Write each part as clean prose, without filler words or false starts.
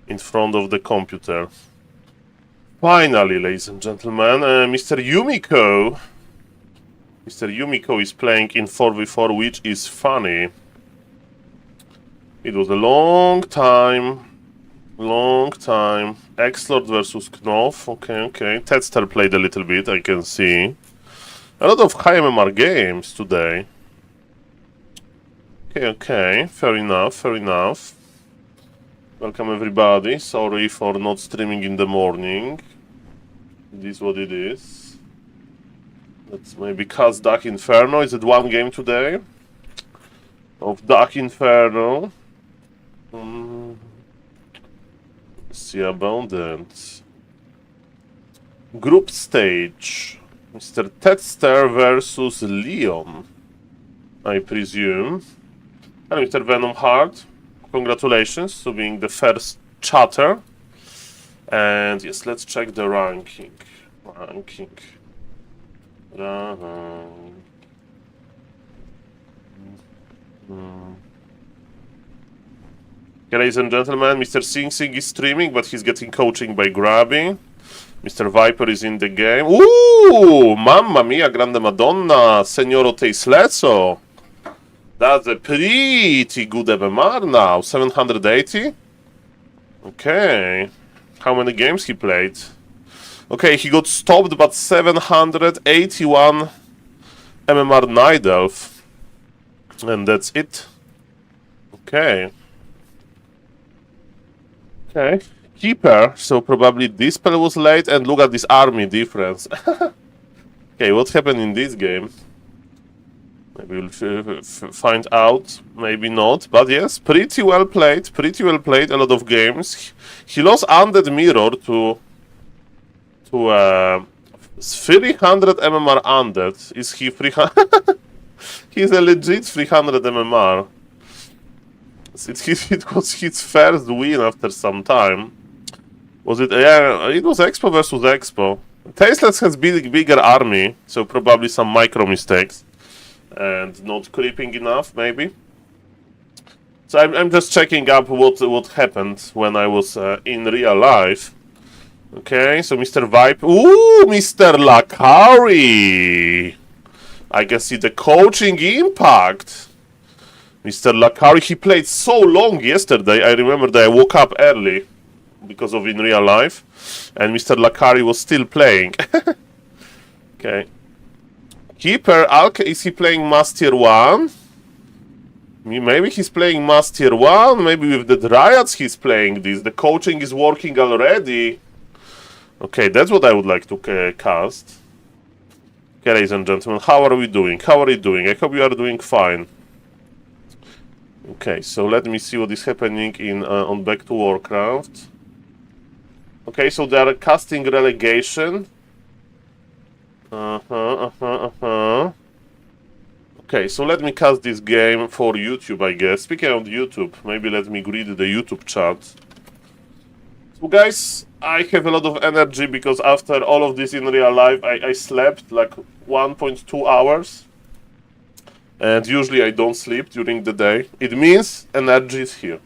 in front of the computer. Finally, ladies and gentlemen, Mr. Yumiko. Mr. Yumiko is playing in 4v4, which is funny. It was a long time. X-Lord versus Knopf. Okay. Tedster played a little bit, I can see. A lot of high MMR games today. Okay. Fair enough. Welcome everybody. Sorry for not streaming in the morning. It is what it is. Let's maybe cast Dark Inferno. Is it one game today? Of Dark Inferno. Let's see about that. Group stage. Mr. Tedster versus Leon, I presume. And Mr. Venom Hart. Congratulations to being the first chatter. And yes, let's check the ranking. Okay, ladies and gentlemen, Mr. Sing Sing is streaming, but he's getting coaching by Grabby. Mr. Viper is in the game. Ooh! Mamma mia, grande madonna! Signoro Teislezo! That's a pretty good MMR now. 780? Okay. How many games he played? Okay, he got stopped, but 781 MMR Night Elf. And that's it. Okay. Keeper, so probably this spell was late, and look at this army difference. Okay, what happened in this game? Maybe we'll find out, maybe not, but yes, pretty well played, a lot of games. He lost Undead Mirror to 300 MMR Undead. Is he 300? He's a legit 300 MMR. It was his first win after some time. Was it? Yeah, it was Expo versus Expo. Tasteless has bigger army, so probably some micro mistakes. And not creeping enough, maybe. So I'm just checking up what happened when I was in real life. Okay, so Mr. Vibe. Ooh, Mr. Lakari! I can see the coaching impact. Mr. Lakari, he played so long yesterday. I remember that I woke up early because of in real life. And Mr. Lakari was still playing. Okay. Keeper, is he playing Mass Tier 1? Maybe he's playing Mass Tier 1. Maybe with the Dryads he's playing this. The coaching is working already. Okay, that's what I would like to cast. Okay, ladies and gentlemen, how are we doing? How are you doing? I hope you are doing fine. Okay, so let me see what is happening in on Back to Warcraft. Okay, so they are casting relegation. Okay, so let me cast this game for YouTube, I guess. Speaking of YouTube, maybe let me read the YouTube chat. So guys, I have a lot of energy because after all of this in real life, I slept like 1.2 hours. And usually I don't sleep during the day. It means energy is here.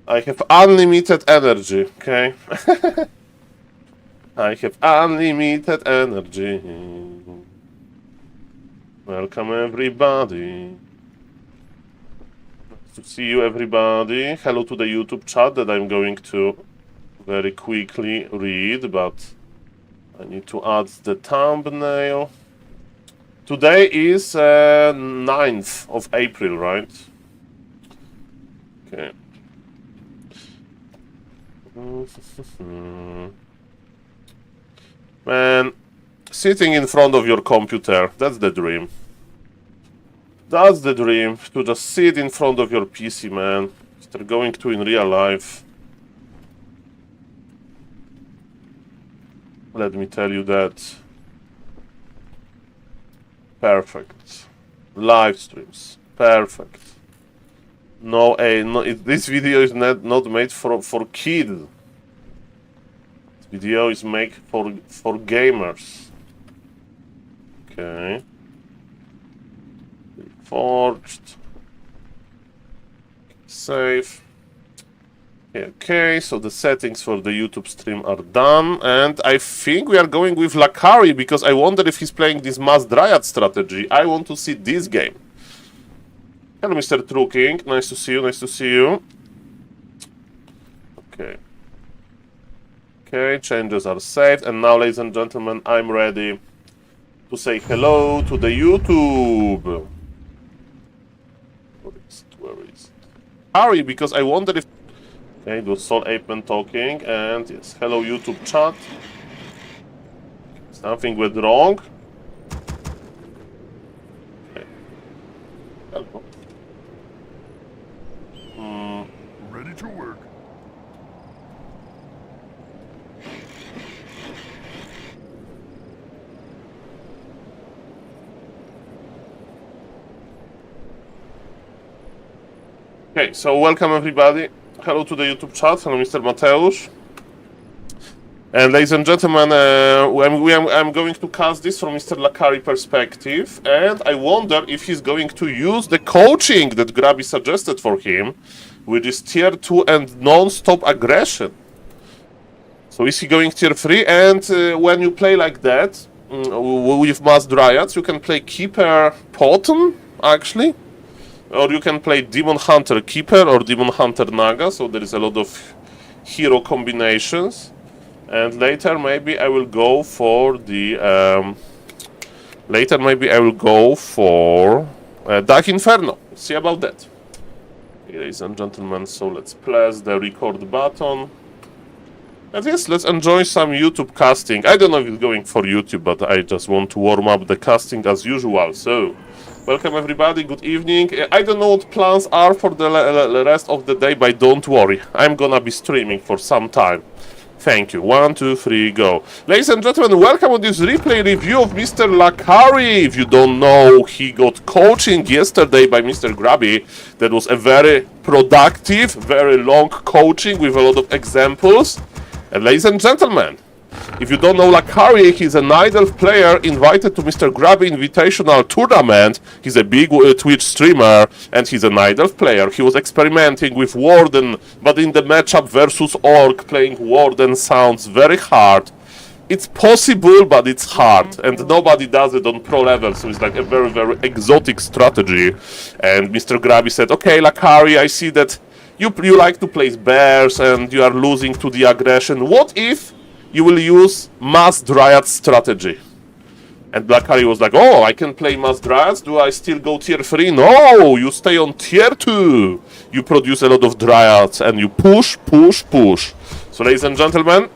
I have unlimited energy, okay? I have unlimited energy. Welcome everybody. Nice to see you everybody. Hello to the YouTube chat that I'm going to very quickly read, but I need to add the thumbnail. Today is 9th of April, right? Okay. Man, sitting in front of your computer, that's the dream. That's the dream, to just sit in front of your PC, man. Instead of going to in real life. Let me tell you that. Perfect. Live streams. Perfect. No, this video is not made for kids. This video is made for gamers. Okay. Forged. Save. Okay, so the settings for the YouTube stream are done, and I think we are going with Lakari because I wonder if he's playing this Mass Dryad strategy. I want to see this game. Hello, Mr. True King. Nice to see you, nice to see you. Okay. Okay, changes are saved, and now, ladies and gentlemen, I'm ready to say hello to the YouTube. Where is it? Hurry, because I wonder if... Okay, it was SaulApeMan talking, and yes, hello YouTube chat. Something went wrong. Okay. Hello. Ready to work. Okay, so welcome everybody. Hello to the YouTube chat. Hello, Mr. Mateusz. And ladies and gentlemen, I'm going to cast this from Mr. Lakari perspective, and I wonder if he's going to use the coaching that Grabby suggested for him, which is tier 2 and non-stop aggression. So is he going tier 3? And when you play like that, with Mass Dryads, you can play Keeper Potem, actually. Or you can play Demon Hunter Keeper or Demon Hunter Naga, so there is a lot of hero combinations. And later maybe I will go for the... Dark Inferno. See about that. Ladies and gentlemen, so let's press the record button. And yes, let's enjoy some YouTube casting. I don't know if it's going for YouTube, but I just want to warm up the casting as usual. So, welcome everybody, good evening. I don't know what plans are for the rest of the day, but don't worry. I'm gonna be streaming for some time. Thank you. 1, 2, 3, go. Ladies and gentlemen, welcome to this replay review of Mr. Lakari. If you don't know, he got coaching yesterday by Mr. Grabby. That was a very productive, very long coaching with a lot of examples. And ladies and gentlemen, if you don't know Lakari, he's a Night Elf player invited to Mr. Grabby Invitational Tournament. He's a big Twitch streamer, and he's a Night Elf player. He was experimenting with Warden, but in the matchup versus Orc, playing Warden sounds very hard. It's possible, but it's hard, and nobody does it on pro level, so it's like a very, very exotic strategy. And Mr. Grabby said, okay, Lakari, I see that you like to play bears, and you are losing to the aggression. What if you will use Mass Dryad strategy? And Lakari was like, oh, I can play Mass Dryads? Do I still go tier 3? No, you stay on tier 2. You produce a lot of Dryads, and you push, push, push. So, ladies and gentlemen,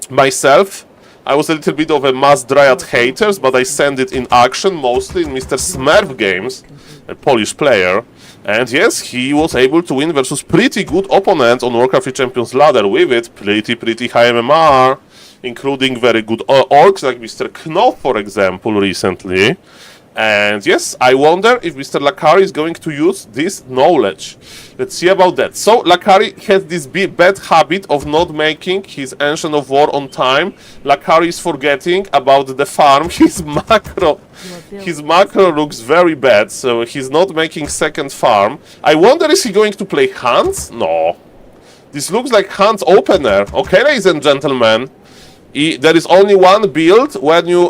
myself, I was a little bit of a Mass Dryad hater, but I sent it in action, mostly in Mr. Smurf games, a Polish player. And yes, he was able to win versus pretty good opponents on Warcraft Champions Ladder with it. Pretty high MMR, including very good orcs like Mr. Knopf, for example, recently. And yes, I wonder if Mr. Lakari is going to use this knowledge. Let's see about that. So, Lakari has this bad habit of not making his Ancient of War on time. Lakari is forgetting about the farm. His macro looks very bad, so he's not making second farm. I wonder, is he going to play Hunts? No. This looks like Hunts opener. Okay, ladies and gentlemen. There is only one build when you...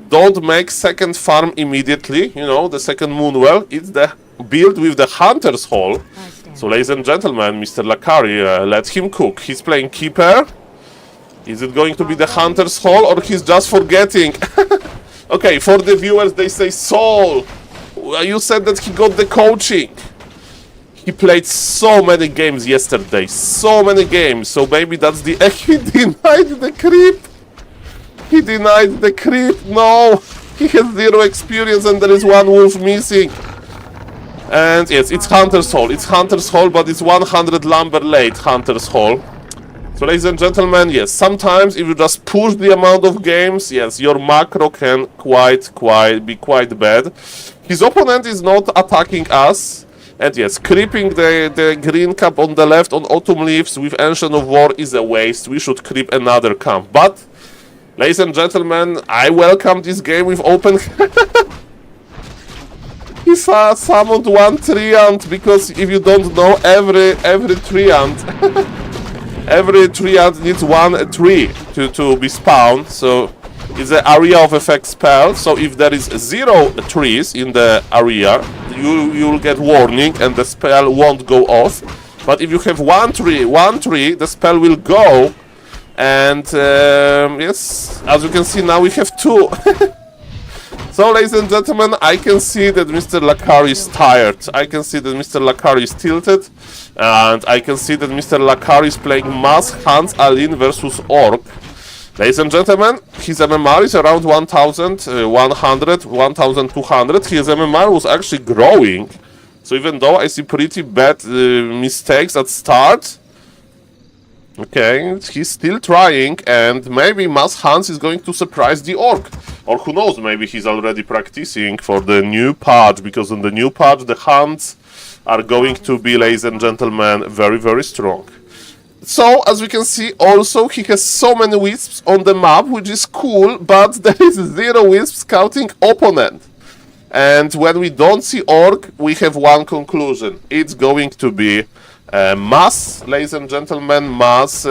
don't make second farm immediately, you know, the second Moonwell. It's the build with the Hunter's Hall. So, ladies and gentlemen, Mr. Lakari, let him cook. He's playing Keeper. Is it going to be the Hunter's Hall, or he's just forgetting? Okay, for the viewers, they say, Saul, you said that he got the coaching. He played so many games yesterday, so many games. So maybe that's the... He denied the creep. He denied the creep. No, he has 0 experience and there is 1 wolf missing. And yes, it's Hunter's Hall. It's Hunter's Hall, but it's 100 lumber late Hunter's Hall. So, ladies and gentlemen, yes, sometimes if you just push the amount of games, yes, your macro can be quite bad. His opponent is not attacking us. And yes, creeping the green camp on the left on Autumn Leaves with Ancient of War is a waste. We should creep another camp. But... ladies and gentlemen, I welcome this game with open... he summoned one treant, because if you don't know, every treant every treant needs one tree to be spawned. So it's an area of effect spell. So if there is 0 trees in the area, you'll get warning and the spell won't go off. But if you have one tree, the spell will go. And yes, as you can see now, we have 2. So, ladies and gentlemen, I can see that Mr. Lakari is tired. I can see that Mr. Lakari is tilted. And I can see that Mr. Lakari is playing Mass Hans Alin versus Orc. Ladies and gentlemen, his MMR is around 1,100, 1,200. His MMR was actually growing. So even though I see pretty bad mistakes at start, okay, he's still trying, and maybe Mass Hans is going to surprise the Orc. Or who knows, maybe he's already practicing for the new patch, because in the new patch the Hunts are going to be, ladies and gentlemen, very, very strong. So, as we can see, also, he has so many wisps on the map, which is cool, but there is 0 wisps scouting opponent. And when we don't see Orc, we have one conclusion. It's going to be mass, ladies and gentlemen, mass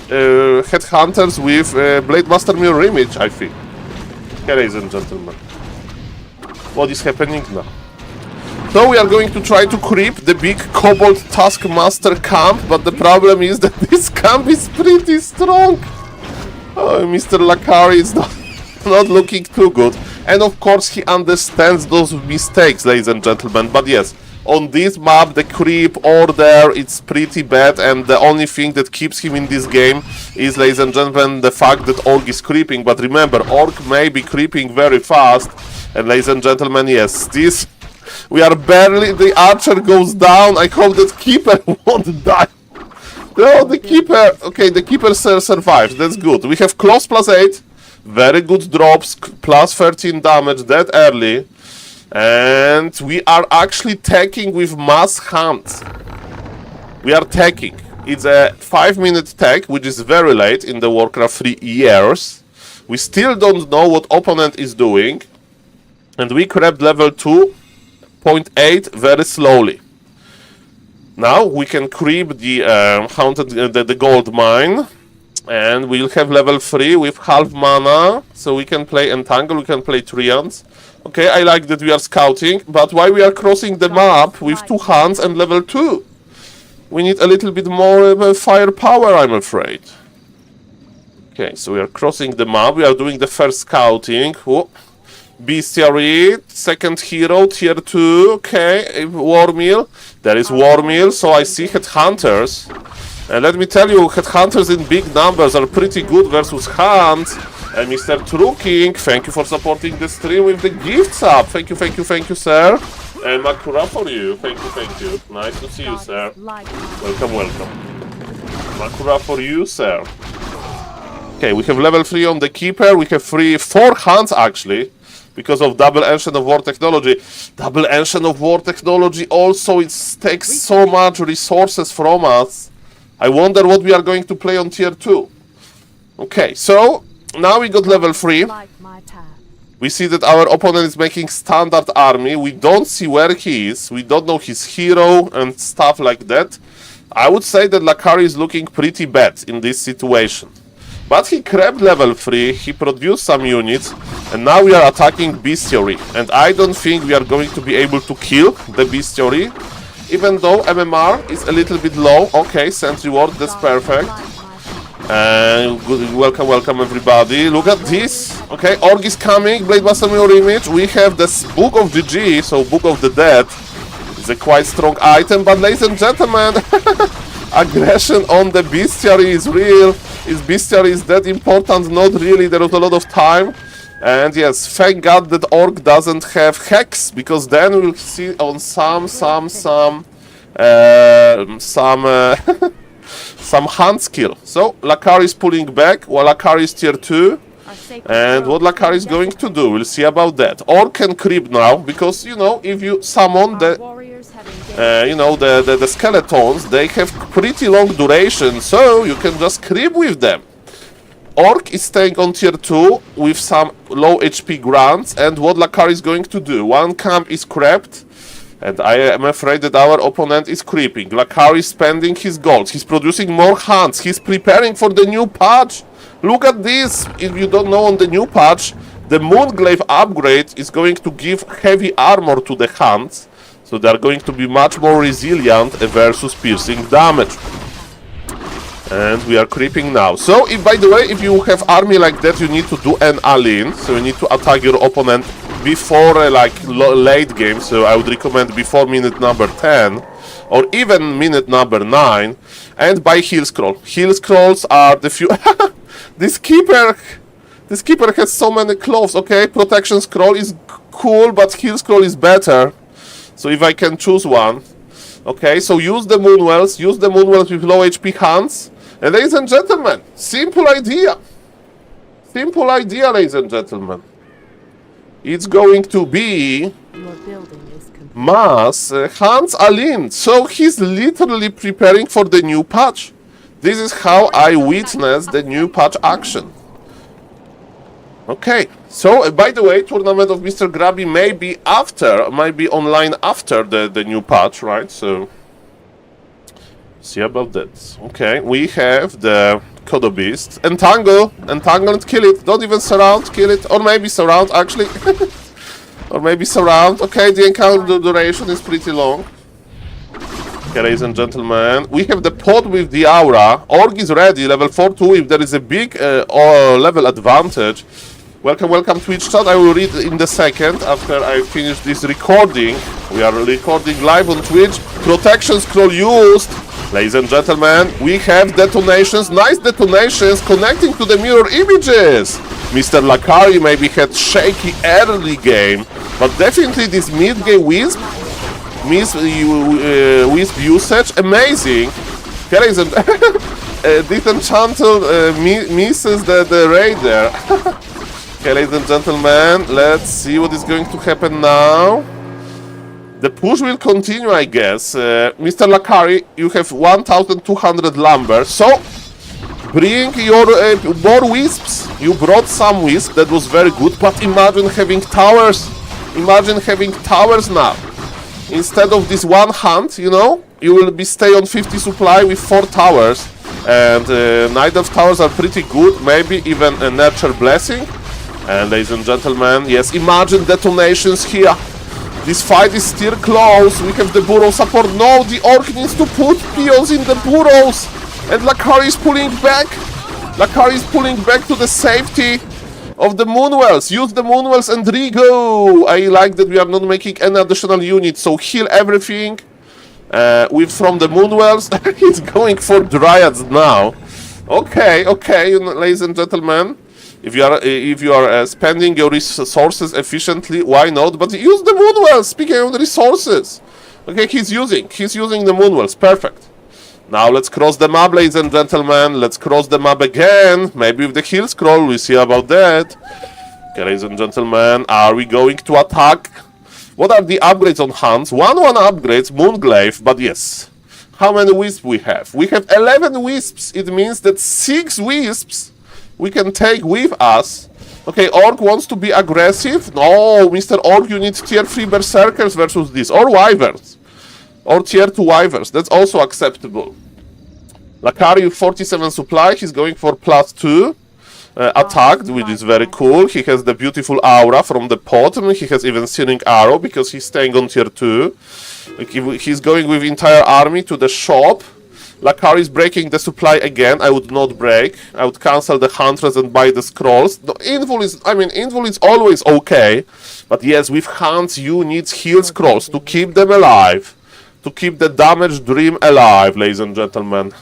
headhunters with Blade Master Mirror Image, I think. Okay, ladies and gentlemen. What is happening now? So we are going to try to creep the big Kobold Taskmaster camp, but the problem is that this camp is pretty strong. Oh, Mr. Lakari is not looking too good. And of course he understands those mistakes, ladies and gentlemen. But yes, on this map the creep order, it's pretty bad, and the only thing that keeps him in this game is, ladies and gentlemen, the fact that Orc is creeping. But remember, Orc may be creeping very fast, and ladies and gentlemen, yes, this... We are barely... The archer goes down. I hope that Keeper won't die. No, the Keeper... Okay, the Keeper survives. That's good. We have Close +8. Very good drops. Plus 13 damage that early. And we are actually taking with Mass Hunt. We are taking. It's a 5-minute tech, which is very late in the Warcraft 3 years. We still don't know what opponent is doing. And we grabbed level 2.8 very slowly. Now we can creep the the gold mine, and we'll have level 3 with half mana, so we can play Entangle, we can play Treants. Okay, I like that we are scouting, but why we are crossing the map with 2 hands and level 2? We need a little bit more firepower, I'm afraid. Okay, so we are crossing the map, we are doing the first scouting. Whoa. Bestiary, second hero, tier 2, okay, Warmill. There is Warmill, so I see Headhunters. And let me tell you, Headhunters in big numbers are pretty good versus Hunt. And Mr. Truking, thank you for supporting the stream with the gifts up. Thank you, sir. And Makura for you, thank you. Nice to see you, sir. Welcome. Makura for you, sir. Okay, we have level 3 on the Keeper, we have 4 Hunts actually. Because of double Ancient of War technology. Double Ancient of War technology also, it takes so much resources from us. I wonder what we are going to play on tier 2. Okay, so now we got level 3. We see that our opponent is making standard army. We don't see where he is. We don't know his hero and stuff like that. I would say that Lakari is looking pretty bad in this situation. But he grabbed level 3, he produced some units, and now we are attacking Bestiary. And I don't think we are going to be able to kill the Bestiary, even though MMR is a little bit low. Okay, Sentry Ward, that's perfect. And welcome everybody. Look at this. Okay, Orc is coming, Blade Master Mirror Image. We have this Book of GG, so Book of the Dead. It's a quite strong item, but ladies and gentlemen, aggression on the Bestiary is real. Is Bestiary is that important? Not really, there was a lot of time. And yes, thank God that Orc doesn't have Hex, because then we'll see on some Hunt skill. So Lakari is pulling back, while Lakari is tier 2. And what Lakari is going to do, we'll see about that. Orc can creep now, because, you know, if you summon the the skeletons, they have pretty long duration, so you can just creep with them. Orc is staying on tier 2 with some low HP grunts, and what Lakari is going to do? One camp is crept, and I am afraid that our opponent is creeping. Lakari is spending his golds, he's producing more hunts, he's preparing for the new patch. Look at this, if you don't know, on the new patch, the Moonglaive upgrade is going to give heavy armor to the hunts, so they are going to be much more resilient versus piercing damage. And we are creeping now. So, if by the way, if you have army like that, you need to do an all-in. So you need to attack your opponent before late game. So I would recommend before minute number 10 or even minute number 9. And buy heal scroll. Heal scrolls are the few. This keeper has so many clothes. Okay, protection scroll is cool, but heal scroll is better. So if I can choose one. Okay, so use the Moonwells. Use the Moonwells with low HP hunts. And ladies and gentlemen, simple idea. Simple idea, ladies and gentlemen. It's going to be Mass Hans Alin. So he's literally preparing for the new patch. This is how I witness the new patch action. Okay, so by the way, tournament of Mr. Grabby may be online after the new patch, right? So see about that. Okay, we have the Kodo Beast. Entangle and kill it. Don't even surround, kill it. Or maybe surround, actually. Or maybe surround. Okay, the encounter duration is pretty long. Okay, ladies and gentlemen, we have the pod with the aura. Org is ready, level 4-2, if there is a big level advantage. Welcome Twitch chat. I will read in the second after I finish this recording. We are recording live on Twitch. Protection scroll used. Ladies and gentlemen, we have detonations, nice detonations connecting to the mirror images. Mr. Lakari maybe had shaky early game, but definitely this mid-game wisp usage, amazing. Okay, ladies and Disenchanted misses the raid there. Okay, ladies and gentlemen, let's see what is going to happen now. The push will continue, I guess. Mr. Lakari, you have 1,200 lumber, so bring your more wisps. You brought some wisps, that was very good, but imagine having towers. Imagine having towers now. Instead of this one hunt, you know, you will be stay on 50 supply with 4 towers. And Night of Towers are pretty good, maybe even a Nurture Blessing. And ladies and gentlemen, yes, imagine detonations here. This fight is still close. We have the burrow support. No, the orc needs to put peons in the burrows. And Lakari is pulling back. Lakari is pulling back to the safety of the Moonwells. Use the Moonwells and re-go. I like that we are not making any additional units. So heal everything from the Moonwells. It's going for Dryads now. Okay, ladies and gentlemen. If you are spending your resources efficiently, why not? But use the Moonwells. Speaking of the resources, okay, he's using the Moonwells. Perfect. Now let's cross the map, ladies and gentlemen. Let's cross the map again. Maybe with the heal scroll, we see about that. Okay, ladies and gentlemen, are we going to attack? What are the upgrades on Hunts? 1-1 upgrades, Moonglaive, but yes. How many wisps we have? We have 11 wisps. It means that 6 wisps we can take with us. Okay, Orc wants to be aggressive. No, Mr. Orc, you need tier 3 Berserkers versus this. Or Wyverns. Or tier 2 Wyverns. That's also acceptable. Lakari with 47 supply. He's going for +2 attack, which is very cool. He has the beautiful aura from the pot. He has even Searing Arrow because he's staying on tier 2. He's going with entire army to the shop. Lakari is breaking the supply again. I would not break. I would cancel the Huntress and buy the scrolls. The Invul is always okay. But yes, with Hunts you need heal scrolls to keep them alive. To keep the damaged dream alive, ladies and gentlemen.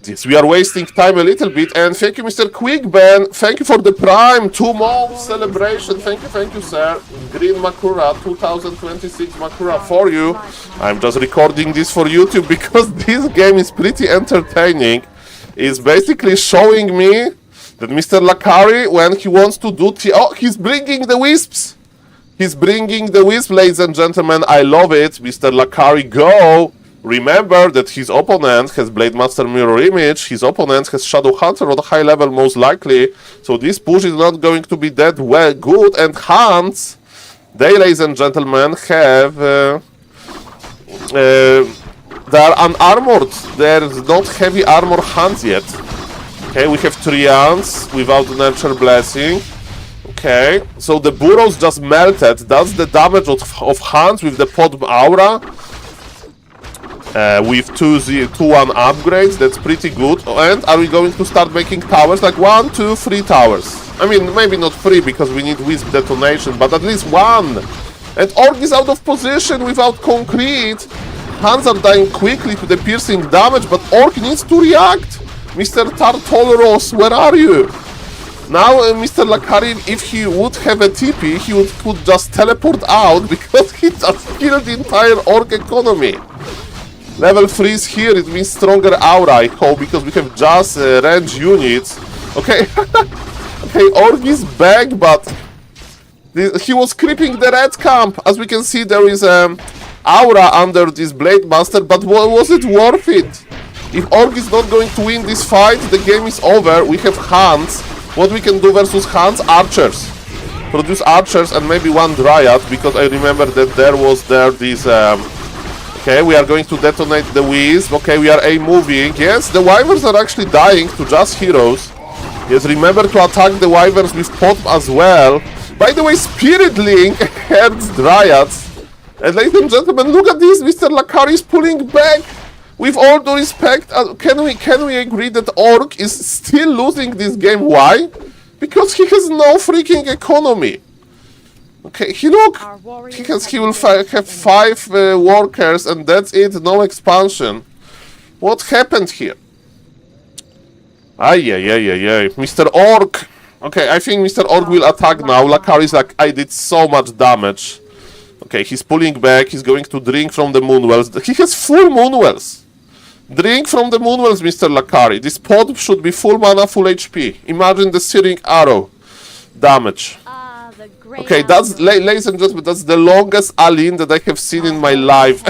Yes, we are wasting time a little bit. And thank you, Mr. Quickben. Thank you for the Prime 2 months celebration. Thank you, sir. Green Makura 2026 Makura for you. I'm just recording this for YouTube because this game is pretty entertaining. It's basically showing me that Mr. Lakari, when he wants to do... Oh, he's bringing the wisps. He's bringing the wisp, ladies and gentlemen. I love it. Mr. Lakari, go. Remember that his opponent has Blade Master Mirror Image, his opponent has Shadow Hunter on a high level most likely, so this push is not going to be that well good, and Hunts, they, ladies and gentlemen, have... they are unarmored, there's not heavy armor Hunts yet. Okay, we have 3 Ants without Nurture Blessing. Okay, so the burrows just melted, that's the damage of Hunts with the Pod Aura. With 2-1 upgrades, that's pretty good. And are we going to start making towers? Like 1, 2, 3 towers. I mean, maybe not 3 because we need Wisp detonation, but at least 1. And Orc is out of position without concrete. Hands are dying quickly to the piercing damage, but Orc needs to react. Mr. Tartolros, where are you? Now, Mr. Lakari, if he would have a TP, he could just teleport out because he just killed the entire Orc economy. Level 3 is here, it means stronger aura, I hope, because we have just range units. Okay, okay, Orc is back, but he was creeping the red camp. As we can see, there is aura under this Blade Master, but was it worth it? If Orc is not going to win this fight, the game is over. We have Hunts. What we can do versus Hunts? Archers. Produce Archers and maybe 1 Dryad, because I remember that there was this... Okay, we are going to detonate the Wisp. Okay, we are A-moving. Yes, the Wyverns are actually dying to just heroes. Yes, remember to attack the Wyverns with Pot as well. By the way, Spirit Link hurts Dryads. And ladies and gentlemen, look at this. Mr. Lakari is pulling back. With all due respect, can we agree that Orc is still losing this game? Why? Because he has no freaking economy. Okay, he will have 5 workers and that's it, no expansion. What happened here? Ay. Mr. Orc. Okay, I think Mr. Orc will attack now. Lakari is like, I did so much damage. Okay, he's pulling back, he's going to drink from the Moonwells. He has full Moonwells. Drink from the Moonwells, Mr. Lakari. This pod should be full mana, full HP. Imagine the Searing Arrow damage. Okay, that's, ladies and gentlemen, that's the longest Aline that I have seen in my life.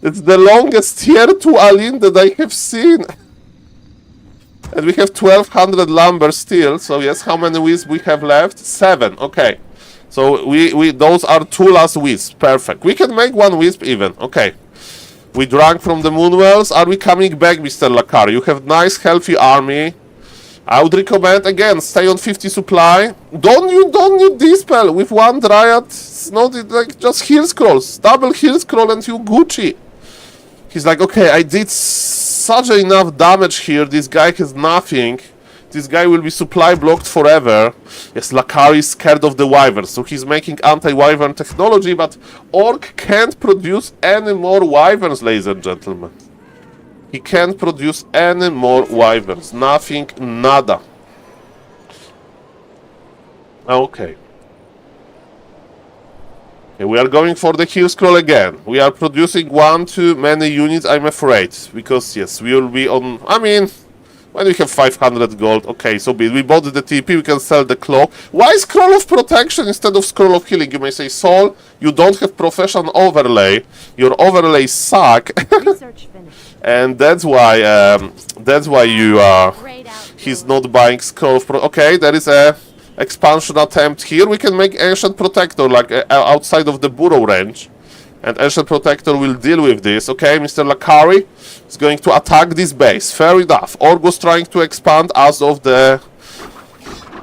It's the longest tier 2 Aline that I have seen. And we have 1200 lumber still, so yes, how many wisps we have left? 7, okay. So we those are 2 last wisps, perfect. We can make 1 wisp even, okay. We drank from the Moonwells, are we coming back, Mr. Lakari? You have nice, healthy army. I would recommend again, stay on 50 supply. Don't you dispel with 1 Dryad. It's not like just heal scrolls. Double heal scroll and you Gucci. He's like, okay, I did such enough damage here. This guy has nothing. This guy will be supply blocked forever. Yes, Lakari is scared of the Wyverns, so he's making anti-Wyvern technology, but Orc can't produce any more Wyverns, ladies and gentlemen. He can't produce any more Wyverns. Nothing, nada. Okay. Okay, we are going for the heal scroll again. We are producing 1 too many units, I'm afraid. Because, yes, we will be on... I mean, when we have 500 gold, okay, so we bought the TP, we can sell the cloak. Why Scroll of Protection instead of Scroll of Healing? You may say, Saul, you don't have professional overlay. Your overlays suck. And that's why you he's not buying Scroll of Okay, there is a expansion attempt here. We can make Ancient Protector like outside of the burrow range, and Ancient Protector will deal with this. Okay, Mr. Lakari is going to attack this base. Fair enough. Orc was trying to expand as of the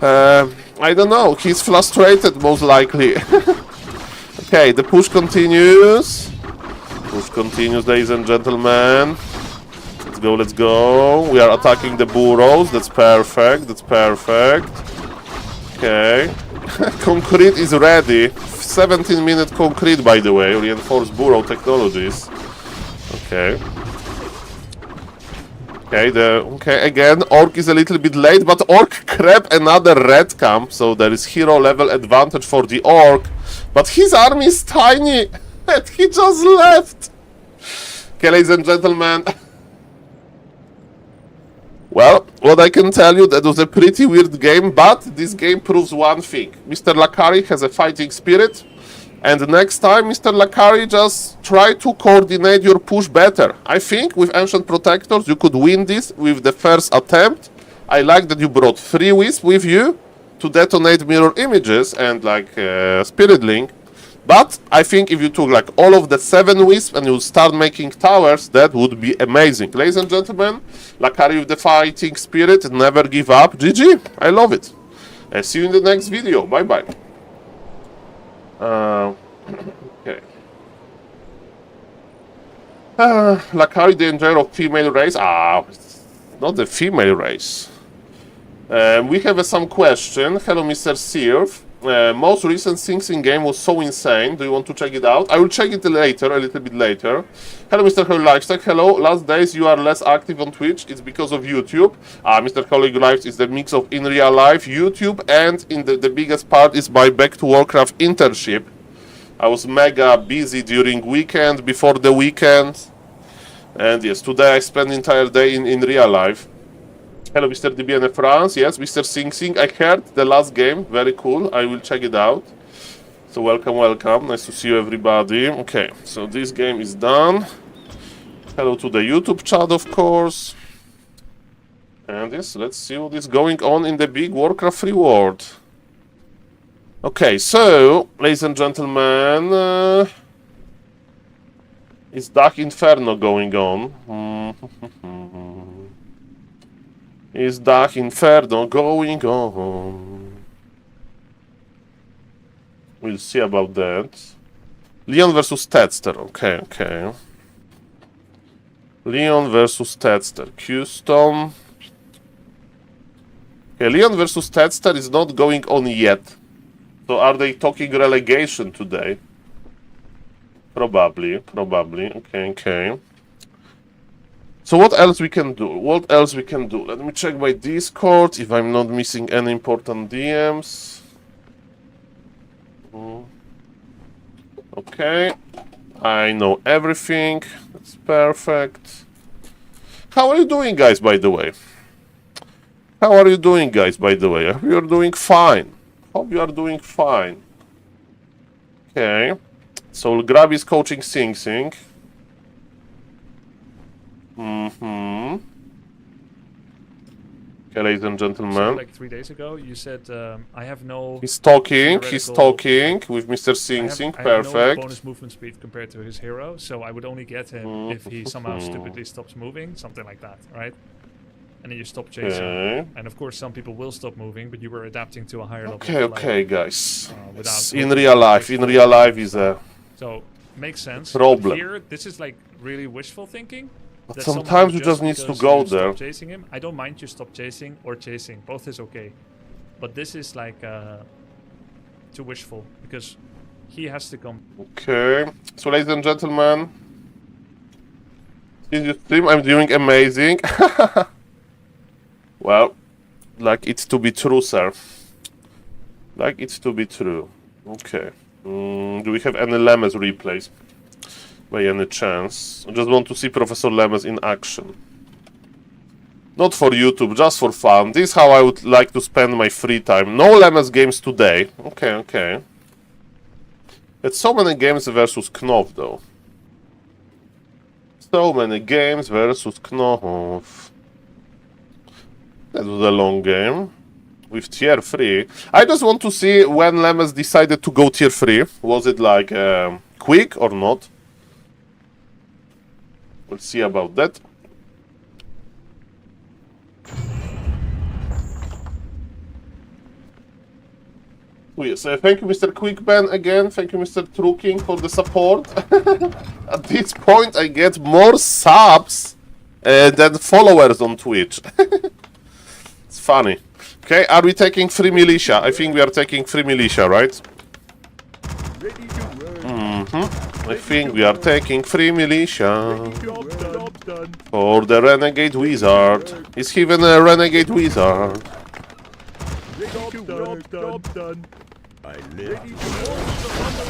I don't know. He's frustrated most likely. Okay, the push continues. Push continues, ladies and gentlemen. Let's go. We are attacking the burrows. That's perfect. That's perfect. Okay. Concrete is ready. 17-minute concrete, by the way. Reinforced burrow technologies. Okay. Okay, again, Orc is a little bit late, but Orc crap another red camp, so there is hero level advantage for the Orc. But his army is tiny, and he just left. Okay, ladies and gentlemen. Well, what I can tell you, that was a pretty weird game, but this game proves one thing. Mr. Lakari has a fighting spirit. And next time, Mr. Lakari, just try to coordinate your push better. I think with Ancient Protectors, you could win this with the first attempt. I like that you brought 3 Wisps with you to detonate mirror images and like Spirit Link. But I think if you took like all of the 7 Wisps and you start making towers, that would be amazing. Ladies and gentlemen, Lakari with the fighting spirit, never give up. GG, I love it. And see you in the next video. Bye bye. Okay. Lakari, the enjoyer of female race. Not the female race. We have some question. Hello, Mr. Sirf. Most recent Sing Sing game was so insane. Do you want to check it out? I will check it later, a little bit later. Hello, Mr. Holy Lifestyle. Hello. Last days you are less active on Twitch. It's because of YouTube. Mr. Holy Lifestyle is the mix of in real life, YouTube, and in the biggest part is my Back to Warcraft internship. I was mega busy during weekend, before the weekend. And yes, today I spent the entire day in real life. Hello, Mr. DBN France. Yes, Mr. Sing Sing. I heard the last game. Very cool. I will check it out. So welcome, welcome. Nice to see you, everybody. Okay, so this game is done. Hello to the YouTube chat, of course. And yes, let's see what is going on in the big Warcraft reward. Okay, so, ladies and gentlemen, is Dark Inferno going on? Is Dark Inferno going on? We'll see about that. Leon versus Tedster. Okay, okay. Leon versus Tedster. Custom. Okay, Leon versus Tedster is not going on yet. So are they talking relegation today? Probably, probably. Okay, okay. So what else we can do? What else we can do? Let me check my Discord if I'm not missing any important DMs. Okay. I know everything. That's perfect. How are you doing, guys, by the way? How are you doing, guys, by the way? I hope you're doing fine. Hope you are doing fine. Okay. So Grab is coaching Sing Sing. Okay, ladies and gentlemen. So like 3 days ago, you said I have no. He's talking with Mr. Sing Sing. I have Perfect. no bonus movement speed compared to his hero, so I would only get him if he somehow stupidly stops moving, something like that, right? And then you stop chasing. Okay. And of course, some people will stop moving, but you were adapting to a higher level. Okay, okay, guys. Without In real life is a so makes sense. problem. Here, this is like really wishful thinking. But sometimes you just need to go there. Stop chasing him. I don't mind you stop chasing or chasing. Both is okay. But this is like too wishful because he has to come. Okay. So, ladies and gentlemen, in the stream, I'm doing amazing. Well, like it's to be true, sir. Like it's to be true. Okay. Do we have any Lemes replays? By any chance? I just want to see Professor Lemes in action. Not for YouTube, just for fun. This is how I would like to spend my free time. No Lemes games today. Okay, okay. It's so many games versus Knopf, though. So many games versus Knopf. That was a long game. With tier 3. I just want to see when Lemes decided to go tier 3. Was it like quick or not? We'll see about that. Oh yes, thank you, Mr. Quickban, again. Thank you, Mr. Truking, for the support. At this point, I get more subs than followers on Twitch. It's funny. Okay, are we taking free militia? I think we are taking free militia, right? I think we are taking free militia. For the Renegade Wizard. Is he even a Renegade Wizard?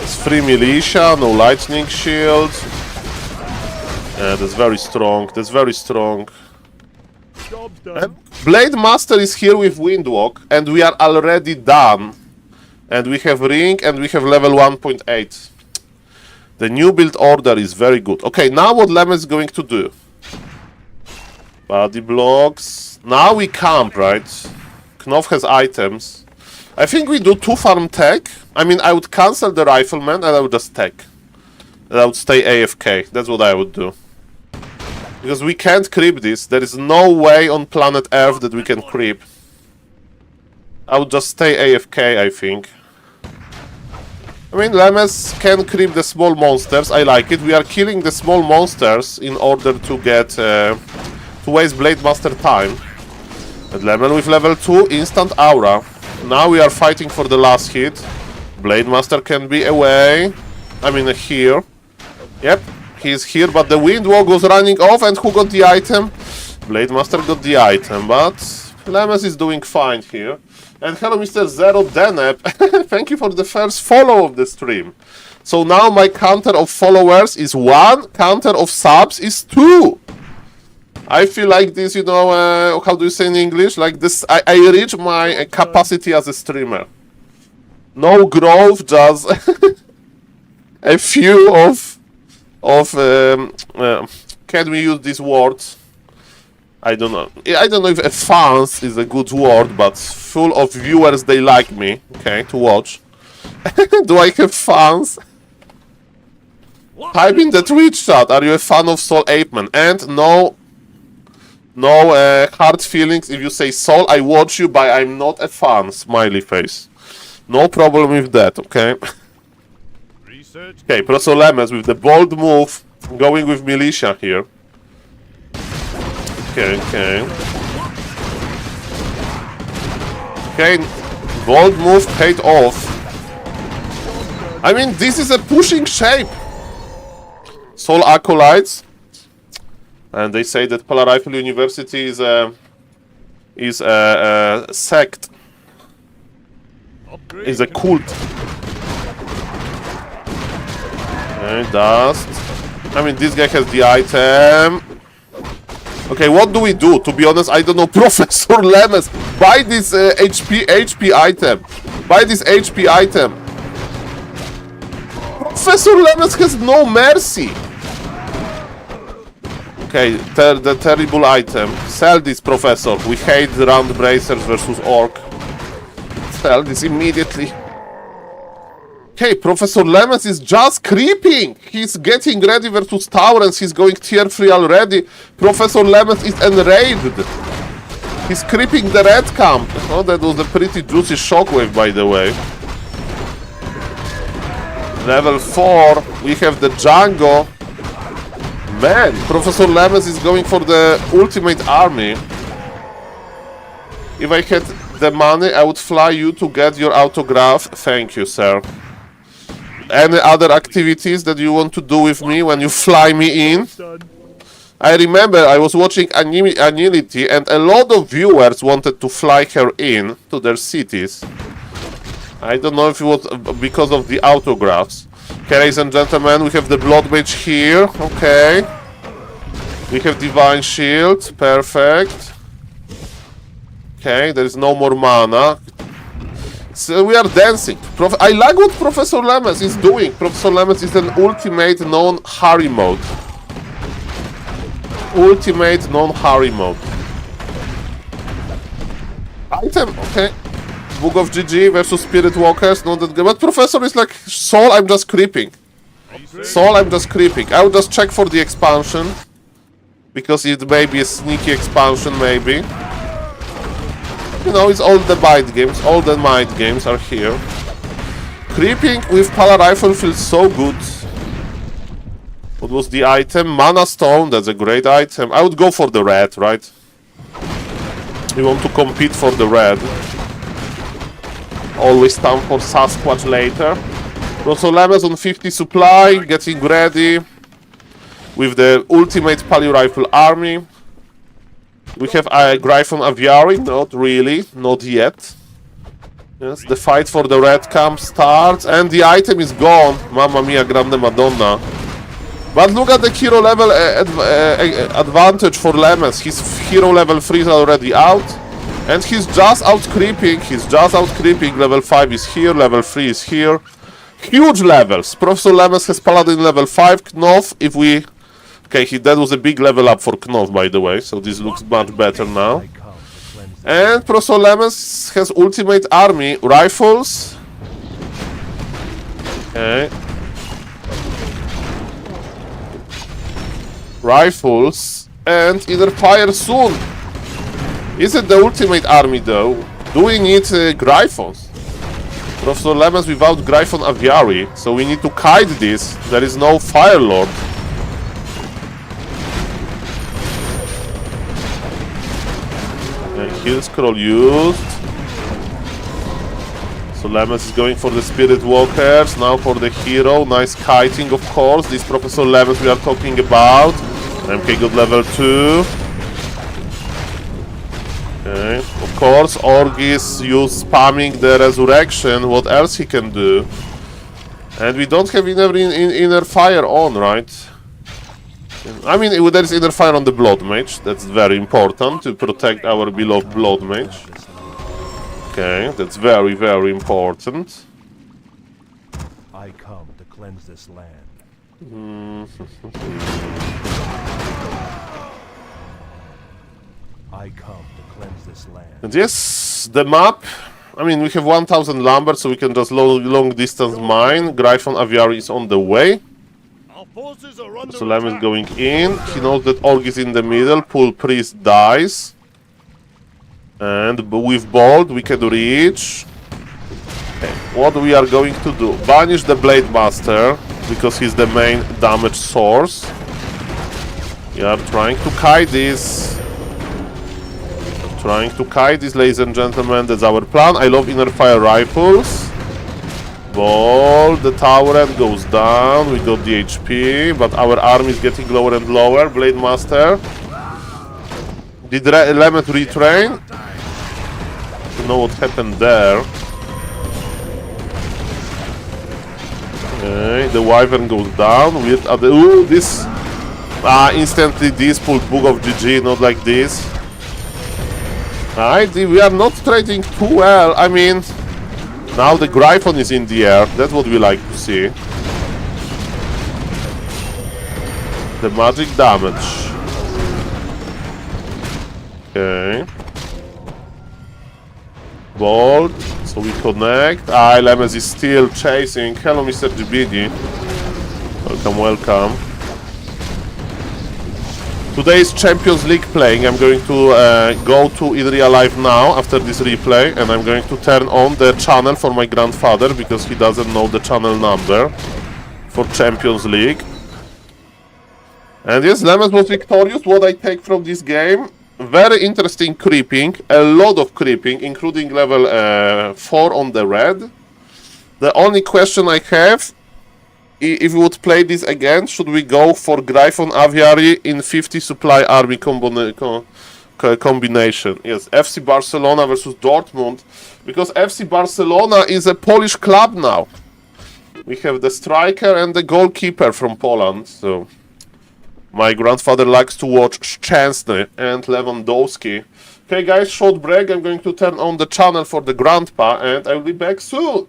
It's free militia, no lightning shields. Yeah, that's very strong. That's very strong. And Blade Master is here with Windwalk, and we are already done And we have ring, and we have level 1.8. The new build order is very good. Okay, now what Lem is going to do? Body blocks. Now we camp, right? Knopf has items. I think we do 2 farm tech. I mean, I would cancel the rifleman and I would just tech. And I would stay AFK. That's what I would do. Because we can't creep this. There is no way on planet Earth that we can creep. I would just stay AFK, I think. I mean, Lemes can creep the small monsters. I like it. We are killing the small monsters in order to get... to waste Blade Master time. And Lemon with level 2, instant aura. Now we are fighting for the last hit. Blade Master can be away. I mean, here. Yep, he's here, but the wind walk was running off, and who got the item? Blade Master got the item, but Lemes is doing fine here. And hello, Mr. Zero Deneb. Thank you for the first follow of the stream. So now my counter of followers is 1, counter of subs is 2. I feel like this, you know, how do you say in English? Like this, I reach my capacity as a streamer. No growth, just a few can we use these words? I don't know. I don't know if fans is a good word, but full of viewers, they like me, okay, to watch. Do I have fans? Type in the Twitch chat, are you a fan of SaulApeMan? And no hard feelings if you say Saul, I watch you, but I'm not a fan, smiley face. No problem with that, okay? Okay, Professor Lemes with the bold move, going with militia here. Okay. Okay, bold move paid off. I mean, this is a pushing shape. Soul Acolytes. And they say that Polar Rifle University is a sect. Is a cult. Okay, dust. I mean, this guy has the item. Okay, what do we do? To be honest, I don't know. Professor Lemes, buy this HP item. Buy this HP item. Professor Lemes has no mercy. Okay, the terrible item. Sell this, Professor. We hate the round bracers versus Orc. Sell this immediately. Okay, Professor Lemes is just creeping. He's getting ready versus Taurens. He's going tier 3 already. Professor Lemes is enraged. He's creeping the red camp. Oh, that was a pretty juicy shockwave, by the way. Level 4. We have the Django. Man, Professor Lemes is going for the ultimate army. If I had the money, I would fly you to get your autograph. Thank you, sir. Any other activities that you want to do with me when you fly me in? I remember I was watching Anility and a lot of viewers wanted to fly her in to their cities. I don't know if it was because of the autographs. Okay, ladies and gentlemen, we have the Blood Mage here. Okay. We have Divine Shield. Perfect. Okay, there is no more mana. So we are dancing. I like what Professor Lemes is doing. Professor Lemes is an ultimate non-hurry mode. Ultimate non-hurry mode. Item, okay. Book of GG versus Spirit Walkers, not that good. But Professor is like, Saul, I'm just creeping. Saul, I'm just creeping. I will just check for the expansion. Because it may be a sneaky expansion, maybe. You know, it's all the bite games, all the might games are here. Creeping with Polar Rifle feels so good. What was the item? Mana Stone, that's a great item. I would go for the red, right? We want to compete for the red. Always time for Sasquatch later. Professor Lemes on 50 supply, getting ready. With the ultimate Polar Rifle army. We have a Gryphon Aviary, not really, not yet. Yes, the fight for the red camp starts, and the item is gone. Mamma mia, grande Madonna. But look at the hero level advantage for Lemes. His hero level 3 is already out. And he's just out creeping. Level 5 is here, level 3 is here. Huge levels. Professor Lemons has Paladin level 5, Knopf, if we... Okay, that was a big level up for Knopf, by the way, so this looks much better now. And Professor Lemons has Ultimate Army, rifles. Okay. Rifles and Inner Fire soon. Is it the Ultimate Army though? Do we need Gryphons? Professor Lemons without Gryphon Aviary, so we need to kite this. There is no Fire Lord. And Kill Scroll used. So Lemons is going for the Spirit Walkers, now for the hero. Nice kiting, of course. This Professor Lemons we are talking about. MK got level 2. Okay. Of course, Orgis use spamming the Resurrection. What else he can do? And we don't have inner fire on, right? I mean, there is inner fire on the Blood Mage. That's very important to protect our beloved Blood Mage. Okay, that's very, very important. I come to cleanse this land. I come to cleanse this land. And yes, the map. I mean, we have 1000 Lambert, so we can just long distance mine. Gryphon Aviary is on the way. So Lam is going in. He knows that Org is in the middle. Pull Priest dies. And with Bolt we can reach. Okay. What we are going to do? Banish the Blade Master, because he's the main damage source. We are trying to kite this. Ladies and gentlemen. That's our plan. I love inner fire rifles. Ball, the tower end goes down. We got the HP, but our army is getting lower and lower. Blade Master. Did Lemmet retrain? You know what happened there. Okay, the Wyvern goes down. Weird. Ooh, this. Instantly this pulled Book of GG, not like this. Right, we are not trading too well. I mean, now the Gryphon is in the air. That's what we like to see. The magic damage. Okay. Bolt. So we connect. Lemons is still chasing. Hello, Mr. GBD. Welcome, welcome. Today's Champions League playing. I'm going to go to in real life now after this replay, and I'm going to turn on the channel for my grandfather because he doesn't know the channel number for Champions League. And yes, Lemons was victorious. What I take from this game? Very interesting creeping, a lot of creeping, including level 4 on the red. The only question I have, if we would play this again, should we go for Gryphon Aviary in 50 supply army combination? Yes, FC Barcelona versus Dortmund, because FC Barcelona is a Polish club now. We have the striker and the goalkeeper from Poland, so my grandfather likes to watch Szczęsny and Lewandowski. Okay guys, short break. I'm going to turn on the channel for the grandpa and I will be back soon.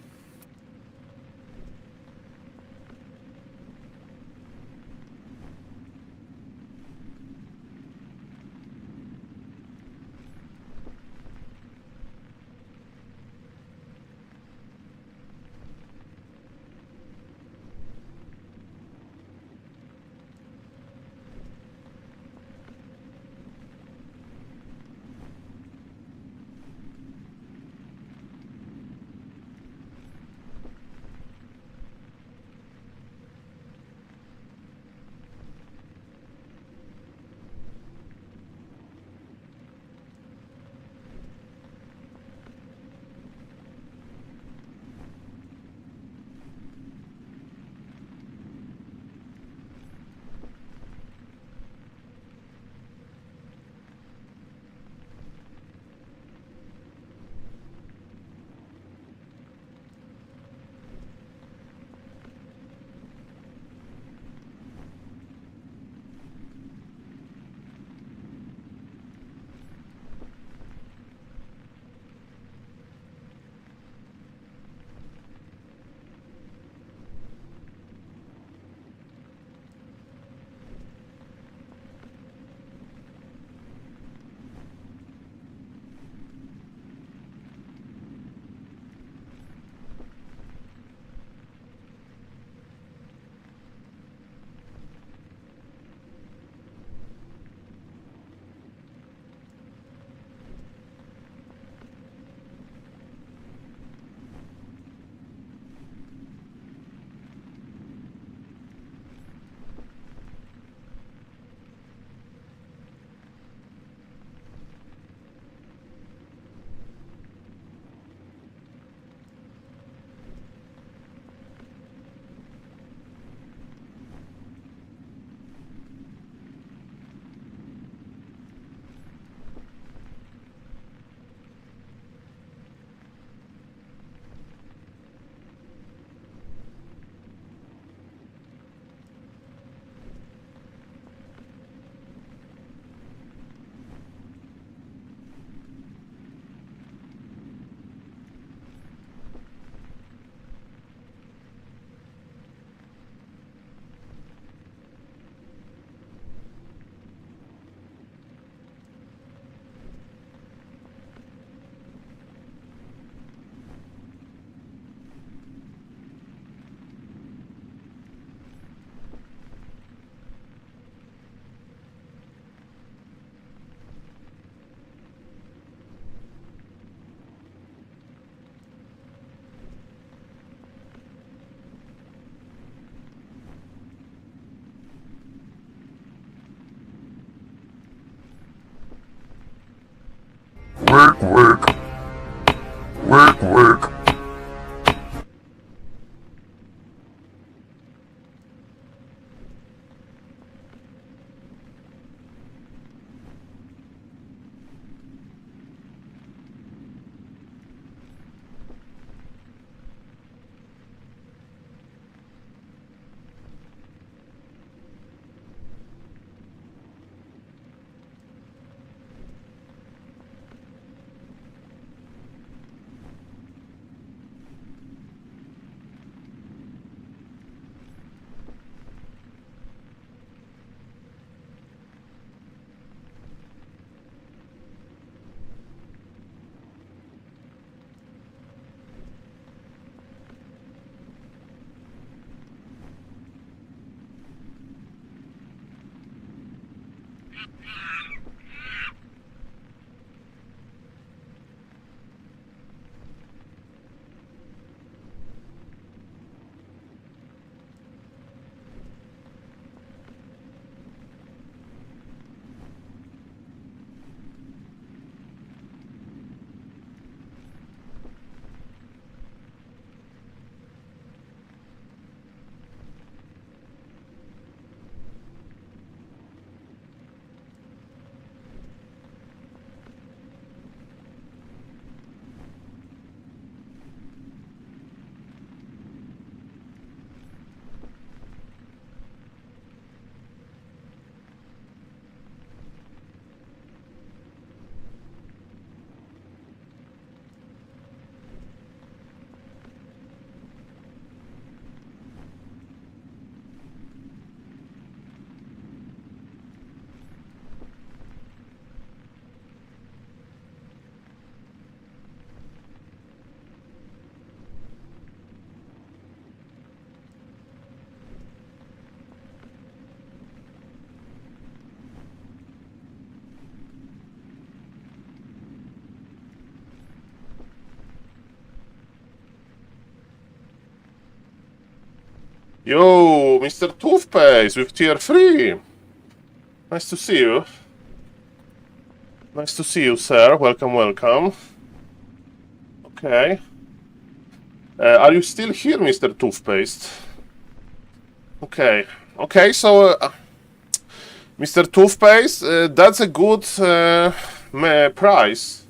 Work, work. Work, work. Yo, Mr. Toothpaste with tier 3. Nice to see you. Nice to see you, sir. Welcome, welcome. Okay. Are you still here, Mr. Toothpaste? Okay. Okay, so... Mr. Toothpaste, that's a good price.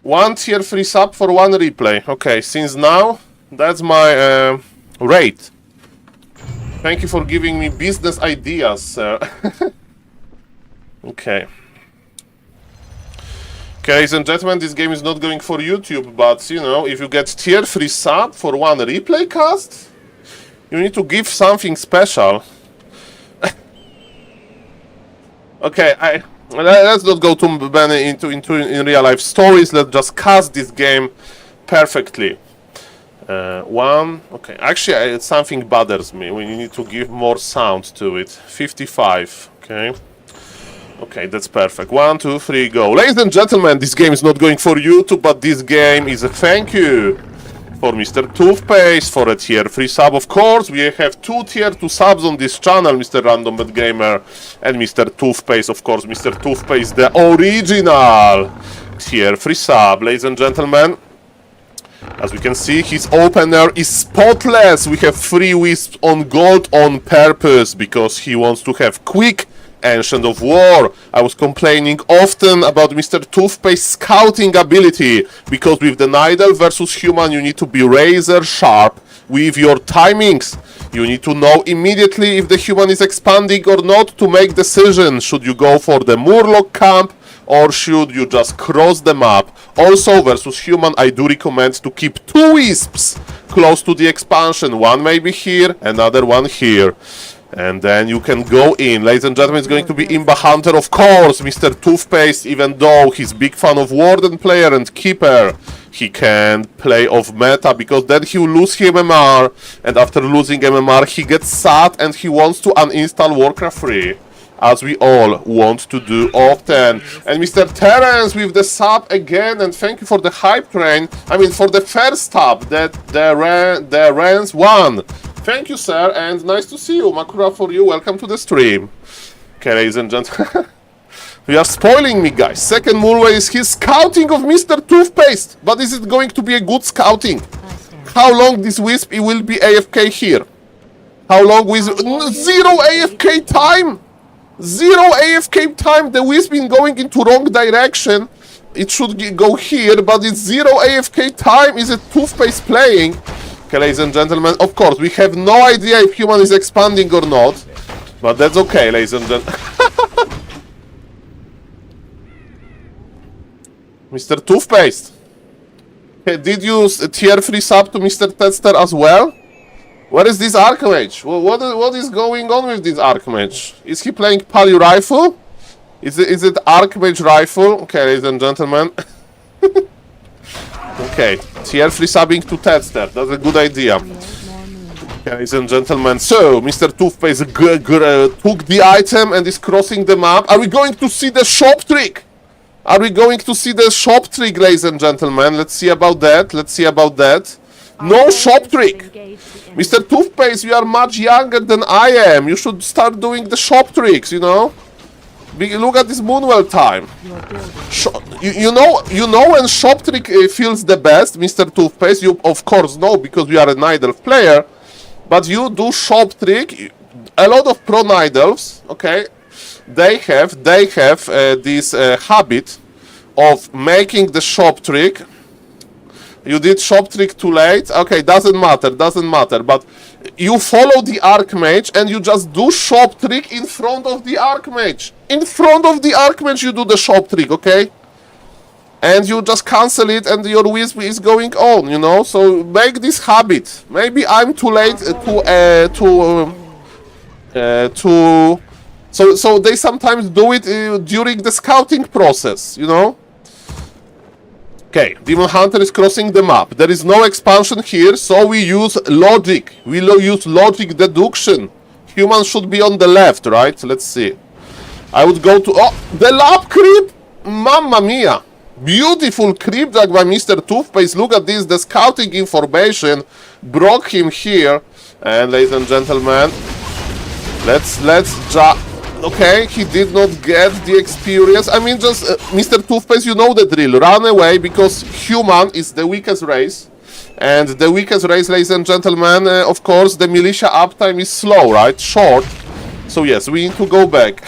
1 tier 3 sub for 1 replay. Okay, since now, that's my rate. Thank you for giving me business ideas, sir. Okay. Okay, ladies and gentlemen, this game is not going for YouTube, but, you know, if you get tier 3 sub for 1 replay cast, you need to give something special. Okay, let's not go too many into in real life stories. Let's just cast this game perfectly. Okay, actually something bothers me. We need to give more sound to it. 55, okay. Okay, that's perfect. 1, 2, 3, go. Ladies and gentlemen, this game is not going for YouTube, but this game is a thank you for Mr. Toothpaste for a tier 3 sub. Of course, we have 2 tier 2 subs on this channel, Mr. Random Bad Gamer and Mr. Toothpaste. Of course, Mr. Toothpaste, the original tier 3 sub. Ladies and gentlemen, as we can see, his opener is spotless. We have 3 wisps on gold on purpose because he wants to have quick Ancient of War. I was complaining often about Mr. Toothpaste's scouting ability because with the Nidal versus human you need to be razor sharp with your timings. You need to know immediately if the human is expanding or not to make decision. Should you go for the Murloc camp or should you just cross the map? Also, versus human, I do recommend to keep 2 wisps close to the expansion. One maybe here, another one here. And then you can go in. Ladies and gentlemen, it's going to be Imba Hunter, of course. Mr. Toothpaste, even though he's big fan of Warden player and Keeper, he can't play off meta because then he will lose his MMR. And after losing MMR, he gets sad and he wants to uninstall Warcraft 3. As we all want to do often. And Mr. Terence with the sub again, and thank you for the hype train. I mean, for the first sub that the Rens won. Thank you, sir, and nice to see you. Makura for you. Welcome to the stream. Okay, ladies and gentlemen. You are spoiling me, guys. Second moonway is his scouting of Mr. Toothpaste. But is it going to be a good scouting? How long this Wisp will be AFK here? How long with... Zero AFK time! Zero AFK time! The Wisp been going into wrong direction. It should go here, but it's zero AFK time. Is it Toothpaste playing? Okay, ladies and gentlemen, of course, we have no idea if human is expanding or not. But that's okay, ladies and gentlemen. Mr. Toothpaste. Okay, did you tier 3 sub to Mr. Tester as well? Where is this Archmage? What is going on with this Archmage? Is he playing Pali Rifle? Is it Archmage Rifle? Okay, ladies and gentlemen. Okay, tier 3 subbing to Tester. That's a good idea. Okay, ladies and gentlemen. So, Mr. Toothpaste took the item and is crossing the map. Are we going to see the shop trick? Are we going to see the shop trick, ladies and gentlemen? Let's see about that. Let's see about that. No shop trick. Mr. Toothpaste, you are much younger than I am. You should start doing the shop tricks, you know? Look at this Moonwell time. You know when shop trick feels the best, Mr. Toothpaste? You of course know because you are a Night Elf player. But you do shop trick. A lot of pro Night Elves, okay? They have this habit of making the shop trick. You did shop trick too late. Okay, doesn't matter. But you follow the Archmage and you just do shop trick in front of the Archmage. In front of the Archmage you do the shop trick, okay? And you just cancel it and your Wisp is going on, you know? So make this habit. Maybe I'm too late So they sometimes do it during the scouting process, you know? Okay, Demon Hunter is crossing the map. There is no expansion here, so we use logic. We use logic deduction. Humans should be on the left, right? Let's see. I would go to... Oh, the lab creep! Mamma mia! Beautiful creep drag by Mr. Toothpaste. Look at this, the scouting information broke him here. And ladies and gentlemen, let's just... Okay, he did not get the experience. I mean, just Mr. Toothpaste, you know the drill. Run away because human is the weakest race. And the weakest race, ladies and gentlemen, of course, the militia uptime is slow, right? Short. So yes, we need to go back.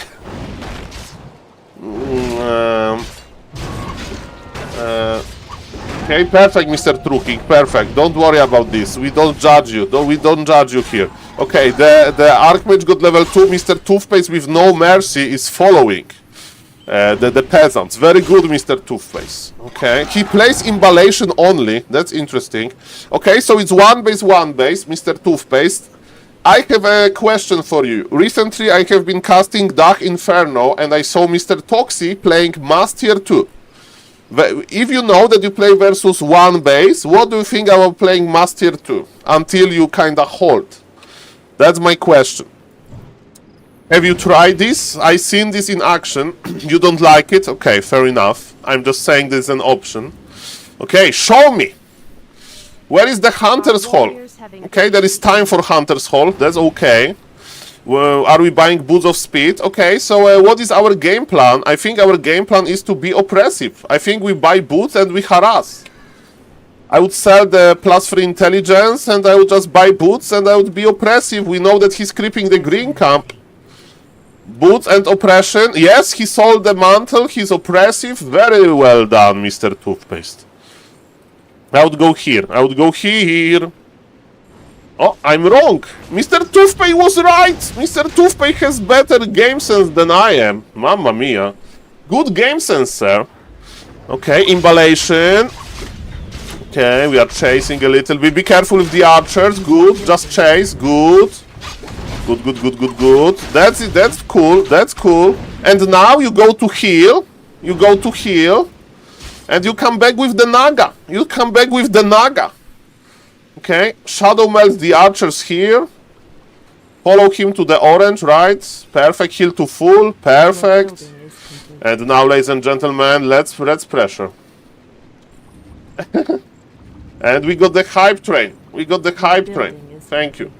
Okay, perfect, Mr. Truking, perfect. Don't worry about this. We don't judge you. We don't judge you here. Okay, the Archmage got level 2. Mr. Toothpaste with no mercy is following the peasants. Very good, Mr. Toothpaste. Okay, he plays imballation only. That's interesting. Okay, so it's one base, Mr. Toothpaste. I have a question for you. Recently, I have been casting Dark Inferno, and I saw Mr. Toxie playing Mass Tier 2. If you know that you play versus one base, what do you think about playing Mass Tier 2? Until you kinda hold. That's my question. Have you tried this? I seen this in action. You don't like it? Okay, fair enough. I'm just saying this is an option. Okay, show me. Where is the Hunter's Hall? Okay, there is time for Hunter's Hall. That's okay. Well, are we buying Boots of Speed? Okay, so what is our game plan? I think our game plan is to be oppressive. I think we buy boots and we harass. I would sell the +3 intelligence and I would just buy boots and I would be oppressive. We know that he's creeping the green camp. Boots and oppression. Yes, he sold the mantle. He's oppressive. Very well done, Mr. Toothpaste. I would go here. I would go here. Oh, I'm wrong. Mr. Toothpaste was right. Mr. Toothpaste has better game sense than I am. Mamma mia. Good game sense, sir. Okay, imballation. Okay, we are chasing a little bit. Be careful with the archers. Good. Just chase. Good. Good. That's it. That's cool. That's cool. And now you go to heal. You go to heal. And you come back with the Naga. You come back with the Naga. Okay. Shadow melts the archers here. Follow him to the orange, right? Perfect. Heal to full. Perfect. And now, ladies and gentlemen, let's pressure. And we got the hype train. We got the hype train. Thank you.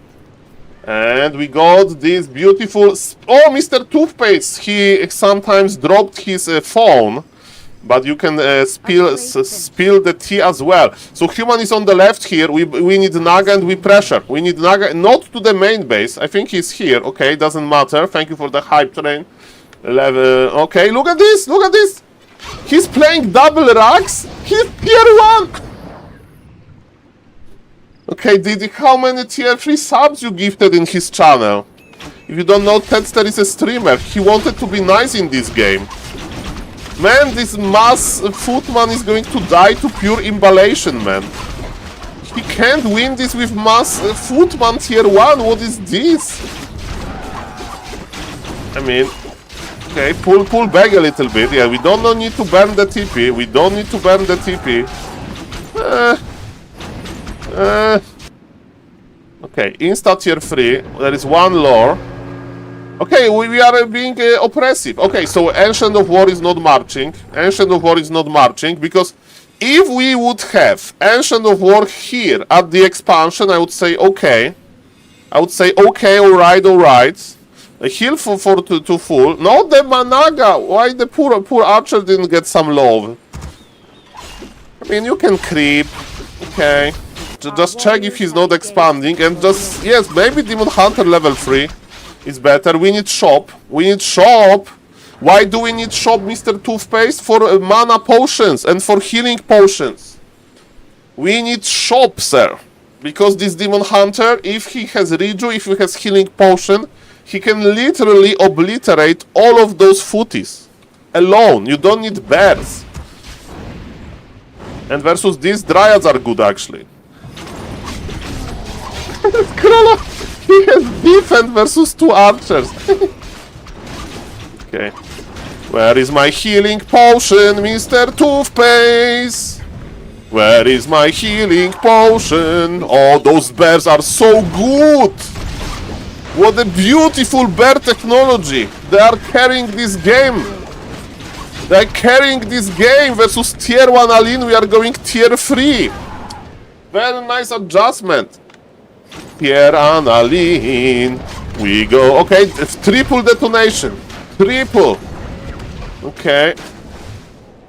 And we got this beautiful... Oh, Mr. Toothpaste! He sometimes dropped his phone. But you can spill the tea as well. So human is on the left here. We need Naga and we pressure. We need Naga, not to the main base. I think he's here. Okay, doesn't matter. Thank you for the hype train. Okay, look at this. Look at this. He's playing double racks. He's tier 1. Okay, how many tier 3 subs you gifted in his channel? If you don't know, Tedster is a streamer. He wanted to be nice in this game. Man, this mass footman is going to die to pure imballation, man. He can't win this with mass footman tier 1. What is this? I mean, okay, pull back a little bit. Yeah, we don't need to burn the TP. We don't need to burn the TP. Okay, insta tier 3. There is one lore. Okay, we are being oppressive. Okay, so Ancient of War is not marching. Ancient of War is not marching because if we would have Ancient of War here at the expansion, I would say okay. I would say okay, alright. A heal to full. Not the Managa. Why the poor archer didn't get some love? I mean, you can creep. Okay. Just check if he's not expanding and just... Yes, maybe Demon Hunter level 3. Is better. We need shop. We need shop. Why do we need shop, Mr. Toothpaste? For mana potions and for healing potions. We need shop, sir. Because this Demon Hunter, if he has Reju, if he has healing potion, he can literally obliterate all of those footies. Alone. You don't need bears. And versus these Dryads are good, actually. Krona! He has defense versus 2 archers. Okay. Where is my healing potion, Mr. Toothpaste? Where is my healing potion? Oh, those bears are so good! What a beautiful bear technology! They are carrying this game! They are carrying this game versus tier 1 Aline, we are going tier 3! Very nice adjustment! Tier 1 Aline, we go. Okay, triple detonation. Triple! Okay.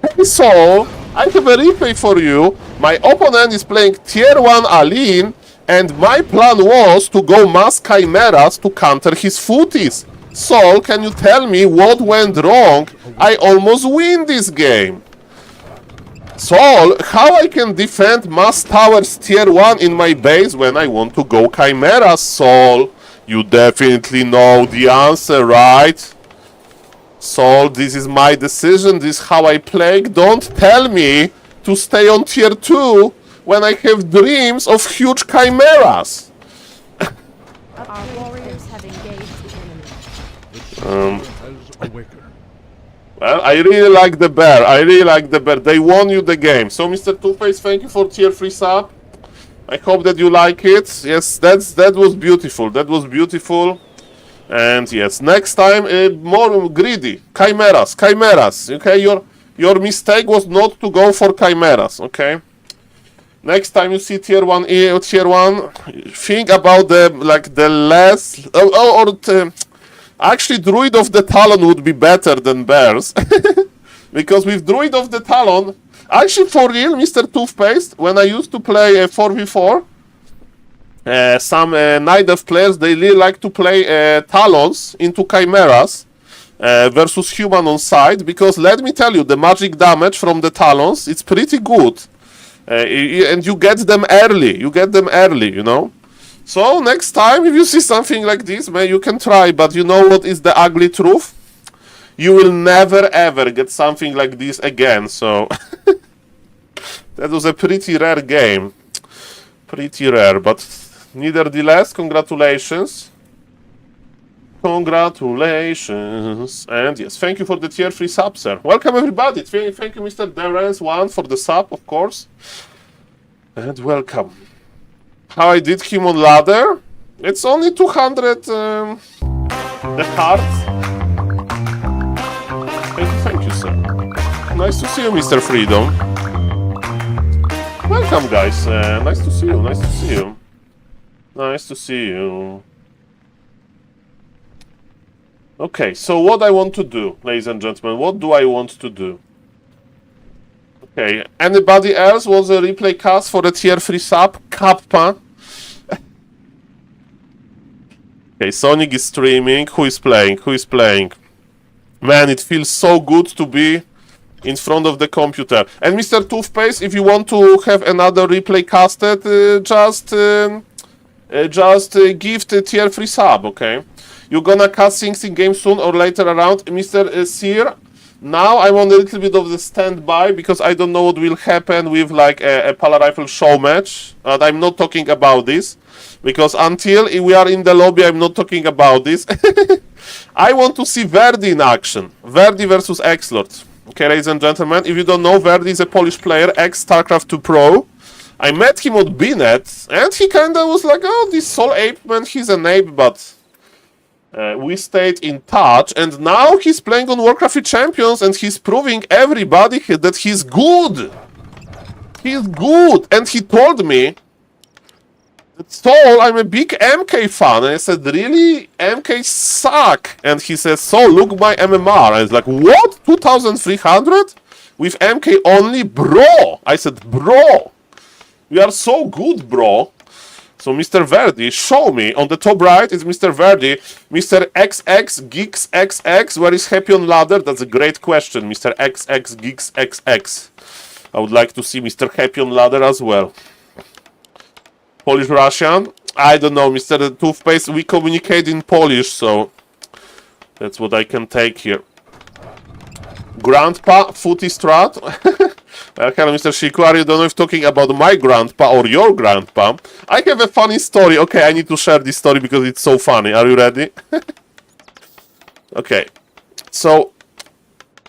Hey, so, I have a replay for you. My opponent is playing tier 1 Aline, and my plan was to go mass chimeras to counter his footies. Saul, can you tell me what went wrong? I almost win this game. Saul, how I can defend mass towers tier 1 in my base when I want to go chimeras, Saul? You definitely know the answer, right? Saul, this is my decision, this is how I play. Don't tell me to stay on tier 2 when I have dreams of huge chimeras. Our warriors have engaged the enemy. Well, I really like the bear. I really like the bear. They won you the game. So, Mr. Two-Face, thank you for tier 3 sub. I hope that you like it. Yes, that was beautiful. That was beautiful. And yes, next time more greedy. Chimeras. Okay, your mistake was not to go for chimeras. Okay. Next time you see tier 1, think about the less. Actually, Druid of the Talon would be better than bears. Because with Druid of the Talon, actually for real, Mr. Toothpaste, when I used to play 4v4, some Night Elf players, they really like to play Talons into Chimeras versus human on side, because let me tell you, the magic damage from the Talons, it's pretty good. And you get them early, you know? So, next time, if you see something like this, man, you can try, but you know what is the ugly truth? You will never ever get something like this again, so... That was a pretty rare game. Pretty rare, but nevertheless, congratulations. Congratulations. And yes, thank you for the tier 3 sub, sir. Welcome, everybody. Thank you, Mr. Derens1, for the sub, of course. And welcome. How I did him on ladder? It's only 200 the hearts. Thank you, sir. Nice to see you, Mr. Freedom. Welcome, guys. Nice to see you. Okay, so what I want to do, ladies and gentlemen, what do I want to do? Okay, anybody else was a replay cast for the tier 3 sub? Kappa. Okay, Sonic is streaming. Who is playing? Who is playing? Man, it feels so good to be in front of the computer. And Mr. Toothpaste, if you want to have another replay casted, just gift a tier 3 sub, okay? You're gonna cast things in game soon or later around. Mr. Seer, now I'm on a little bit of the standby because I don't know what will happen with like a Pala Rifle show match. And I'm not talking about this because until we are in the lobby, I'm not talking about this. I want to see Verdi in action. Verdi versus X-Lord. Okay, ladies and gentlemen, if you don't know, Verdi is a Polish player, ex-StarCraft 2 Pro. I met him on BNet, and he kinda was like, oh, this SaulApeMan, he's an ape, but we stayed in touch, and now he's playing on Warcraft 3 Champions, and he's proving everybody that he's good. He's good, and he told me, Saul, I'm a big MK fan. And I said, really? MK suck. And he says, so look my MMR. I was like, what? 2,300? With MK only? Bro! I said, bro! We are so good, bro. So Mr. Verdi, show me. On the top right is Mr. Verdi. Mr. XX Geeks XX. Where is Happy on Ladder? That's a great question, Mr. XX Geeks XX. I would like to see Mr. Happy on Ladder as well. Polish Russian? I don't know, Mr. Toothpaste. We communicate in Polish, so that's what I can take here. Grandpa, Footy Strat. Hello, Mr. Shiku. I don't know if talking about my grandpa or your grandpa. I have a funny story. Okay, I need to share this story because it's so funny. Are you ready? Okay. So,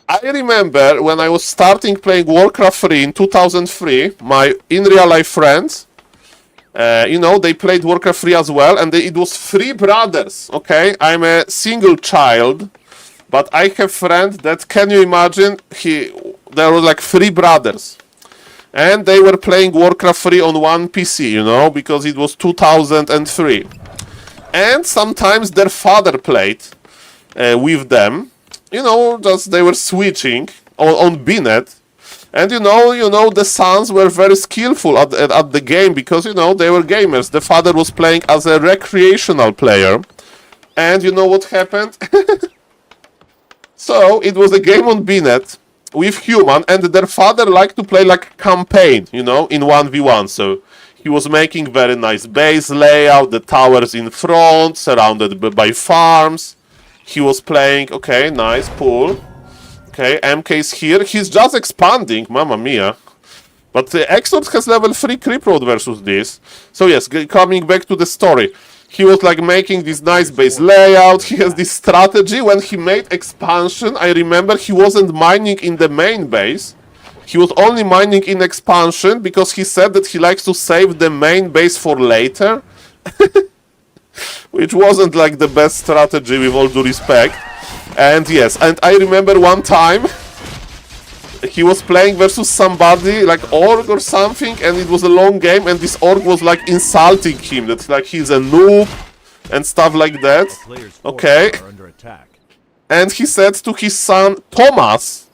I remember when I was starting playing Warcraft 3 in 2003, my in real life friends, you know, they played Warcraft 3 as well, and it was 3 brothers, okay? I'm a single child, but I have friend that, can you imagine, there were like 3 brothers. And they were playing Warcraft 3 on one PC, you know, because it was 2003. And sometimes their father played with them. You know, just they were switching on BNet. And you know, the sons were very skillful at the game because, you know, they were gamers. The father was playing as a recreational player. And you know what happened? So, it was a game on BNet with human, and their father liked to play like campaign, you know, in 1v1. So, he was making very nice base layout, the towers in front, surrounded by farms. He was playing, okay, nice, pull. Okay, MK is here. He's just expanding, mamma mia. But the X-Lord has level 3 creep road versus this. So yes, coming back to the story. He was like making this nice base layout. He has this strategy. When he made expansion, I remember he wasn't mining in the main base. He was only mining in expansion because he said that he likes to save the main base for later. Which wasn't like the best strategy, with all due respect. And yes, and I remember one time he was playing versus somebody like orc or something, and it was a long game, and this orc was like insulting him, that's like he's a noob and stuff like that. Okay. And he said to his son, Thomas,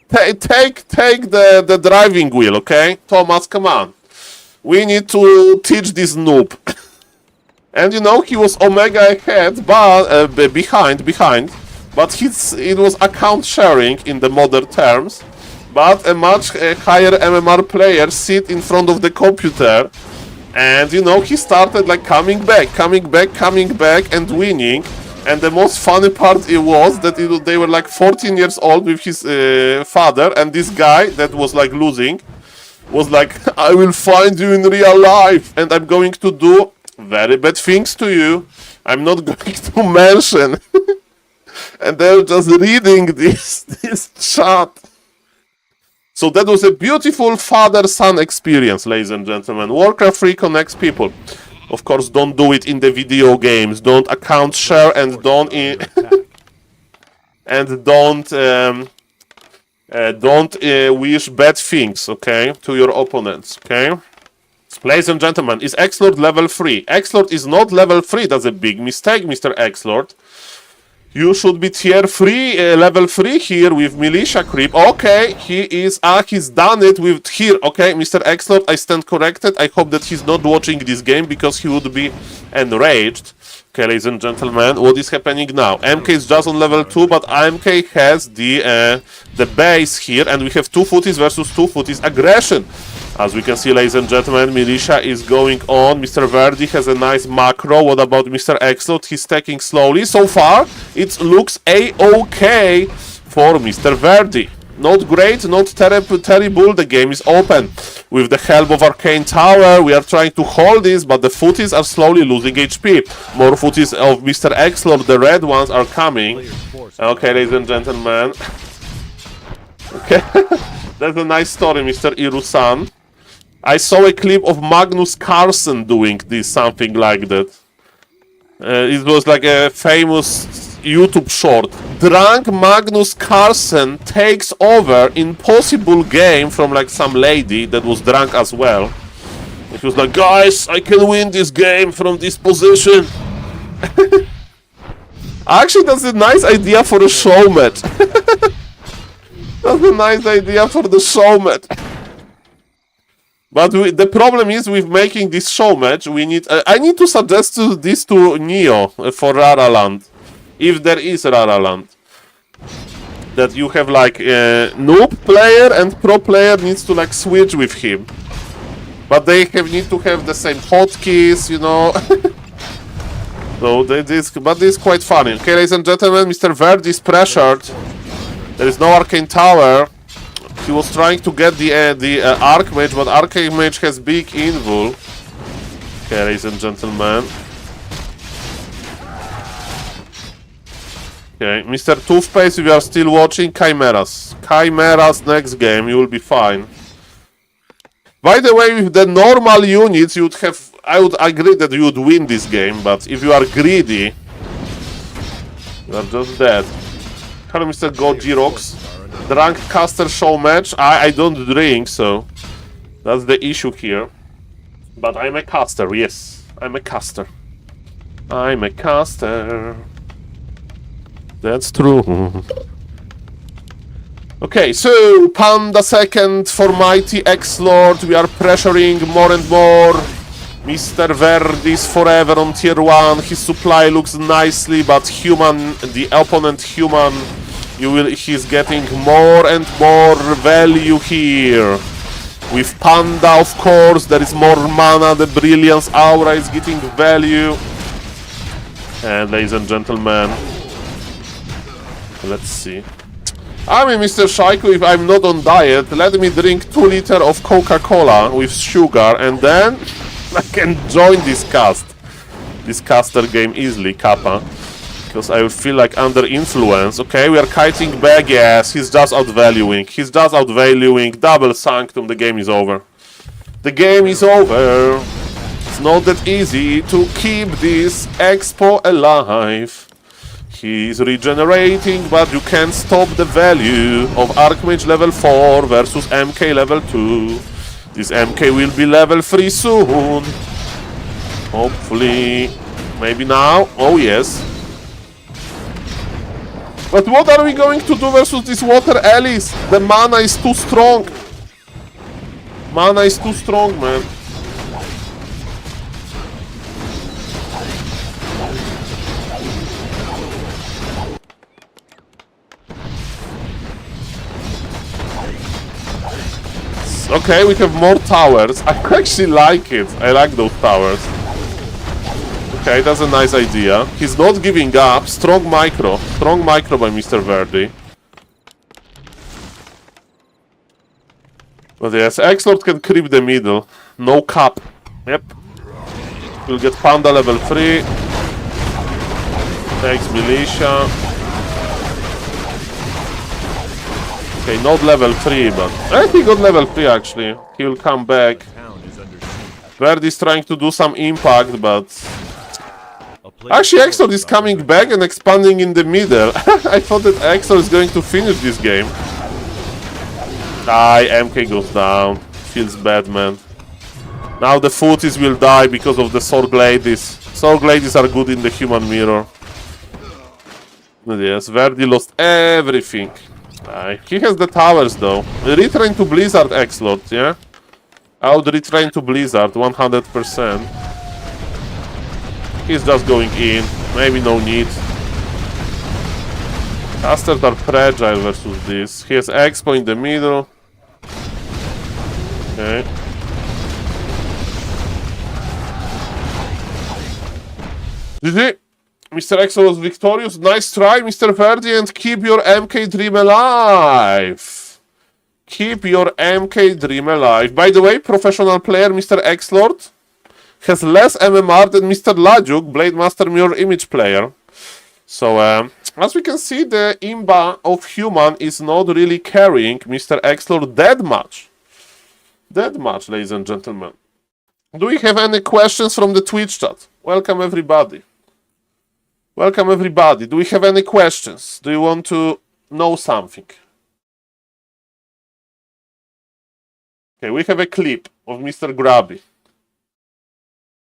take the driving wheel, okay? Thomas, come on. We need to teach this noob. And you know, he was Omega ahead, but behind, but it was account sharing in the modern terms. But a much higher MMR player sit in front of the computer, and you know, he started like coming back, and winning. And the most funny part it was that they were like 14 years old with his father, and this guy that was like losing was like, I will find you in real life, and I'm going to do very bad things to you. I'm not going to mention. And they're just reading this chat. So that was a beautiful father-son experience, ladies and gentlemen. Warcraft 3 connects people. Of course, don't do it in the video games. Don't account share, and don't wish bad things, okay, to your opponents, okay? Ladies and gentlemen, is X-Lord level 3? X-Lord is not level 3. That's a big mistake, Mr. X-Lord. You should be tier 3, level 3 here with Militia Creep. Okay, he is, he's done it with here. Okay, Mr. X-Lord, I stand corrected. I hope that he's not watching this game because he would be enraged. Okay, ladies and gentlemen, what is happening now? MK is just on level 2, but MK has the base here, and we have 2 footies versus 2 footies aggression. As we can see, ladies and gentlemen, Militia is going on. Mr. Verdi has a nice macro. What about Mr. X-Lord? He's taking slowly. So far, it looks a-okay for Mr. Verdi. Not great, not terrible. The game is open. With the help of Arcane Tower, we are trying to hold this, but the footies are slowly losing HP. More footies of Mr. X-Lord, the red ones, are coming. Okay, ladies and gentlemen. Okay, that's a nice story, Mr. Irusan. I saw a clip of Magnus Carlsen doing this, something like that. It was like a famous YouTube short. Drunk Magnus Carlsen takes over impossible game from like some lady that was drunk as well. He was like, guys, I can win this game from this position. Actually, that's a nice idea for a show match. That's a nice idea for the show match. But the problem is with making this show match, we need. I need to suggest this to Neo for Raraland, if there is Raraland. That you have like a noob player and pro player needs to like switch with him, but they need to have the same hotkeys, you know. So but this is quite funny. Okay, ladies and gentlemen, Mr. Verdi is pressured. There is no Arcane Tower. He was trying to get the Archmage, but Archmage has big invul. Okay, ladies and gentlemen. Okay, Mr. Toothpaste, if you are still watching, Chimeras. Chimeras next game, you will be fine. By the way, with the normal units, you would have... I would agree that you would win this game, but if you are greedy, you are just dead. Hello, Mr. Gojirox. Drunk caster show match. I don't drink, so that's the issue here. But I'm a caster, yes. I'm a caster. I'm a caster. That's true. Okay, so Panda second for Mighty X-Lord. We are pressuring more and more. Mr. Verdi's forever on tier 1. His supply looks nicely, but human, the opponent human, he's getting more and more value here. With Panda, of course, there is more mana. The Brilliance Aura is getting value. And ladies and gentlemen, let's see. I mean, Mr. Shaiko, if I'm not on diet, let me drink 2 liters of Coca-Cola with sugar, and then I can join this caster game easily, Kappa. Because I feel like under influence. Okay, we are kiting back. Yes, he's just outvaluing. He's just outvaluing. Double Sanctum. The game is over. The game is over. It's not that easy to keep this Expo alive. He's regenerating, but you can't stop the value of Archmage level 4 versus MK level 2. This MK will be level 3 soon. Hopefully. Maybe now. Oh, yes. But what are we going to do versus this Water Alice? The mana is too strong. Mana is too strong, man. Okay, we have more towers. I actually like it. I like those towers. Okay, that's a nice idea. He's not giving up. Strong micro. Strong micro by Mr. Verdi. But yes, X-Lord can creep the middle. No cap. Yep. We'll get Panda level 3. Takes Militia. Okay, not level 3, but... he got level 3 actually. He will come back. Verdi's trying to do some impact, but... Actually, X-Lord is coming back and expanding in the middle. I thought that X-Lord is going to finish this game. MK goes down. Feels bad, man. Now the footies will die because of the sword ladies. Sword ladies are good in the human mirror. Yes, Verdi lost everything. He has the towers though. Retrain to Blizzard, X-Lord, yeah? I would retrain to Blizzard 100%. He's just going in. Maybe no need. Casters are fragile versus this. He has Expo in the middle. Okay. GG! Mr. Exo was victorious. Nice try, Mr. Verdi, and keep your MK dream alive. Keep your MK dream alive. By the way, professional player Mr. X-Lord has less MMR than Mr. Lajuk, Blade Master Mirror Image player. So, as we can see, the imba of human is not really carrying Mr. X-Lord that much. That much, ladies and gentlemen. Do we have any questions from the Twitch chat? Welcome, everybody. Welcome, everybody. Do we have any questions? Do you want to know something? Okay, we have a clip of Mr. Grabby.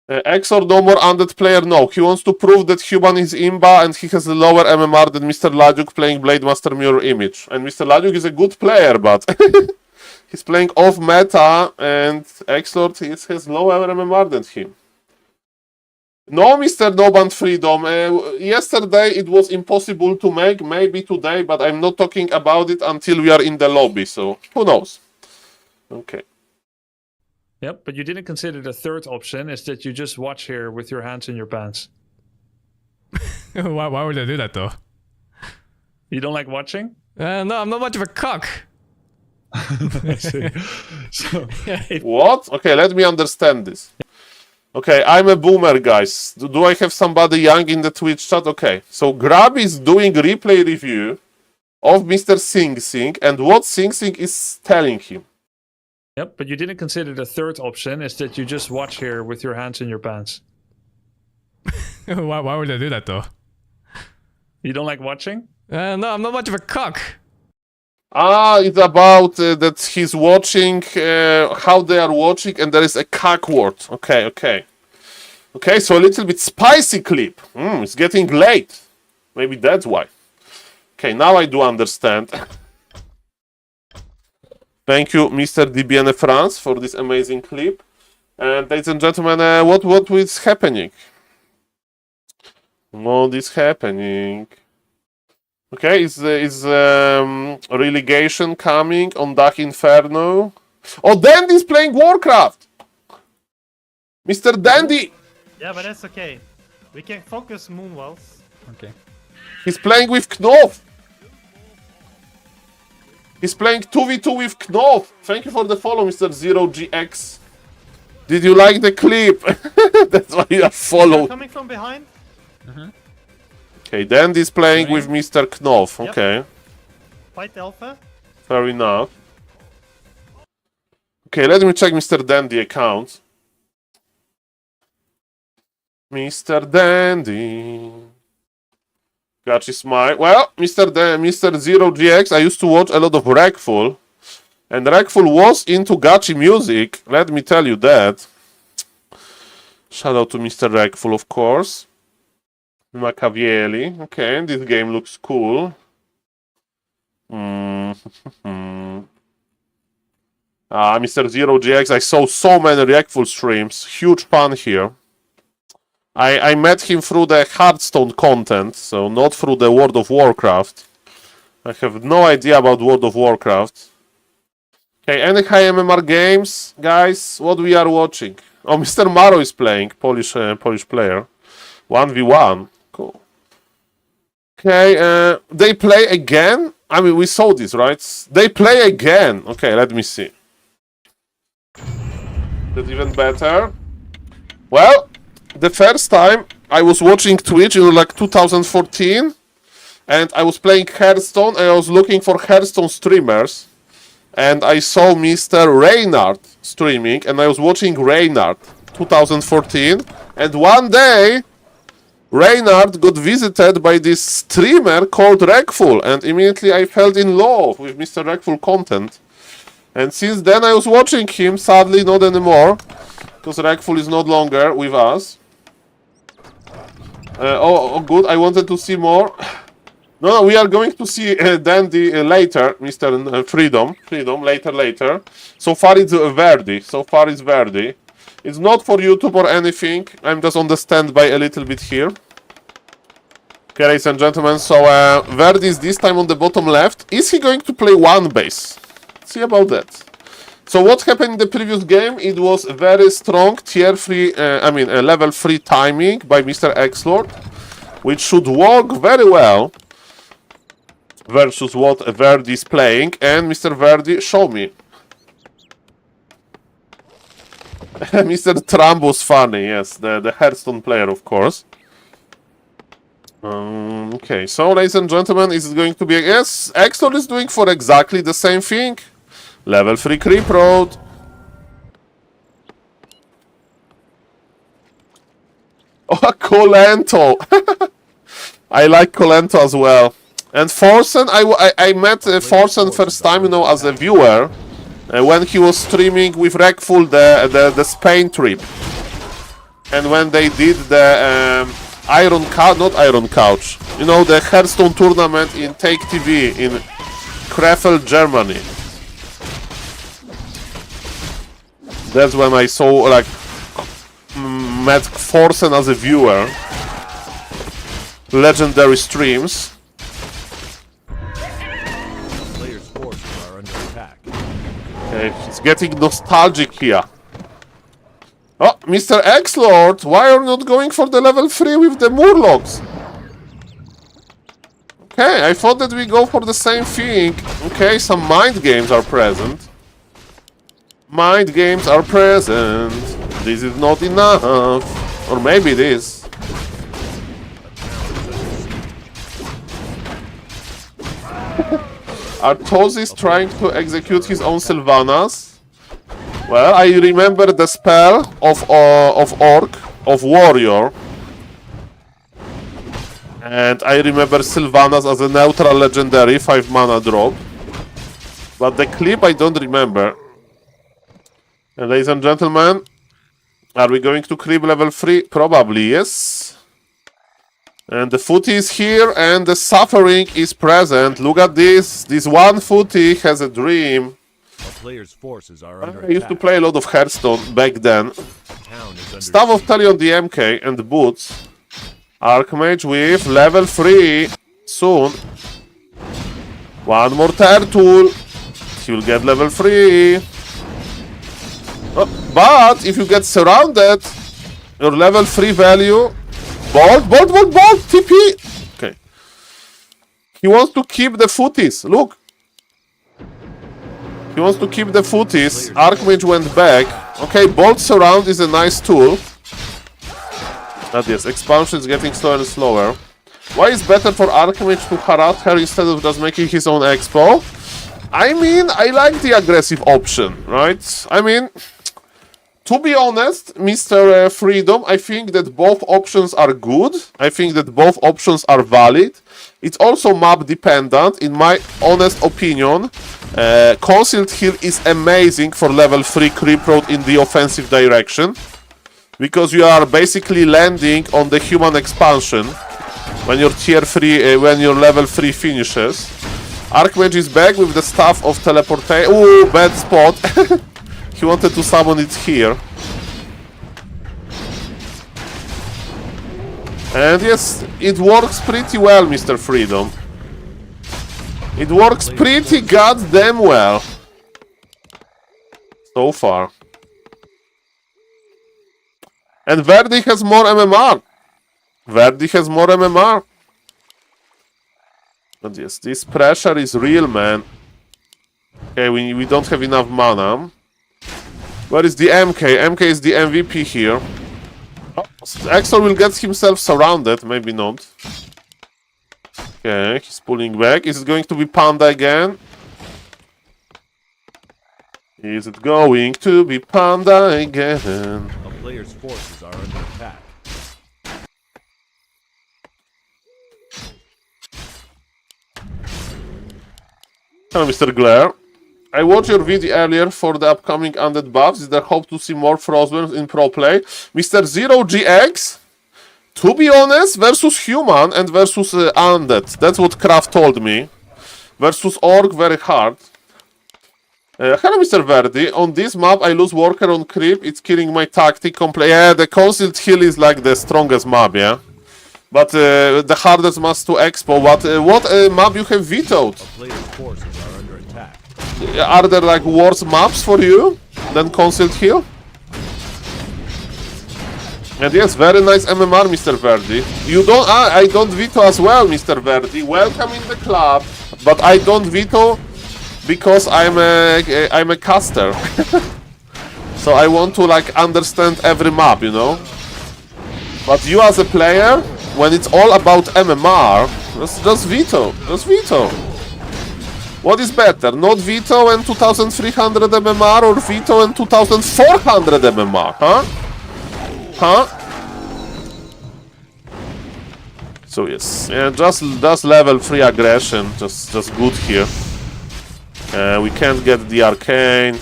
Exor no more undead player, no. He wants to prove that human is imba and he has a lower MMR than Mr. Lajuk playing Blade Master Mirror Image. And Mr. Lajuk is a good player, but he's playing off meta and Exlord has lower MMR than him. No, Mr. Noband Freedom. Yesterday it was impossible to make, maybe today, but I'm not talking about it until we are in the lobby, so who knows? Okay. Yep, but you didn't consider the third option is that you just watch here with your hands in your pants. Why would I do that though? You don't like watching? No, I'm not much of a cock. I see. So, what? Okay, let me understand this. Okay, I'm a boomer, guys. Do I have somebody young in the Twitch chat? Okay, so Grab is doing replay review of Mr. Sing Sing and what Sing Sing is telling him. Yep, but you didn't consider the third option is that you just watch here with your hands in your pants. Why would I do that though? You don't like watching? No, I'm not much of a cock. Ah, it's about that he's watching, how they are watching, and there is a cock word. Okay, okay. Okay, so a little bit spicy clip. It's getting late. Maybe that's why. Okay, now I do understand. Thank you, Mr. DBN France, for this amazing clip. And ladies and gentlemen, what is happening? What is happening? Okay, is relegation coming on Dark Inferno? Oh, Dandy's playing Warcraft! Mr. Dandy! Yeah, but that's okay. We can focus Moonwells. Okay. He's playing with Knopf! He's playing 2v2 with Knopf! Thank you for the follow, Mr. 0GX. Did you like the clip? That's why you are followed. Coming from behind. Okay, Dandy's playing with Mr. Knopf. Okay. Yep. Fight Alpha. Fair enough. Okay, let me check Mr. Dandy account. Mr. Dandy. Gachi Smile. Well, Mr. 0GX, I used to watch a lot of Wreckful. And Wreckful was into Gachi music. Let me tell you that. Shout out to Mr. Wreckful, of course. Machiavelli. Okay, this game looks cool. Mr. 0GX, I saw so many Wreckful streams. Huge fan here. I met him through the Hearthstone content, so not through the World of Warcraft. I have no idea about World of Warcraft. Okay, any high MMR games, guys? What we are watching? Oh, Mr. Maro is playing, Polish player. 1v1, cool. Okay, they play again? I mean, we saw this, right? They play again. Okay, let me see. That's even better. Well, the first time I was watching Twitch in like 2014 and I was playing Hearthstone and I was looking for Hearthstone streamers and I saw Mr. Reynard streaming and I was watching Reynard 2014 and one day Reynard got visited by this streamer called Wreckful and immediately I fell in love with Mr. Wreckful content and since then I was watching him, sadly not anymore. because Rekful is no longer with us. Oh, good. I wanted to see more. No, we are going to see Dandy later, Mr. Freedom, later. So far it's Verdi. It's not for YouTube or anything. I'm just on the standby a little bit here. Okay, ladies and gentlemen, so Verdi is this time on the bottom left. Is he going to play one base? Let's see about that. So what happened in the previous game? It was very strong tier 3, level 3 timing by Mr. X-Lord, which should work very well versus what Verdi is playing. And Mr. Verdi, show me. Mr. Trump was funny, yes, the Hearthstone player, of course. Okay, so ladies and gentlemen, is it going to be... Yes, X-Lord is doing for exactly the same thing. Level 3 creep road. Oh, Colento! I like Colento as well. And Forsen, I met Forsen first time, you know, as a viewer. When he was streaming with Rekful the Spain trip. And when they did the... not Iron Couch. You know, the Hearthstone tournament in Take TV in Krefeld, Germany. That's when I saw, like, met Forsen as a viewer. Legendary streams. Player's forces are under attack. Okay, it's getting nostalgic here. Oh, Mr. X-Lord, why are you not going for the level 3 with the Murlocs? Okay, I thought that we go for the same thing. Okay, some mind games are present. Mind games are present. This is not enough. Or maybe it is. Arthos is trying to execute his own Sylvanas. Well, I remember the spell of Warrior. And I remember Sylvanas as a neutral legendary 5 mana drop. But the clip I don't remember. And ladies and gentlemen, are we going to creep level 3? Probably, yes. And the footy is here and the suffering is present. Look at this. This one footy has a dream. Player's forces are under I used to play a lot of Hearthstone back then. Staff of Talion the MK and the boots. Archmage with level 3 soon. One more turtle. He will get level 3. Oh, but if you get surrounded, your level 3 value. Bolt, TP. Okay. He wants to keep the footies. Look. He wants to keep the footies. Archmage went back. Okay, Bolt Surround is a nice tool. But yes, expansion is getting slower and slower. Why is better for Archmage to harass her instead of just making his own expo? I mean, I like the aggressive option, right? I mean, to be honest, Mr. Freedom, I think that both options are good. I think that both options are valid. It's also map dependent, in my honest opinion. Concealed Hill is amazing for level 3 creep road in the offensive direction. Because you are basically landing on the human expansion when your tier 3, when your level 3 finishes. Archmage is back with the staff of teleportation. Ooh, bad spot. He wanted to summon it here. And yes, it works pretty well, Mr. Freedom. It works pretty goddamn well. So far. And Verdi has more MMR. Verdi has more MMR. But yes, this pressure is real, man. Okay, we don't have enough mana. Where is the MK? MK is the MVP here. Oh, Exor will get himself surrounded, maybe not. Okay, he's pulling back. Is it going to be Panda again? Is it going to be Panda again? A player's forces are under attack. Hello, Mr. Glare. I watched your video earlier for the upcoming undead buffs. Is there hope to see more Frostburns in pro play? Mr. Zero GX? To be honest, versus human and versus undead. That's what Kraft told me. Versus orc, very hard. Hello, Mr. Verdi. On this map, I lose worker on creep. It's killing my tactic. Yeah, the concealed hill is like the strongest map, yeah? But the hardest map to expo. But what map you have vetoed? Player's forces are under attack. Are there like worse maps for you than concealed hill? And yes, very nice MMR, Mr. Verdi. You don't. I don't veto as well, Mr. Verdi. Welcome in the club. But I don't veto because I'm a caster. So I want to like understand every map, you know. But you as a player, when it's all about MMR, just veto. Just veto. What is better? Not veto and 2300 MMR or veto and 2400 MMR, huh? Huh? So yes, yeah, just level 3 aggression, just good here. We can't get the arcane.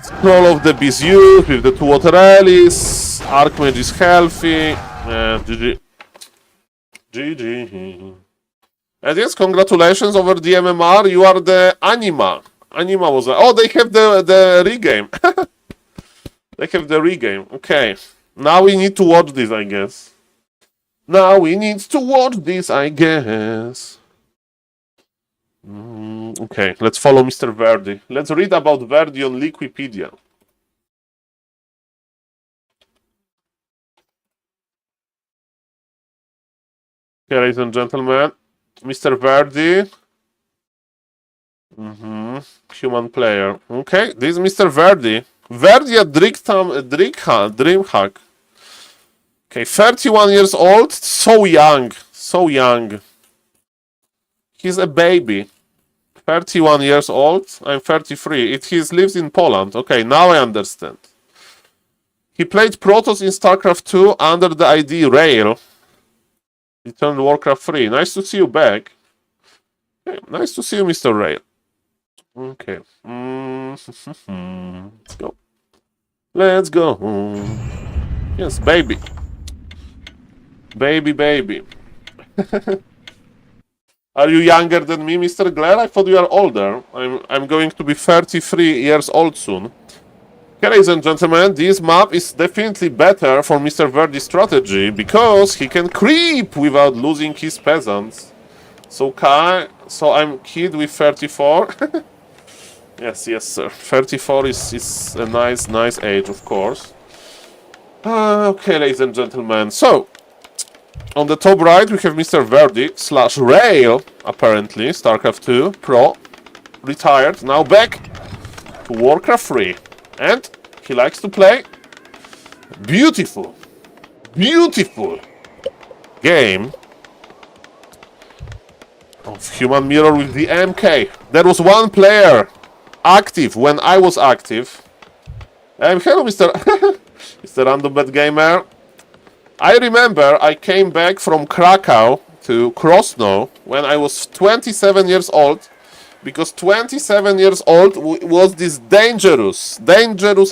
Scroll of the Beast used with the 2 water rallies. Archmage is healthy. GG. GG. And yes, congratulations over the MMR. You are the Anima. Anima was. Oh, they have the regame. They have the regame. Okay. Now we need to watch this, I guess. Now we need to watch this, I guess. Okay, let's follow Mr. Verdi. Let's read about Verdi on Wikipedia. Okay, ladies and gentlemen, Mr. Verdi. Human player. Okay, this is Mr. Verdi. Verdi at Dreamhack. Okay, 31 years old. So young. So young. He's a baby. 31 years old. I'm 33. He lives in Poland. Okay, now I understand. He played Protoss in StarCraft 2 under the ID Rail. He turned Warcraft 3. Nice to see you back. Okay, nice to see you, Mr. Rail. Okay. Let's go. Let's go. Yes, baby. Baby, baby. Are you younger than me, Mr. Glare? I thought you are older. I'm going to be 33 years old soon. Okay, ladies and gentlemen, this map is definitely better for Mr. Verdi's strategy because he can creep without losing his peasants. So I'm kid with 34. Yes, sir. 34 is a nice age, of course. Okay, ladies and gentlemen. So, on the top right, we have Mr. Verdi / Rail, apparently, StarCraft 2 Pro, retired, now back to Warcraft 3. And he likes to play beautiful game of Human Mirror with the MK. There was one player active when I was active. Hello, Mr. Mr. Random Bad Gamer. I remember I came back from Krakow to Krosno when I was 27 years old, because 27 years old was this dangerous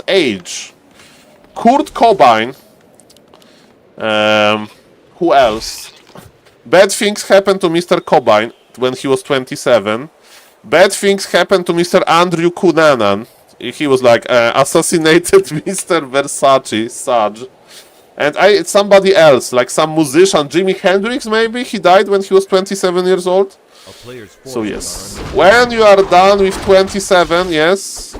age. Kurt Cobain. Who else? Bad things happened to Mr. Cobain when he was 27. Bad things happened to Mr. Andrew Cunanan. He was like assassinated Mr. Versace, Saj. And somebody else, like some musician, Jimi Hendrix maybe, he died when he was 27 years old. So yes, when you are done with 27, yes,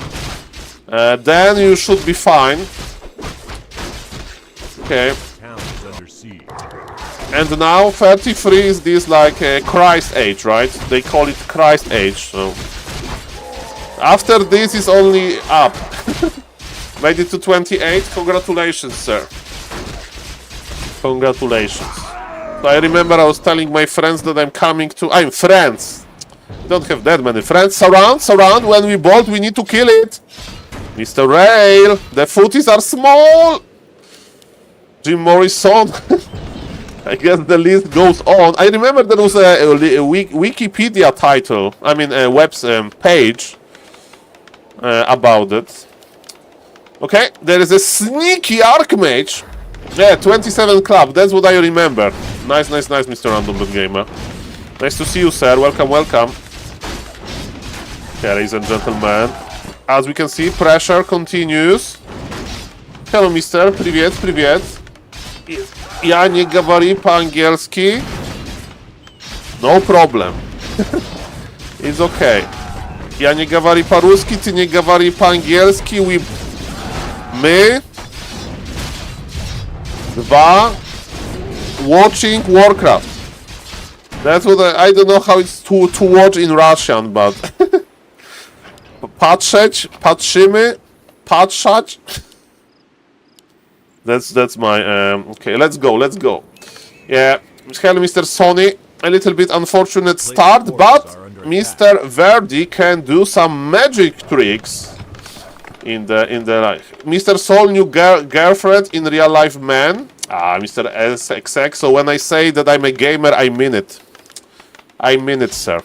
then you should be fine. Okay. And now 33 is this like Christ age, right? They call it Christ age. So after this is only up. Made it to 28. Congratulations, sir. Congratulations. So I remember I was telling my friends that I'm friends. Don't have that many friends. Surround. When we bolt, we need to kill it. Mr. Rail, the footies are small. Jim Morrison. I guess the list goes on. I remember there was a Wikipedia title, I mean a web page about it. Okay, there is a sneaky Archmage. Yeah, 27 club, that's what I remember. Nice, nice, nice, Mr. Random Gamer. Nice to see you, sir. Welcome, welcome. Okay, ladies and gentlemen. As we can see, pressure continues. Hello, mister. Привет, привет. Ja nie говорю по-английски. No problem. It's okay. Ja nie говорю по-русски, ты не говори по-английски. My dwa watching Warcraft. That's what I don't know how it's to watch in Russian, but patrzeć, patrzymy, patrzać. That's my okay. Let's go. Yeah, hello, Mr. Sony. A little bit unfortunate start, but Mr. Verdi can do some magic tricks in the life. Mr. Saul, new girlfriend in real life, man. Ah, Mr. SXX. So when I say that I'm a gamer, I mean it. I mean it, sir.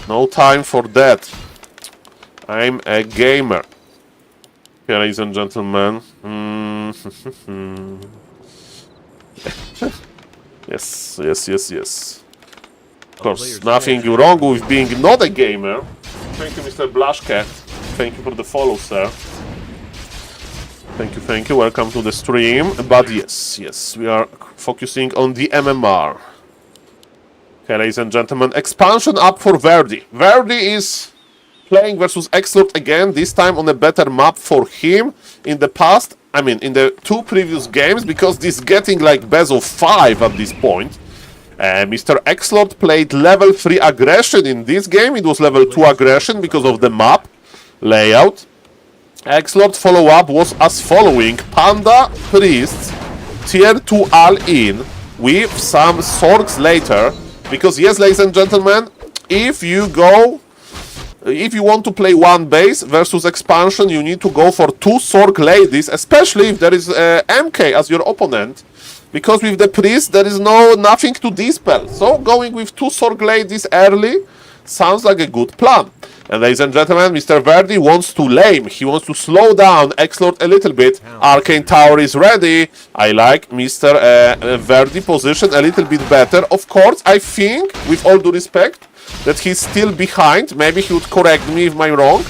No time for that. I'm a gamer. Okay, ladies and gentlemen. Yes. Of course, nothing wrong with being not a gamer. Thank you, Mr. Blaszke. Thank you for the follow, sir. Thank you. Welcome to the stream. But yes, we are focusing on the MMR. Okay, ladies and gentlemen, expansion up for Verdi. Verdi is playing versus X-Lord again, this time on a better map for him. In the past, I mean, in the two previous games, because this is getting like best of 5 at this point. Mr. X-Lord played level 3 aggression in this game. It was level 2 aggression because of the map layout. X-Lord follow-up was as following. Panda, Priests, tier 2 all-in with some Sorks later. Because yes, ladies and gentlemen, if you want to play one base versus expansion, you need to go for 2 Sork ladies, especially if there is MK as your opponent. Because with the priest, there is nothing to dispel. So going with 2 Sork ladies early sounds like a good plan. And ladies and gentlemen, Mr. Verdi wants to lame. He wants to slow down X-Lord a little bit. Arcane Tower is ready. I like Mr. Verdi position a little bit better. Of course, I think, with all due respect, that he's still behind. Maybe he would correct me if I'm wrong.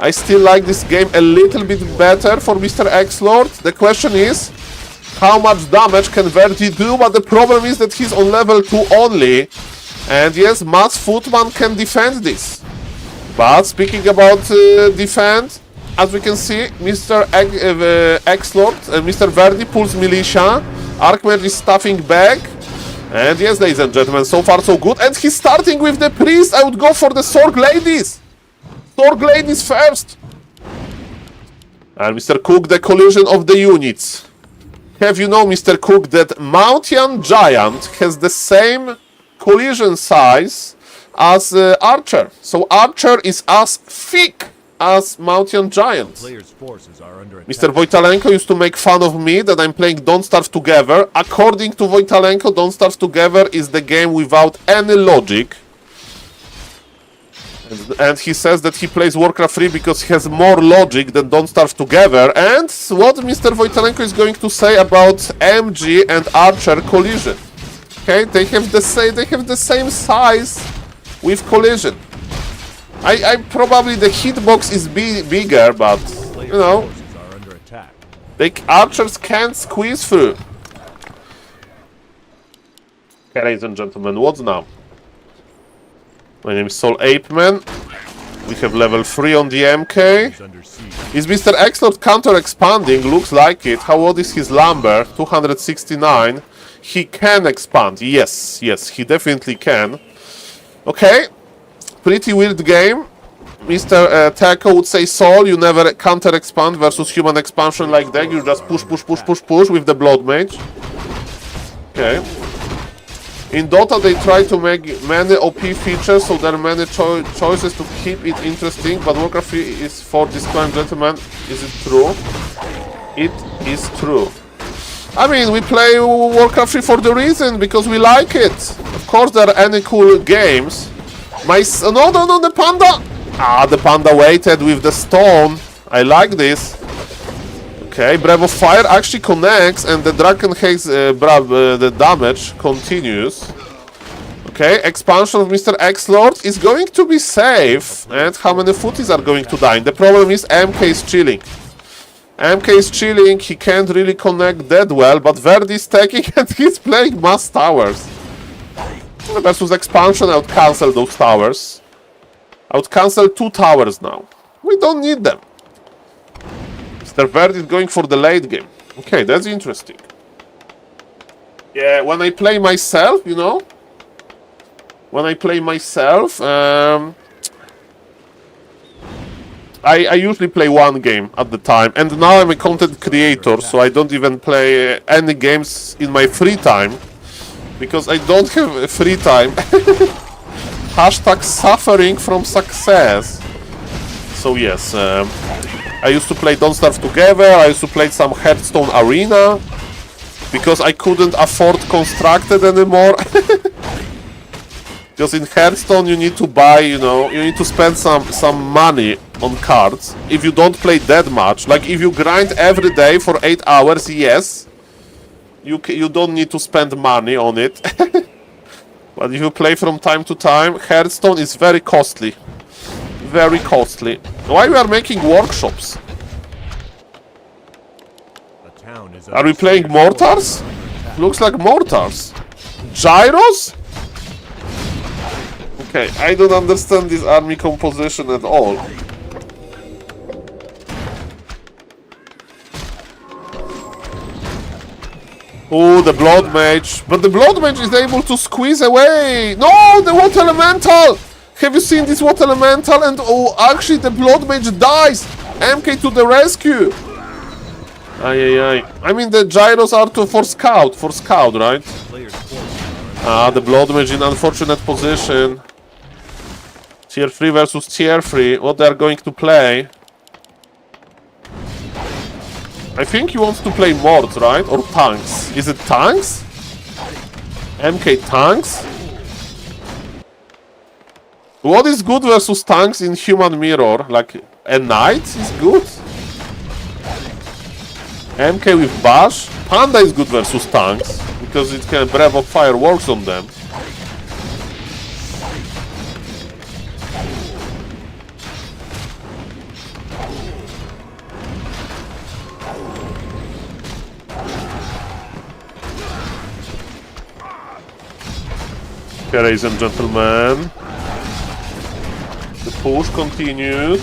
I still like this game a little bit better for Mr. X-Lord. The question is, how much damage can Verdi do? But the problem is that he's on level 2 only. And yes, Mats Footman can defend this. But speaking about defense, as we can see, Mr. X-Lord, Mr. Verdi pulls Militia. Archmage is stuffing back. And yes, ladies and gentlemen, so far so good. And he's starting with the priest. I would go for the Sorg ladies. Sorg ladies first. And Mr. Cook, the collision of the units. Have you know, Mr. Cook, that Mountain Giant has the same collision size as Archer. So Archer is as thick as Mountain Giant. Mr. Wojtalenko used to make fun of me that I'm playing Don't Starve Together. According to Wojtalenko, Don't Starve Together is the game without any logic. And he says that he plays Warcraft 3 because he has more logic than Don't Starve Together. And what Mr. Wojtalenko is going to say about MG and Archer collision. Okay, they have the same size with collision. I probably the hitbox is bigger, but you know, archers can't squeeze through. Okay, ladies and gentlemen, what's now? My name is SaulApeMan. We have level 3 on the MK. Is Mr. X-Lord counter-expanding? Looks like it. How old is his lumber? 269. He can expand. Yes, he definitely can. Okay. Pretty weird game. Mr. Taco would say, Saul, you never counter-expand versus human expansion like that. You just push with the Blood Mage. Okay. In Dota, they try to make many OP features, so there are many choices to keep it interesting, but Warcraft 3 is for this kind, gentlemen. Is it true? It is true. I mean, we play Warcraft 3 for the reason, because we like it. Of course, there are any cool games. No, the panda! Ah, the panda waited with the stone. I like this. Okay, Breath of Fire actually connects, and the Dragon Haze, the damage continues. Okay, expansion of Mr. X-Lord is going to be safe. And how many footies are going to die? The problem is MK is chilling. MK is chilling, he can't really connect that well, but Verdi is taking and he's playing mass towers. Versus expansion, I would cancel those towers. I would cancel 2 towers now. We don't need them. Mr. Verdi is going for the late game. Okay, that's interesting. Yeah, when I play myself, you know? When I play myself, I usually play 1 game at the time, and now I'm a content creator, so I don't even play any games in my free time, because I don't have free time. Hashtag suffering from success. So yes, I used to play Don't Starve Together, I used to play some Hearthstone Arena, because I couldn't afford Constructed anymore. Because in Hearthstone you need to buy, you know, you need to spend some money on cards. If you don't play that much, like if you grind every day for 8 hours, yes, you don't need to spend money on it. But if you play from time to time, Hearthstone is very costly. Very costly. Why we are making workshops? Are we playing mortars? Looks like mortars. Gyros? Okay, I don't understand this army composition at all. Oh, the Blood Mage. But the Blood Mage is able to squeeze away. No, the Water Elemental! Have you seen this Water Elemental? And oh, actually the Blood Mage dies! MK to the rescue! Ay. I mean, the gyros are for scout, right? Ah, the Blood Mage in unfortunate position. Tier 3 versus Tier 3. What they are going to play? I think he wants to play Mords, right? Or tanks. Is it tanks? MK tanks? What is good versus tanks in Human Mirror? Like, a knight is good? MK with Bash? Panda is good versus tanks, because it can Breath of Fire works on them. Okay, ladies and gentlemen, the push continues,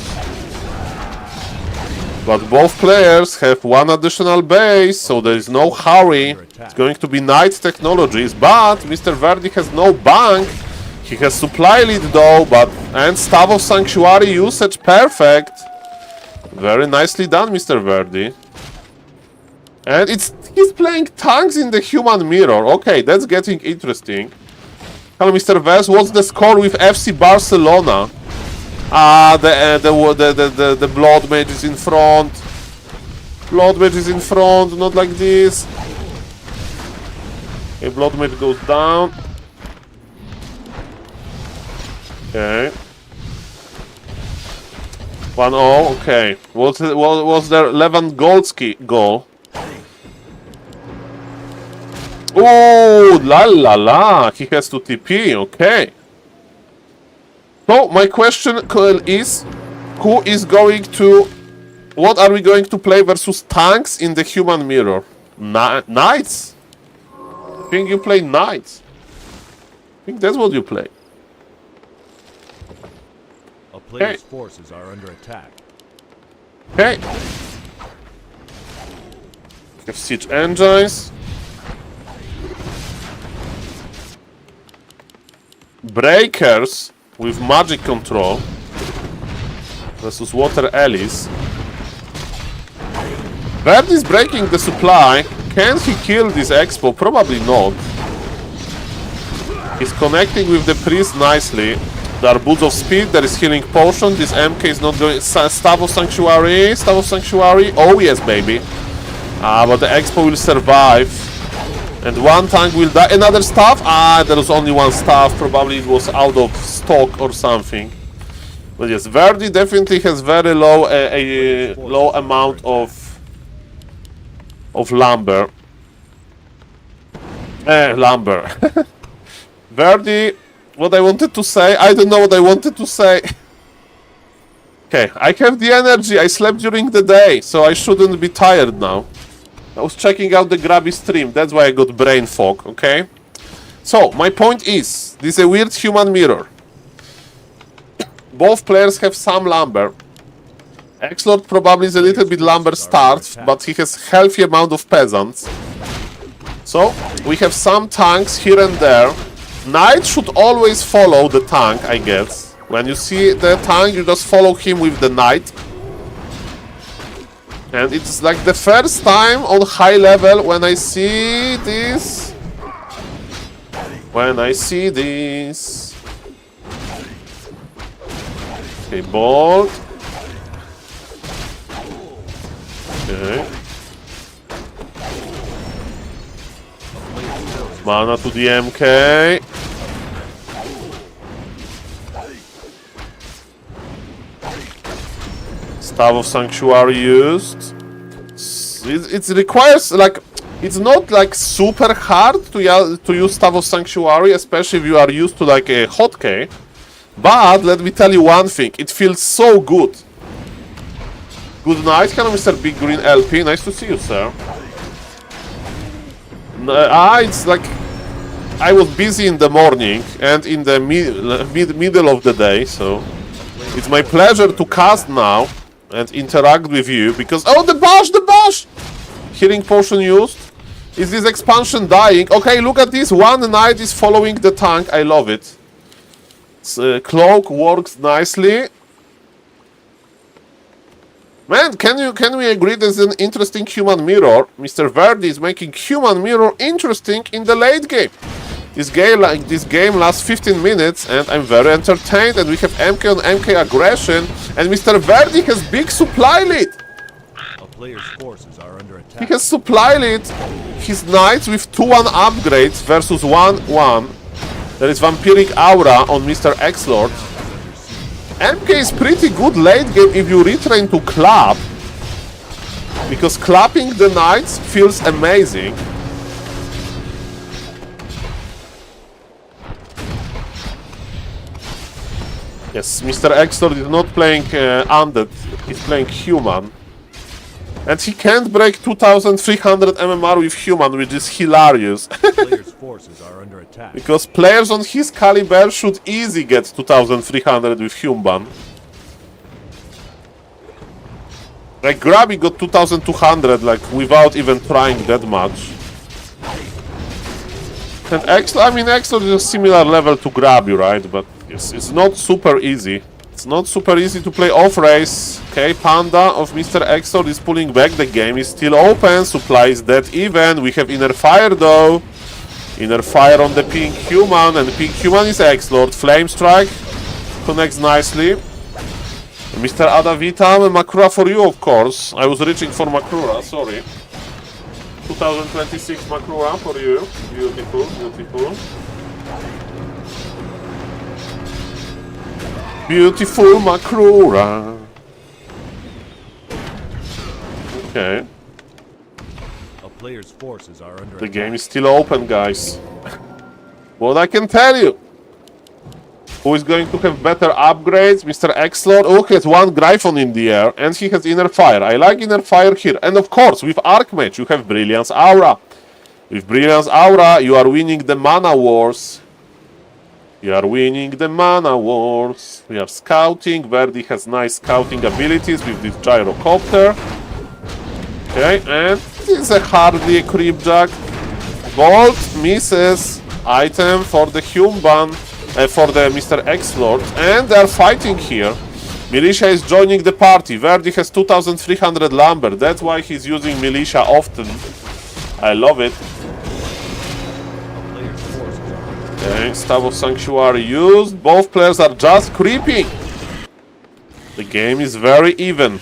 but both players have 1 additional base, so there is no hurry. It's going to be Knight Technologies, but Mr. Verdi has no bank. He has supply lead though, and Staff of Sanctuary usage perfect. Very nicely done, Mr. Verdi. And he's playing tanks in the Human Mirror. Okay, that's getting interesting. Hello, Mr. Vez. What's the score with FC Barcelona? Ah, the Blood Mage is in front. Blood Mage is in front, not like this. Okay, Blood Mage goes down. Okay. 1-0, okay. Was there Lewandowski goal? Oh, la, he has to TP, okay. So, my question is, what are we going to play versus tanks in the Human Mirror? Knights? I think you play Knights. I think that's what you play. A player's forces are under attack. Okay. We have siege engines. Breakers with magic control versus Water Ellis. Verdi is breaking the supply. Can he kill this Expo? Probably not. He's connecting with the priest nicely. There are Boots of Speed, there is Healing Potion. This MK is not going. Staff of Sanctuary. Oh yes, baby. But the Expo will survive. And one tank will die. Another staff? There was only one staff. Probably it was out of stock or something. But yes, Verdi definitely has very low a low amount of lumber. Lumber. Verdi, what I wanted to say, I don't know what I wanted to say. Okay, I have the energy, I slept during the day, so I shouldn't be tired now. I was checking out the Grabby stream, that's why I got brain fog, okay? So, my point is, this is a weird human mirror. Both players have some lumber. X-Lord probably is a little bit lumber starved, but he has healthy amount of peasants. So, we have some tanks here and there. Knight should always follow the tank, I guess. When you see the tank, you just follow him with the knight. And it's like the first time on high level when I see this. Okay, bolt. Okay. Mana to the MK. Staff of Sanctuary used. It requires, like, it's not like super hard to use Staff of Sanctuary, especially if you are used to like a hotkey. But let me tell you one thing, it feels so good. Good night, hello Mr. Big Green LP, nice to see you, sir. It's like I was busy in the morning and in the middle of the day, so it's my pleasure to cast now and interact with you because the bash! Healing potion used. Is this expansion dying? Okay, look at this. One knight is following the tank. I love it. Cloak works nicely. Man, can we agree this is an interesting human mirror? Mr. Verdi is making human mirror interesting in the late game. This game lasts 15 minutes and I'm very entertained and we have MK on MK aggression and Mr. Verdi has big supply lead. A player's forces are under attack. He has supply lead. His knights with 2-1 upgrades versus 1-1. There is Vampiric Aura on Mr. X-Lord. MK is pretty good late game if you retrain to clap. Because clapping the knights feels amazing. Yes, Mr. X-Lord is not playing undead, he's playing human. And he can't break 2300 MMR with human, which is hilarious. Player's forces are under attack. Because players on his caliber should easy get 2300 with human. Like Grabby got 2200 like without even trying that much. And X-Lord is a similar level to Grabby, right? But it's not super easy. It's not super easy to play off-race. Okay, Panda of Mr. X-Lord is pulling back. The game is still open. Supply is dead even. We have Inner Fire though. Inner Fire on the Pink Human. And the Pink Human is X-Lord. Flame Strike connects nicely. Mr. Adavitam, Makura for you, of course. I was reaching for Makura, sorry. 2026 Makura for you. Beautiful, beautiful. Beautiful Makura. Okay. A player's forces are under The attack. game is still open, guys. What I can tell you. Who is going to have better upgrades? Mr. X-Lord. Oh, he has one Gryphon in the air. And he has Inner Fire. I like Inner Fire here. And of course, with Archmage, you have Brilliance Aura. With Brilliance Aura, you are winning the Mana Wars. You are winning the Mana Wars. We are scouting. Verdi has nice scouting abilities with this Gyrocopter. Okay, and this is hardly a Creepjack. Bolt misses item for the human, for the Mr. X-Lord, and they are fighting here. Militia is joining the party. Verdi has 2300 lumber. That's why he's using Militia often. I love it. Okay, Staff of Sanctuary used. Both players are just creeping. The game is very even.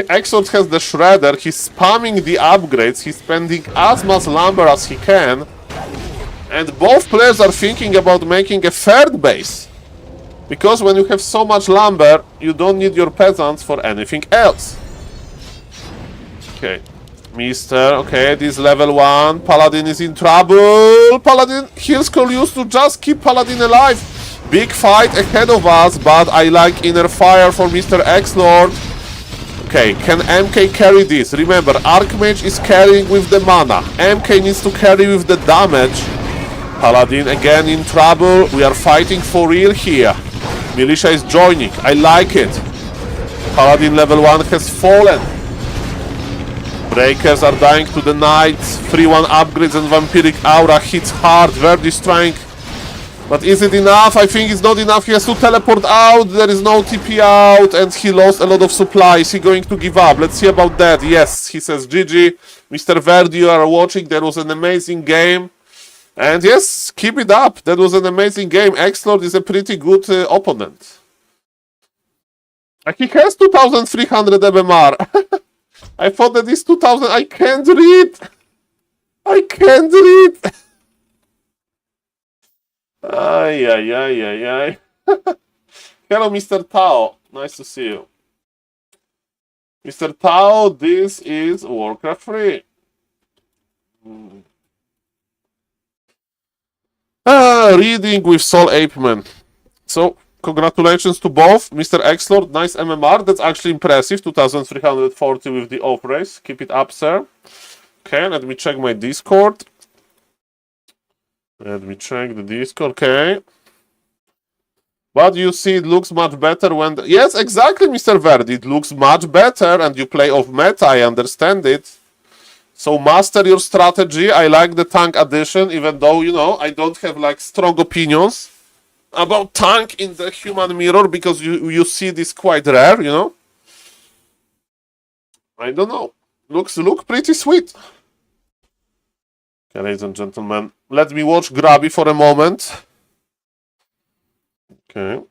Exort has the Shredder, he's spamming the upgrades, he's spending as much lumber as he can. And both players are thinking about making a third base. Because when you have so much lumber, you don't need your peasants for anything else. Okay. Okay, this level 1. Paladin is in trouble. Paladin, here's call used to just keep Paladin alive. Big fight ahead of us, but I like inner fire for Mr. X-Lord. Okay, can MK carry this? Remember, Archmage is carrying with the mana. MK needs to carry with the damage. Paladin again in trouble. We are fighting for real here. Militia is joining. I like it. Paladin level 1 has fallen. Breakers are dying to the knights. 3-1 upgrades and Vampiric Aura hits hard. Verdi's trying. But is it enough? I think it's not enough. He has to teleport out. There is no TP out. And he lost a lot of supply. Is he going to give up? Let's see about that. Yes, he says GG. Mr. Verdi, you are watching. That was an amazing game. And yes, keep it up. That was an amazing game. X-Lord is a pretty good opponent. He has 2300 MMR. I thought that is 2000. I can't read. I can't read. Ay, ay, ay, ay, ay. Hello, Mr. Tao. Nice to see you. Mr. Tao, this is Warcraft 3. Reading with SaulApeMan. So, congratulations to both. Mr. X-Lord, nice MMR. That's actually impressive. 2340 with the off race. Keep it up, sir. Okay, let me check my Discord. Let me check the Discord. Okay. But you see, it looks much better when... Yes, exactly, Mr. Verdi. It looks much better and you play off meta. I understand it. So master your strategy. I like the tank addition, even though, you know, I don't have like strong opinions about tank in the human mirror because you see this quite rare, you know. I don't know. Look pretty sweet. Okay, ladies and gentlemen, let me watch Grabby for a moment. Okay.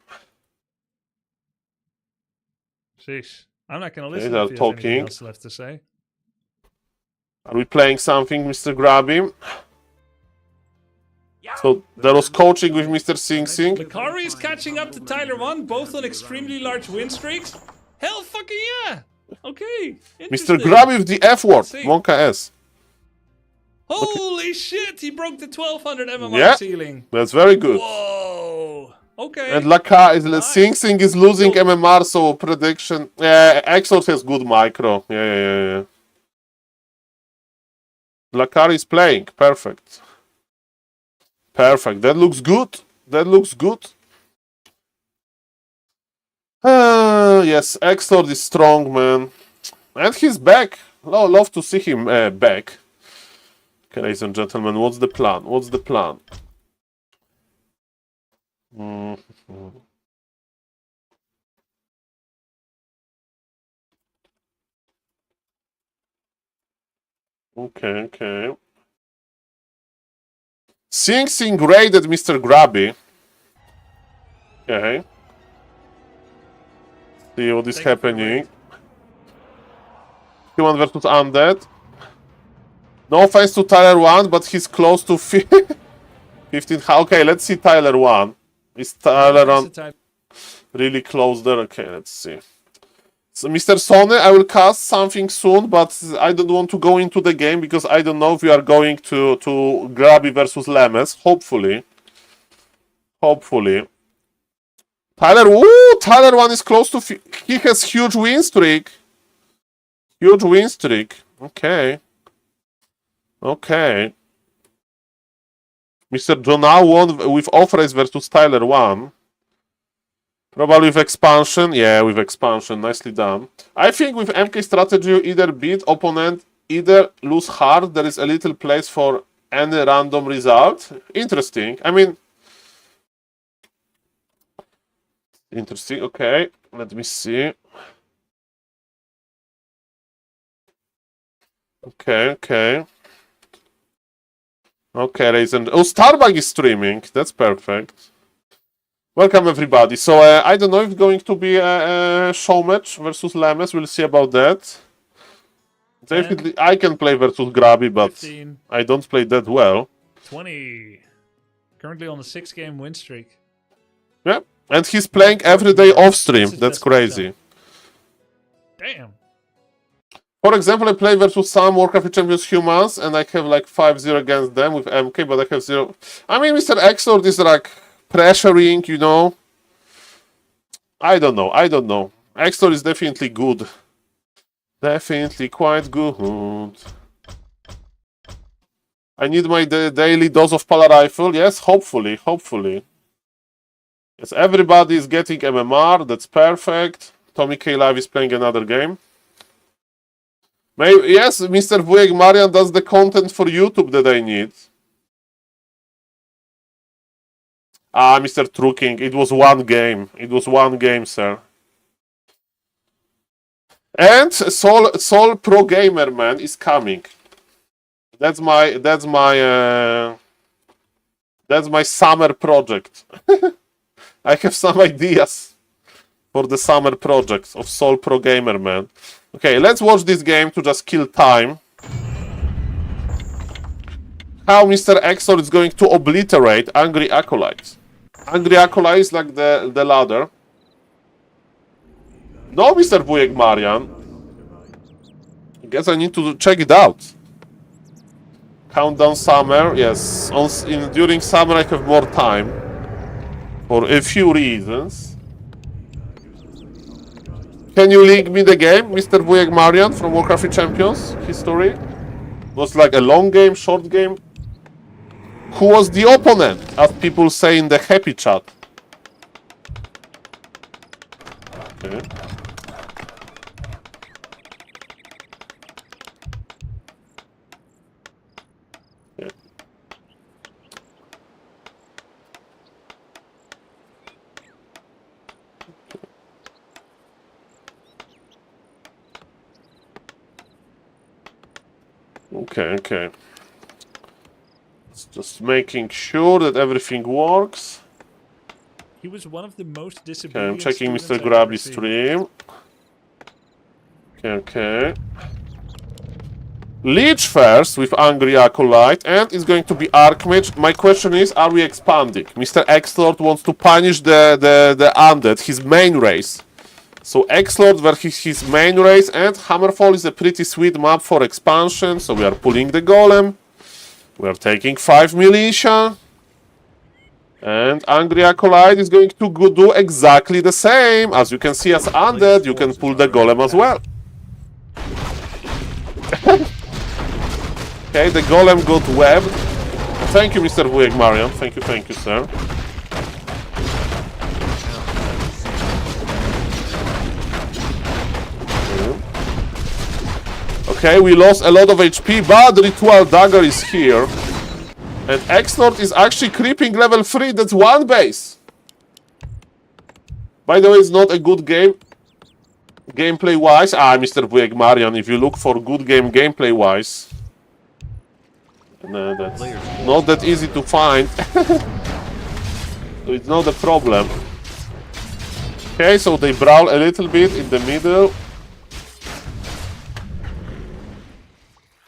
Sheesh. I'm not gonna listen They are if he has anything talking. else left to say. Are we playing something, Mr. Grabby? So there was coaching with Mr. Sing Sing. Lakari is catching up to Tyler 1, both on extremely large win streaks. Hell fucking yeah! Okay. Mr. Grabby with the F word. Wonka S. Holy shit! He broke the 1200 MMR Yeah, ceiling. that's very good. Whoa. Okay. And Laka is Sing Sing is losing MMR, so prediction. Yeah, Exos has good micro. Yeah. Lakar is playing. Perfect. Perfect. That looks good. That looks good. Yes, X-Lord is strong, man. And he's back. Love to see him back. Okay, ladies and gentlemen, what's the plan? What's the plan? Okay. Sing Sing raided Mr. Grabby. Okay. See what is happening. Human versus Undead. No offense to Tyler 1, but he's close to 15. Okay, let's see Tyler 1. Is Tyler 1 really close there? Okay, let's see. So, Mr. Sony, I will cast something soon, but I don't want to go into the game because I don't know if we are going to Grabby versus Lemes. Hopefully. Tyler 1 is close to... He has huge win streak. Okay. Mr. Jonah won with off-race versus Tyler 1. Probably with expansion. Yeah, with expansion. Nicely done. I think with MK strategy, you either beat opponent, either lose hard. There is a little place for any random result. Interesting. I mean... Interesting. Okay. Let me see. Okay. Okay, ladies and... Oh, Starbug is streaming. That's perfect. Welcome everybody. So I don't know if it's going to be a show match versus Lemes. We'll see about that. Definitely, I can play versus Grabby, but 15, I don't play that well. 20. Currently on a 6-game win streak. Yeah, and he's playing every day off stream. This is That's best crazy. Damn. For example, I play versus some Warcraft Champions humans, and I have like 5-0 against them with MK, but I have 0. I mean, Mr. Exord is like pressuring, you know. I don't know. Exord is definitely good. Definitely quite good. I need my daily dose of Polar Rifle. Yes, hopefully. Yes, everybody is getting MMR. That's perfect. Tommy K Live is playing another game. Maybe, yes, Mr. Wujek Marian does the content for YouTube that I need. Ah, Mr. Truking, it was one game. It was one game, sir. And SaulPlayerMan is coming. That's my summer project. I have some ideas for the summer projects of SaulPlayerMan. Okay, let's watch this game to just kill time. How Mr. Exor is going to obliterate Angry Acolytes. Angry Acolyte is like the ladder. No, Mr. Wujek Marian. I guess I need to check it out. Countdown summer, yes. During summer I have more time. For a few reasons. Can you link me the game, Mr. Wujek Marian from Warcraft Champions history? Was like a long game, short game? Who was the opponent, as people say in the happy chat? Okay. Yeah. Okay. Just making sure that everything works. He was one of the most Okay, disobedient I'm checking students Mr. I've ever Grabby's seen. stream. Okay. Leech first with Angry Acolyte, and it's going to be Archmage. My question is, are we expanding? Mr. X-Lord wants to punish the undead, his main race. So X-Lord versus his main race, and Hammerfall is a pretty sweet map for expansion, so we are pulling the Golem. We are taking 5 militia. And Angry Acolyte is going to do exactly the same. As you can see, as undead, you can pull the Golem as well. Okay, the Golem got webbed. Thank you, Mr. Wujek Marian. Thank you, sir. Okay, we lost a lot of HP, but Ritual Dagger is here. And X-Lord is actually creeping level 3, that's one base. By the way, it's not a good game. Gameplay-wise, Mr. Wujek Marian, if you look for good game gameplay-wise, no, that's not that easy to find. So it's not a problem. Okay, so they brawl a little bit in the middle.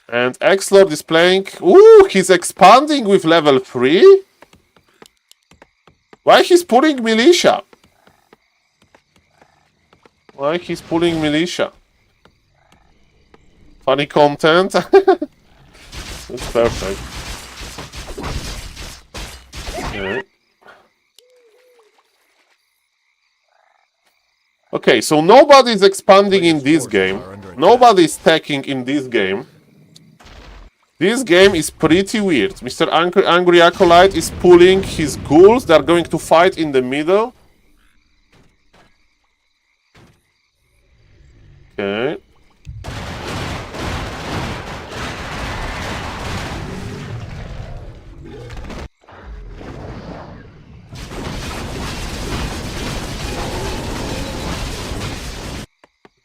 And X-Lord is playing... Ooh, he's expanding with level 3? Why he's pulling militia? Funny content. That's perfect. Okay. Okay, so nobody's expanding in this game. Nobody's stacking in this game. This game is pretty weird. Mr. Angry Acolyte is pulling his ghouls. They're going to fight in the middle. Okay.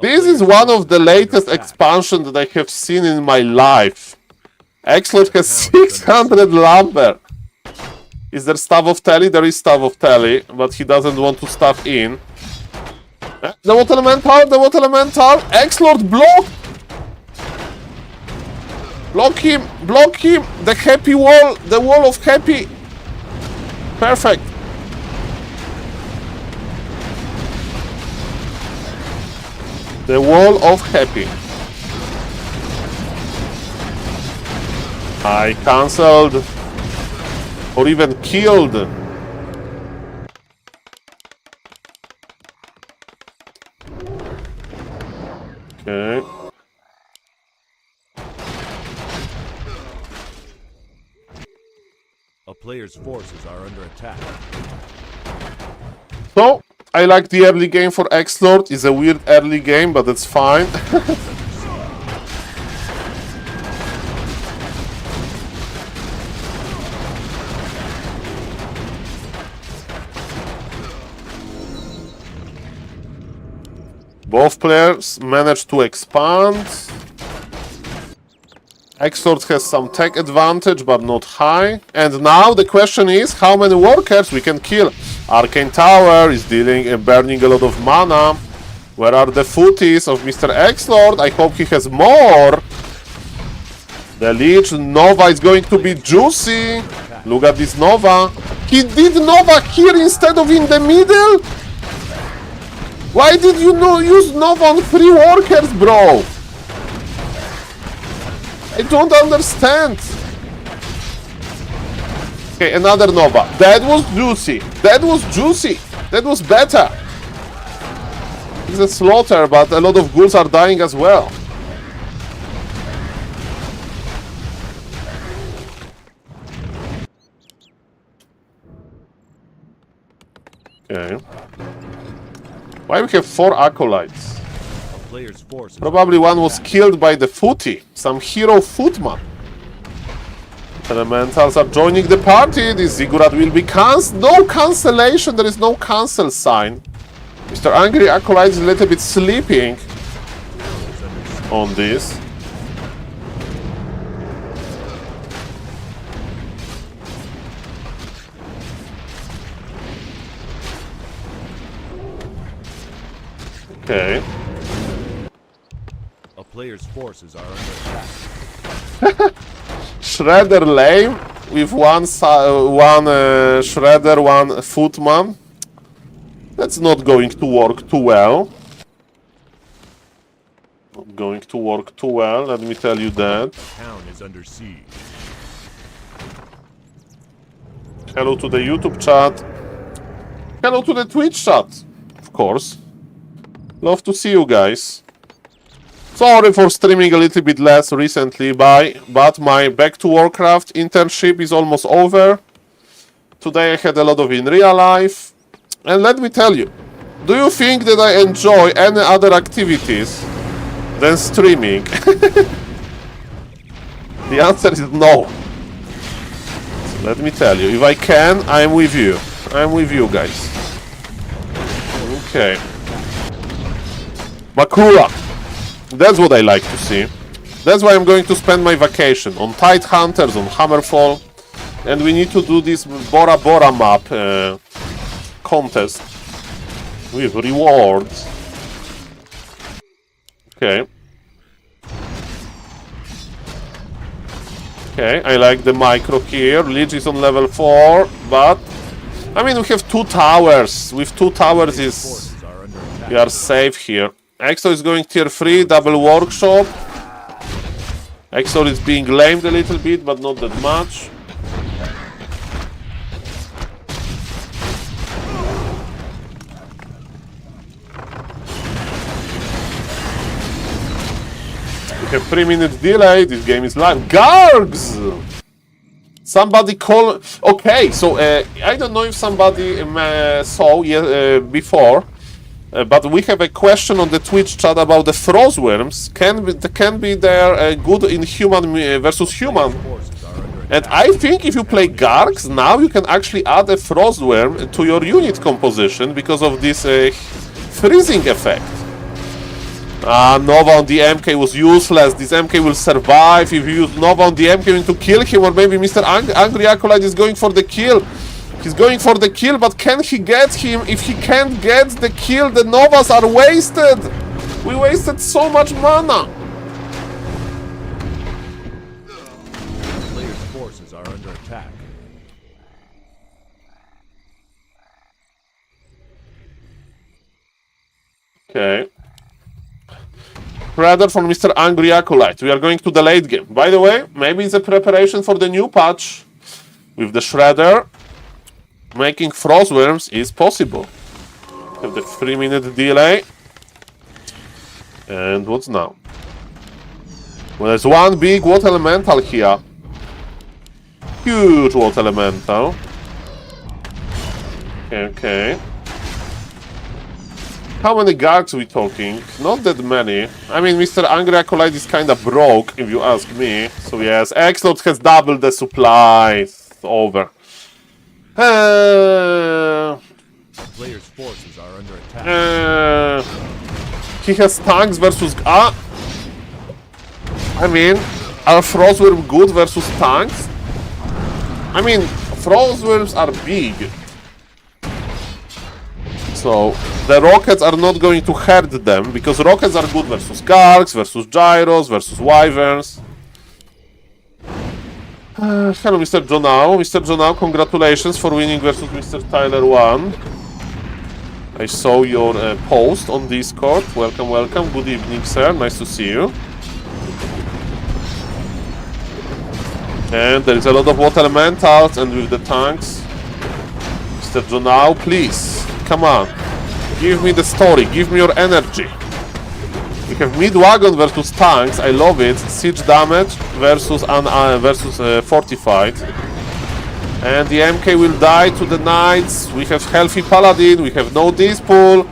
This is one of the latest expansions that I have seen in my life. X-Lord has 600 lumber. Is there Staff of Telly? There is Staff of Telly, but he doesn't want to staff in. The Water Elemental, the Water Elemental! X-Lord, block! Block him, the happy wall, the wall of happy. Perfect. The wall of happy. I cancelled. Or even killed. Okay. A player's forces are under attack. So, I like the early game for X-Lord. It's a weird early game, but it's fine. Both players managed to expand. X-Lord has some tech advantage, but not high. And now the question is, how many workers we can kill? Arcane Tower is dealing and burning a lot of mana. Where are the footies of Mr. X-Lord? I hope he has more. The Lich Nova is going to be juicy. Look at this Nova. He did Nova here instead of in the middle? Why did you not use Nova on 3 workers, bro? I don't understand. Okay, another Nova. That was juicy. That was juicy. That was better. It's a slaughter, but a lot of ghouls are dying as well. Okay. Why we have 4 acolytes? A player's forces Probably one was killed by the footy, some hero footman. Elementals are joining the party. This ziggurat will be cancelled. No cancellation. There is no cancel sign. Mr. Angry Acolyte is a little bit sleeping on this. Okay. A player's forces are under attack. Shredder lame with one Shredder, one Footman. That's not going to work too well. Not going to work too well, let me tell you that. Town is under siege. Hello to the YouTube chat. Hello to the Twitch chat, of course. Love to see you guys. Sorry for streaming a little bit less recently, but my Back to Warcraft internship is almost over. Today I had a lot of in real life. And let me tell you, do you think that I enjoy any other activities than streaming? The answer is no. So let me tell you, if I can, I'm with you. I'm with you guys. Okay. Makura. That's what I like to see. That's why I'm going to spend my vacation on Tide Hunters, on Hammerfall. And we need to do this Bora Bora map contest with rewards. Okay. Okay, I like the micro here. Lich is on level 4, but I mean we have 2 towers. With 2 towers is we are safe here. Exo is going tier 3, double workshop. Exo is being lamed a little bit, but not that much. We have 3-minute delay, this game is live. Gargs! Somebody call... Okay, so I don't know if somebody saw before, but we have a question on the Twitch chat about the Frostworms. Can be there good in human versus human? And I think if you play Gargs, now you can actually add a Frostworm to your unit composition because of this freezing effect. Nova on the MK was useless. This MK will survive if you use Nova on the MK to kill him, or maybe Mr. Angry Acolyte is going for the kill. He's going for the kill, but can he get him? If he can't get the kill, the Novas are wasted! We wasted so much mana! Player's forces are under attack. Okay. Rather from Mr. Angry Acolyte. We are going to the late game. By the way, maybe it's a preparation for the new patch. With the Shredder, making Frostworms is possible. Have the 3-minute delay. And what's now? Well, there's one big water elemental here. Huge water elemental. Okay. How many guards are we talking? Not that many. I mean, Mr. Angry Acolyte is kinda broke, if you ask me. So yes, X-Lord has doubled the supply. It's over. Player's forces are under attack. He has tanks versus... I mean, are Frostworms good versus tanks? I mean, Frostworms are big. So, the rockets are not going to hurt them, because rockets are good versus Gargs, versus Gyros, versus Wyverns. Hello, Mr. Jonao. Mr. Jonao, congratulations for winning versus Mr. Tyler 1. I saw your post on Discord. Welcome, welcome. Good evening, sir. Nice to see you. And there is a lot of water elementals, and with the tanks. Mr. Jonao, please. Come on. Give me the story. Give me your energy. We have mid-wagon versus tanks. I love it. Siege damage versus fortified. And the MK will die to the knights. We have healthy paladin. We have no dispool.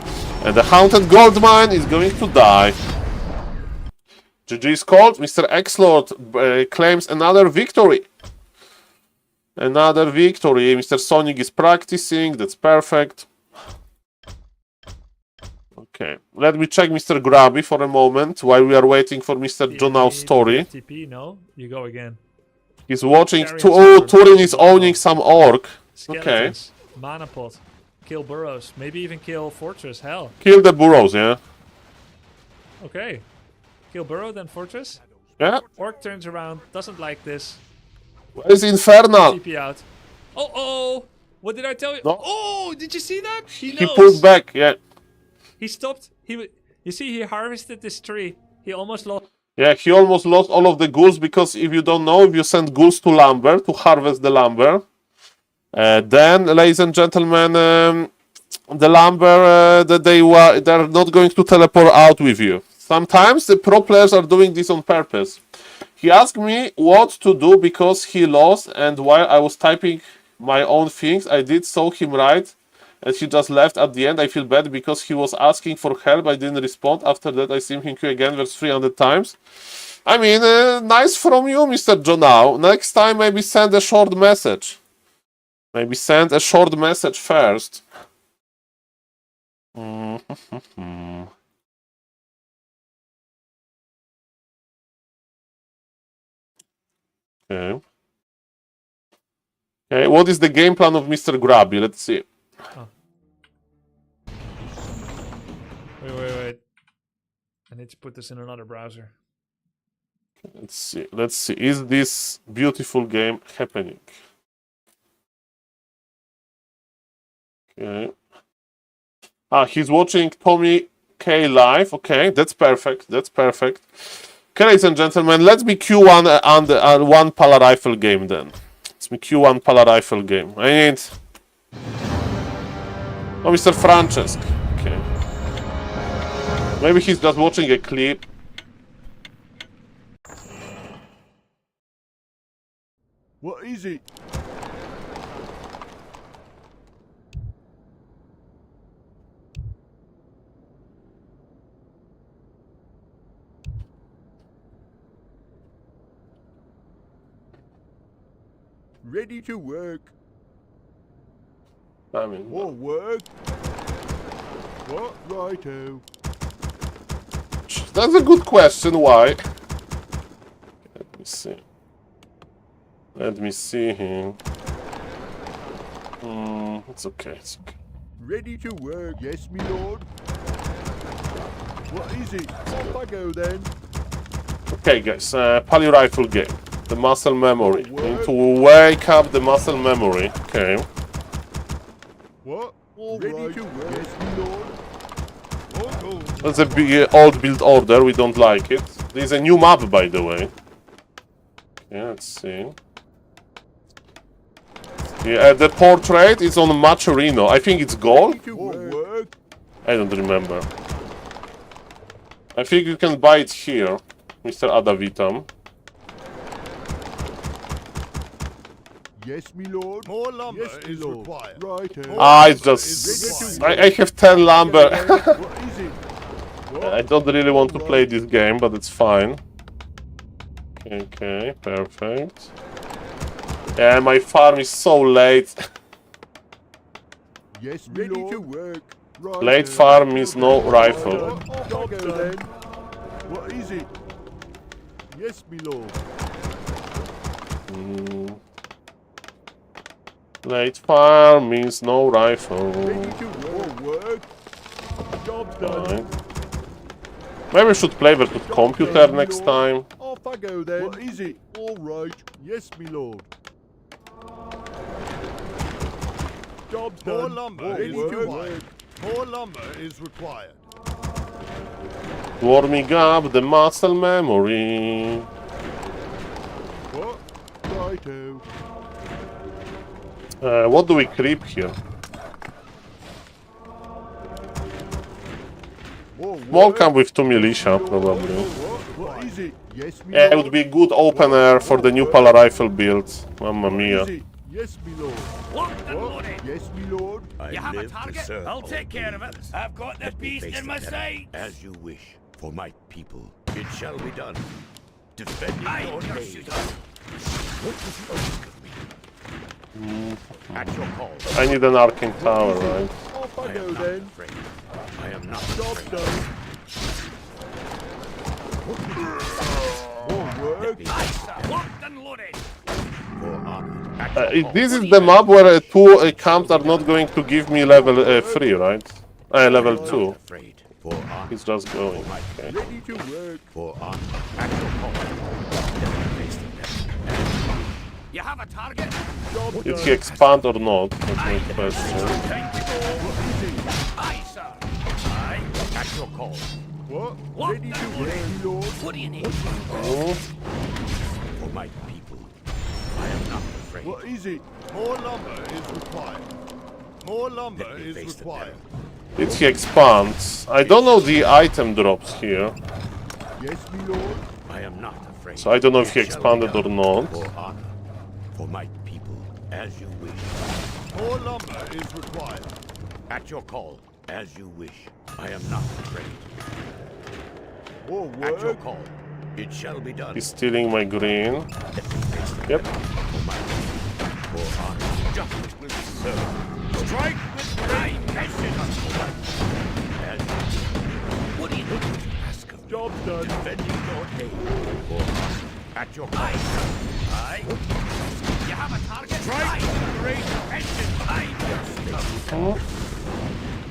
And the haunted gold mine is going to die. GG is called. Mr. X-Lord claims another victory. Another victory. Mr. Sonic is practicing. That's perfect. Okay, let me check Mr. Grabby for a moment while we are waiting for Mr. Jonao's story. FTP, no? You go again. He's watching. Oh, Turin is owning some orc. Okay. Mana pot. Kill burrows. Maybe even kill fortress. Hell. Kill the burrows, yeah. Okay. Kill burrow, then fortress. Yeah. Orc turns around. Doesn't like this. Where's Infernal? TP out. Oh! What did I tell you? No. Oh! Did you see that? He knows. He pulled back, yeah. He stopped. You see, he harvested this tree. He almost lost. Yeah, he almost lost all of the ghouls because if you don't know, if you send ghouls to lumber to harvest the lumber, then, ladies and gentlemen, the lumber they're not going to teleport out with you. Sometimes the pro players are doing this on purpose. He asked me what to do because he lost, and while I was typing my own things, I did saw him right. And he just left at the end. I feel bad because he was asking for help. I didn't respond. After that, I seen him queue again versus 300 times. I mean, nice from you, Mr. Jonao. Next time, maybe send a short message. Maybe send a short message first. Okay. Okay, what is the game plan of Mr. Grabby? Let's see. Oh. Wait. I need to put this in another browser. Let's see. Is this beautiful game happening? Okay. He's watching Tommy K live. Okay, that's perfect. Okay, ladies and gentlemen, let's be Q1 and one Pala Rifle game then. Let's be Q1 Pala Rifle game. I need... Oh, Mr. Francesc. Okay. Maybe he's just watching a clip. What is it? Ready to work. I mean... More work. What? Righto. That's a good question. Why? Let me see. Let me see him. It's okay, it's okay. Ready to work, yes, me lord. What is it? Off I go then. Okay, guys, poly rifle game. The muscle memory. We need to wake up the muscle memory. Okay. What? All ready right. To work, yes, me lord. Oh, That's a big old build order. We don't like it. There's a new map, by the way. Okay, let's see. Yeah, the portrait is on Maturino. I think it's gold. I don't remember. I think you can buy it here, Mr. Adavitam. Yes, me lord. More lumber yes, is lord. Required. Right. It's just I have 10 lumber. What is it? What? I don't really want to play this game, but it's fine. Okay, perfect. Yeah, my farm is so late. Yes, ready to work. Right. Late farm means no rifle. What is it? Yes, me lord. Late farm means no rifle. Ready to work. Job's done. Right. Maybe we should play with the computer next time. Off I go then. What is it? All right. Yes, me lord. Job's done. More lumber is required. More lumber is required. Warming up the muscle memory. What? Righto. What do we creep here? Welcome with 2 militia, probably. What is it? Yes, me Yeah, it lord. would be a good opener for the new polar rifle build. Mamma mia. Yes, me lord. What? Yes, me lord. You have a target? I'll take care of it. I've got the beast in my sight. As you wish, for my people. It shall be done. Defend your shooter. What would you ask of me? At your call. I need an arcane tower, right? Off I go then. Afraid. I am not Job's afraid. done. More work. Locked and loaded. For honor. This is the map where 2 camps are not going to give me level 3, right? Level 2. Afraid. For honor. He's just going. Okay. Ready to work. For honor. At your call. You have a target? Did he expand or not? That's my question. Aye, sir. Aye. At your call. What? Ready to work, lord. What do you need? Oh, For my people. I am not afraid. What is it? More lumber is required. More lumber is required. did he expand? I don't know the item drops here. Yes, me lord. I am not afraid. So I don't know if he expanded or not. For honor. For my people, as you wish. More lumber is required. At your call, as you wish. I am not afraid. More At your work. call, it shall be done. He's stealing my green. Let me face the Yep. devil. For my people, for honor, justice will be served. Strike with great passion. As you wish. What do you need to ask of me? Job's done. Defending your name. For honor. At your call. Aye. You have a target? Strike with great passion. Aye.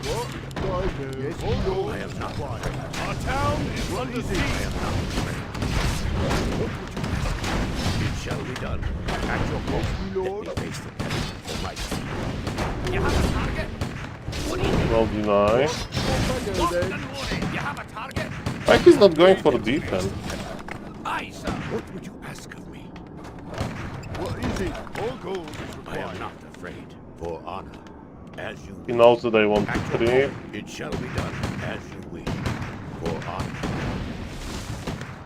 What? Righto. Yes, me lord. I am not afraid. Our town is under siege. I am not afraid. What would you ask? It shall be done. At your call. Me lord. Let me face the devil for my people. You have a target? What do you need? No deny. Off I go then. You have a target? Why he's not going for defense? Aye, sir. What would you ask of me? What is it? All gold is I am required. not afraid. For honor. As you He wish. knows that I want to At your creep. call, it shall be done. As you wish. For honor.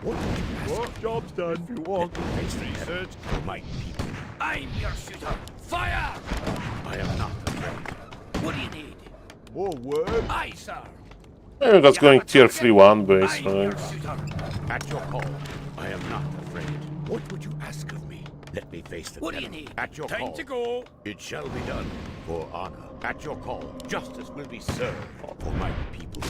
What would you ask? What? Job's done. If you want. Let me face the devil for my people. I'm your shooter. Fire! I am not afraid. What do you need? More work. Aye, sir. Maybe that's going tier 3-1 base, I'm your right? shooter. At your call. I am not afraid. What would you ask of me? Let me face the What do devil. you need? At your Time call. to go. It shall be done. For honor. At your call. Justice will be served. For my people.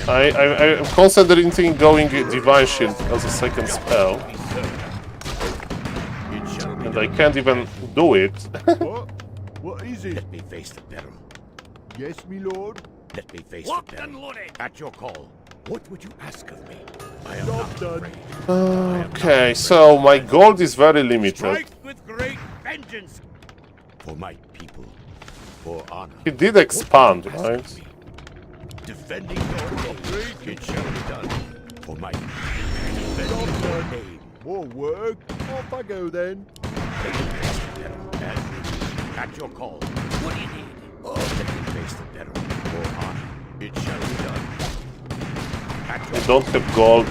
I'm considering going Divine Shield as a second spell, Be served. It shall be and done. I can't even do it. What? What is it? Let me face the peril. Yes, me lord. Let me face Locked the peril. and loaded. At your call. What would you ask of me? I am Job not done. afraid. Okay, so my gold is very limited. Strike with great vengeance. For my people. For honor. He did expand, What would you ask right? of me? Defending your name. It shall be done. For my people. Defending your name. More work. Off I go then. At your call. What do you need? Oh, let me face the peril. For honor. It shall be done. At I your don't have gold. I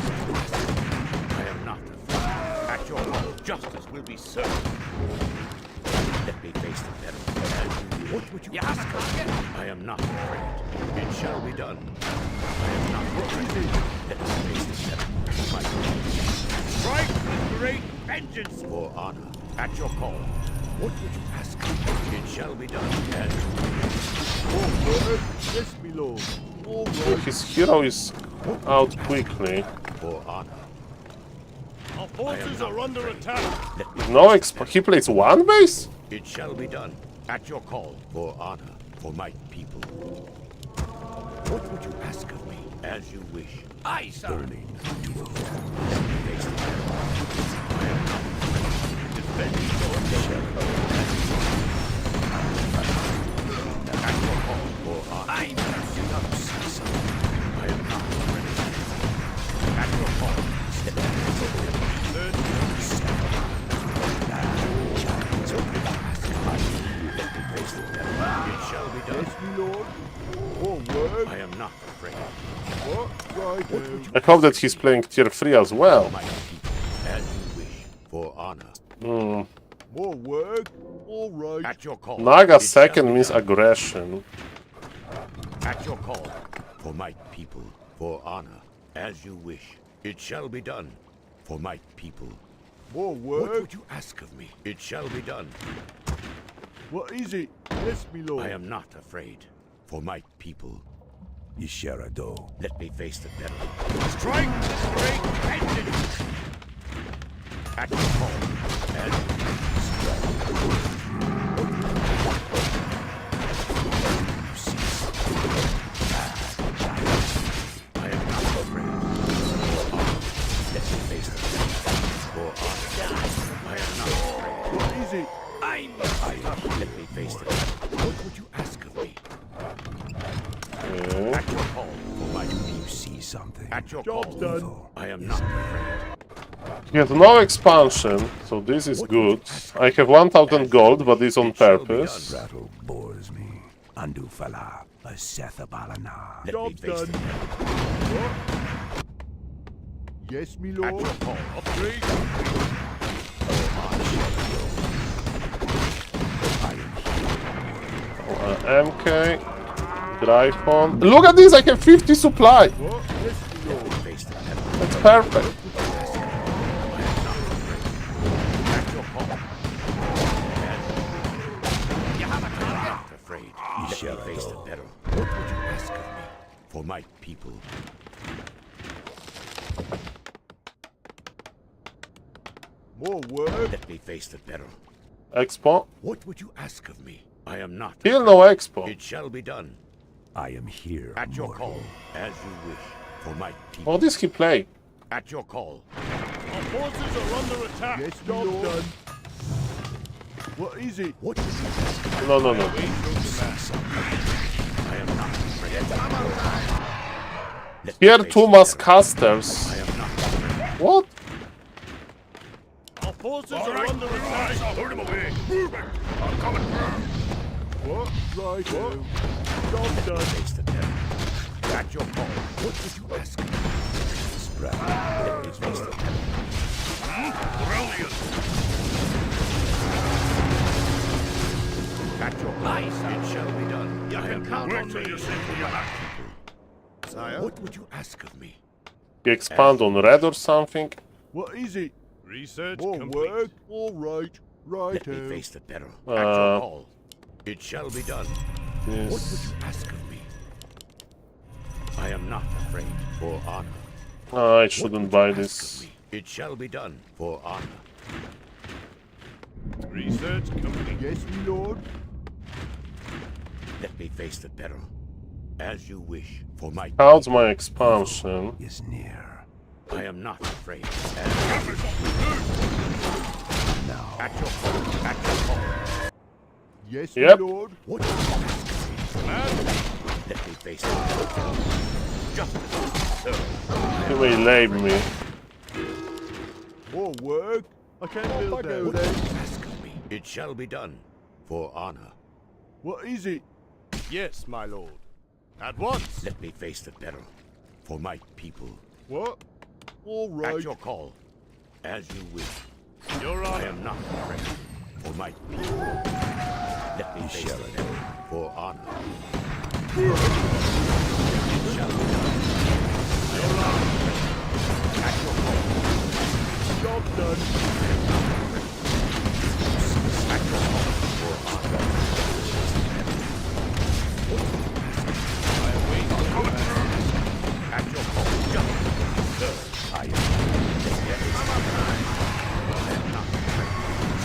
am not afraid. At your call. Justice will be served. Let me face the peril. What would you ask of me? I am not afraid. It shall be done. I am not afraid. Let me face the peril. My strike with great vengeance. For honor. At your call. What would you ask? It shall be done. And More work. Yes, me lord. All right. His hero is out quickly. for honor. Our forces are under attack. Let me No exp. He plays one base? It shall be done. At your call. For honor. For my people. What would you ask of me? As you wish. Aye, sir. Burning to a face the peril. I am not defending your nation. At your call. For honor. Aye, I am not ready. At your call. It shall be done. Yes, me lord. More work. I am not afraid. What? Right. I hope that he's playing tier 3 as well. My people, as you wish, for honor. More work. All right. At your call. Naga It shall second be means done. aggression. At your call. For my people, for honor. As you wish. It shall be done. For my people. More What work. would you ask of me? It shall be done. What is it? Yes, me lord. I am not afraid. For my people. Isherado. Let me face the peril. Strike this great vengeance! At your call. As I am not afraid. Let me face the peril. For honor. I am not afraid. What is it? Let me face the peril. What would you ask of me? At your call. For my You see something. At your Job's call. done. I am not afraid. He has no expansion, so this is good. I have 1000 gold, but it's on purpose. Rattle bores me. Andu fala. A sethabalana. Let me Job's face done. the peril. What? Yes, me At lord. your call. Upgrade. MK. Gryphon. Look at this, I have 50 supply. What? Yes, me lord. Face the peril. That's perfect. At your call. You have a target. Not afraid. Let me face the peril. What would you ask of me? For my people. More work. Let me face the peril. Expo. What would you ask of me? I am not. Still no expo. It shall be done. I am here. At your mortal. call. As you wish. For my people. What does he play? At your call. Our forces are under attack. Yes, me lord. Done. What is it? What is it? No, no, no. I am not afraid. Let me Here face two the must peril. casters. I am not afraid. What? Our forces are under attack. I'll hurt him away. Moving. I'm coming through. What? Right. What? Job done. Face the peril. At your call. What would you ask? Spread. Let me face the peril. Brilliant. At your call. It shall be done. You I can am count not on Till me. you send me back. Sire. What would you ask of me? He expand on red or something? What is it? Research More complete. work. All right. Right. Let me face the peril. At your call. It shall be done. What would Yes. you ask of me? I am not afraid. For honor. I What would shouldn't you buy ask of this. me? It shall be done. For honor. Research complete. Yes, me lord. Let me face the peril. As you wish, for my How's my expansion? Is near. I am not afraid. Now. At your call. At your call. Yes, Yep. my lord. What do you ask? Let me face the peril. Justice, sir. You may lay me. More work. I can't build What that. do you ask of me? It shall be done. For honor. What is it? Yes, my lord. At once. Let me face the peril. For my people. What? All At right. your call. As you wish. Your I honor. am not afraid. For my people. Let me face the peril. For honor. It shall be done. Your honor. At your call. Job done. At your call. For honor. I await your command. At your call. Justice. Sir, I am. Not afraid.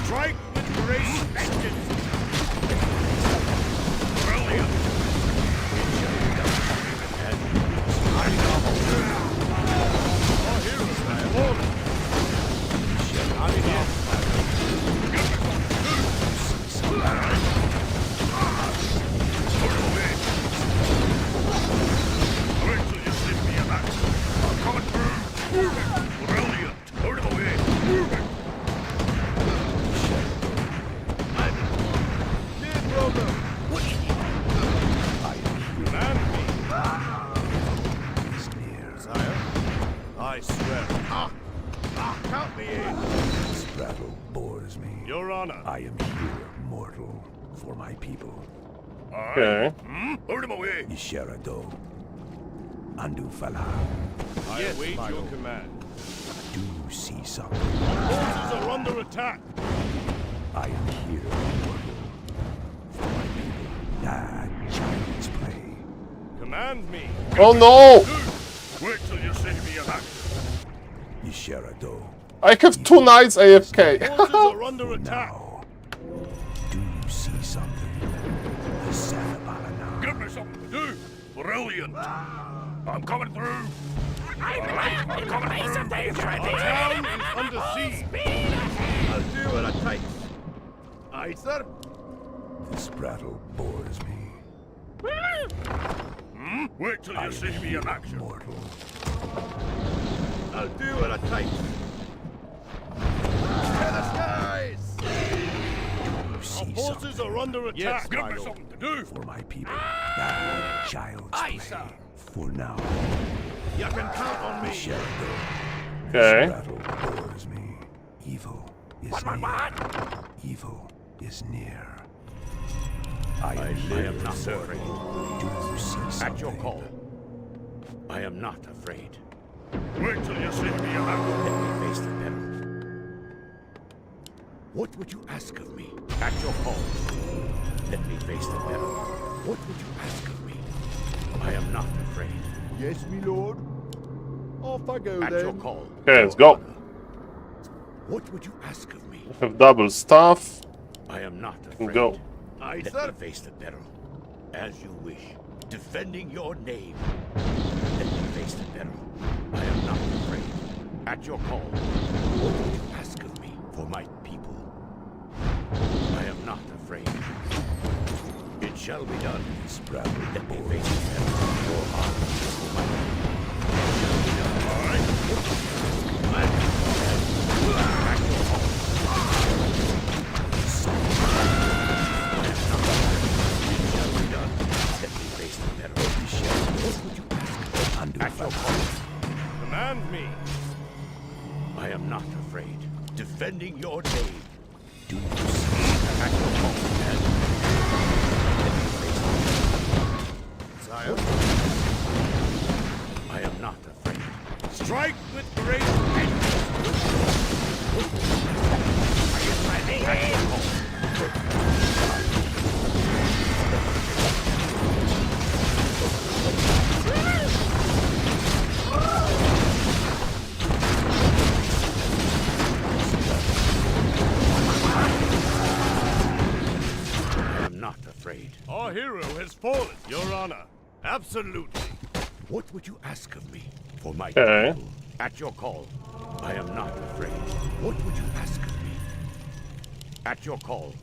Strike with great vengeance. Brilliant. It shall be done. And Our heroes have ordered. I'm here. wait till you slip me a back. I'm coming through. Brilliant. Out of the way. Dear brother. Command me. Is near. Sire. I swear. Count me in. This battle bores me. Your honor. I am here, mortal, for my people. Okay. Out of the way. Isherado. Andu Fala. I await your command. Do you see something? Forces are under attack. I am here, mortal, for my people. Ah, child's play. Command me. Oh no! Wait till you see me a back. Isherado. I have 2 knights AFK. Forces are under For attack. now. Do you see something? The Salabalana. Give me something to do. Brilliant. I'm coming through. I'm coming through. Our town is under siege. I'll do what it takes. Aye, sir. This battle bores me. Wait till I you am see me here, in action. mortal. I'll do what it takes. To the skies. Do you Our see forces something? are under attack. Give me something to do. For my people. Ah, child's play. sir. For now. You can count on me. Isherado. Okay. Battle bores me. Evil is near. Evil is near. I am here, am not mortal. afraid. Do you see something? At your call. I am not afraid. Wait till you see me around. Let me face the peril. What would you ask of me? At your call. Let me face the peril. What would you ask of me? I am not afraid. Yes, me lord. Off I go At your then. call. Okay, let's go. What would you ask of me? Have double stuff. I am not afraid. Go. Aye, Let sir. me face the peril. As you wish. Defending your name. Let me face the peril. I am not afraid. At your call. What would you ask of me for my people? I am not afraid. It shall be done. This battle Let me bores face the peril. Your honor for my people. It shall be done. All right. At your call. Command me. I am not afraid. Defending your name. Do you see? At your call. Sire. I am not afraid. Strike with great vengeance. Are you fighting? At your call. afraid. Our hero has fallen, Your Honor. Absolutely. What would you ask of me? For my Okay. people, at your call, I am not afraid. What would you ask of me? At your call,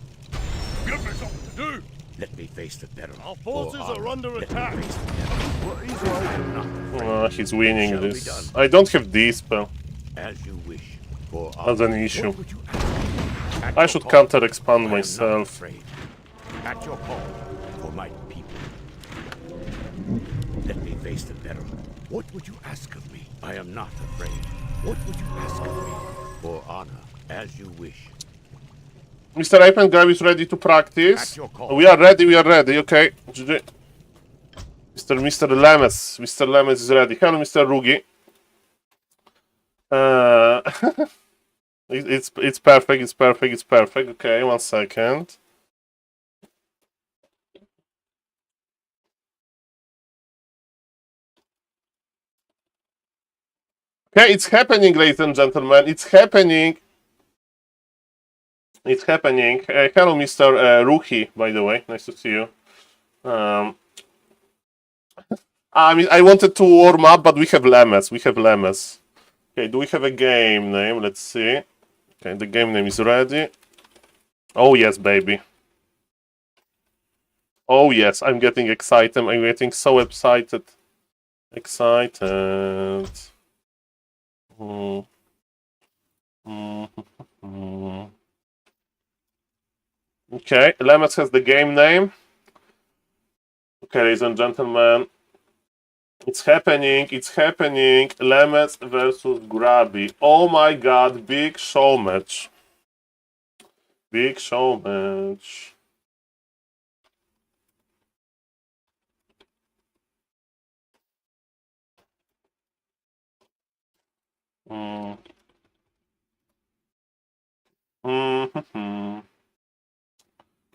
Give me something to do. let me face the peril. Our forces or are under let me attack. face the peril. What is right? I am not afraid. He's winning Shall be this. done. I don't have D-spell. As you wish. For That's an honor. issue. What would you ask me? At I your should call, counter expand I am not myself. afraid. At your call, for my people. Let me face the peril. What would you ask of me? I am not afraid. What would you ask of me? For honor, as you wish. Mr. Apen Grab is ready to practice. At your call. We are ready, okay. GG. Mr. Lemes. Mr. Lemes is ready. Hello, Mr. Rugi. It's perfect. Okay, 1 second. Okay, it's happening, ladies and gentlemen. It's happening. Hello, Mr. Ruki, by the way. Nice to see you. I mean, I wanted to warm up, but we have Lemes. Okay, do we have a game name? Let's see. Okay, the game name is ready. Oh, yes, baby. Oh, yes, I'm getting excited. I'm getting so excited. Okay, Lemes has the game name. Okay, ladies and gentlemen. It's happening. Lemes versus Grabby. Oh my god, big show match.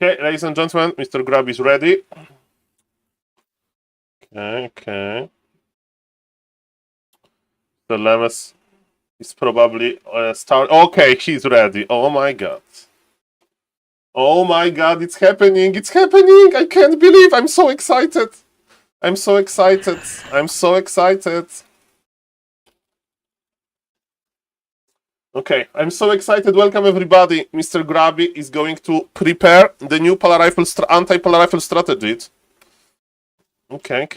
Okay, ladies and gentlemen, Mr. Grab is ready. Okay. The Lemes is probably start. Okay, he's ready. Oh my god, it's happening. I can't believe. I'm so excited. Okay, I'm so excited. Welcome everybody. Mr. Grabby is going to prepare the new anti-polar rifle strategy. Okay.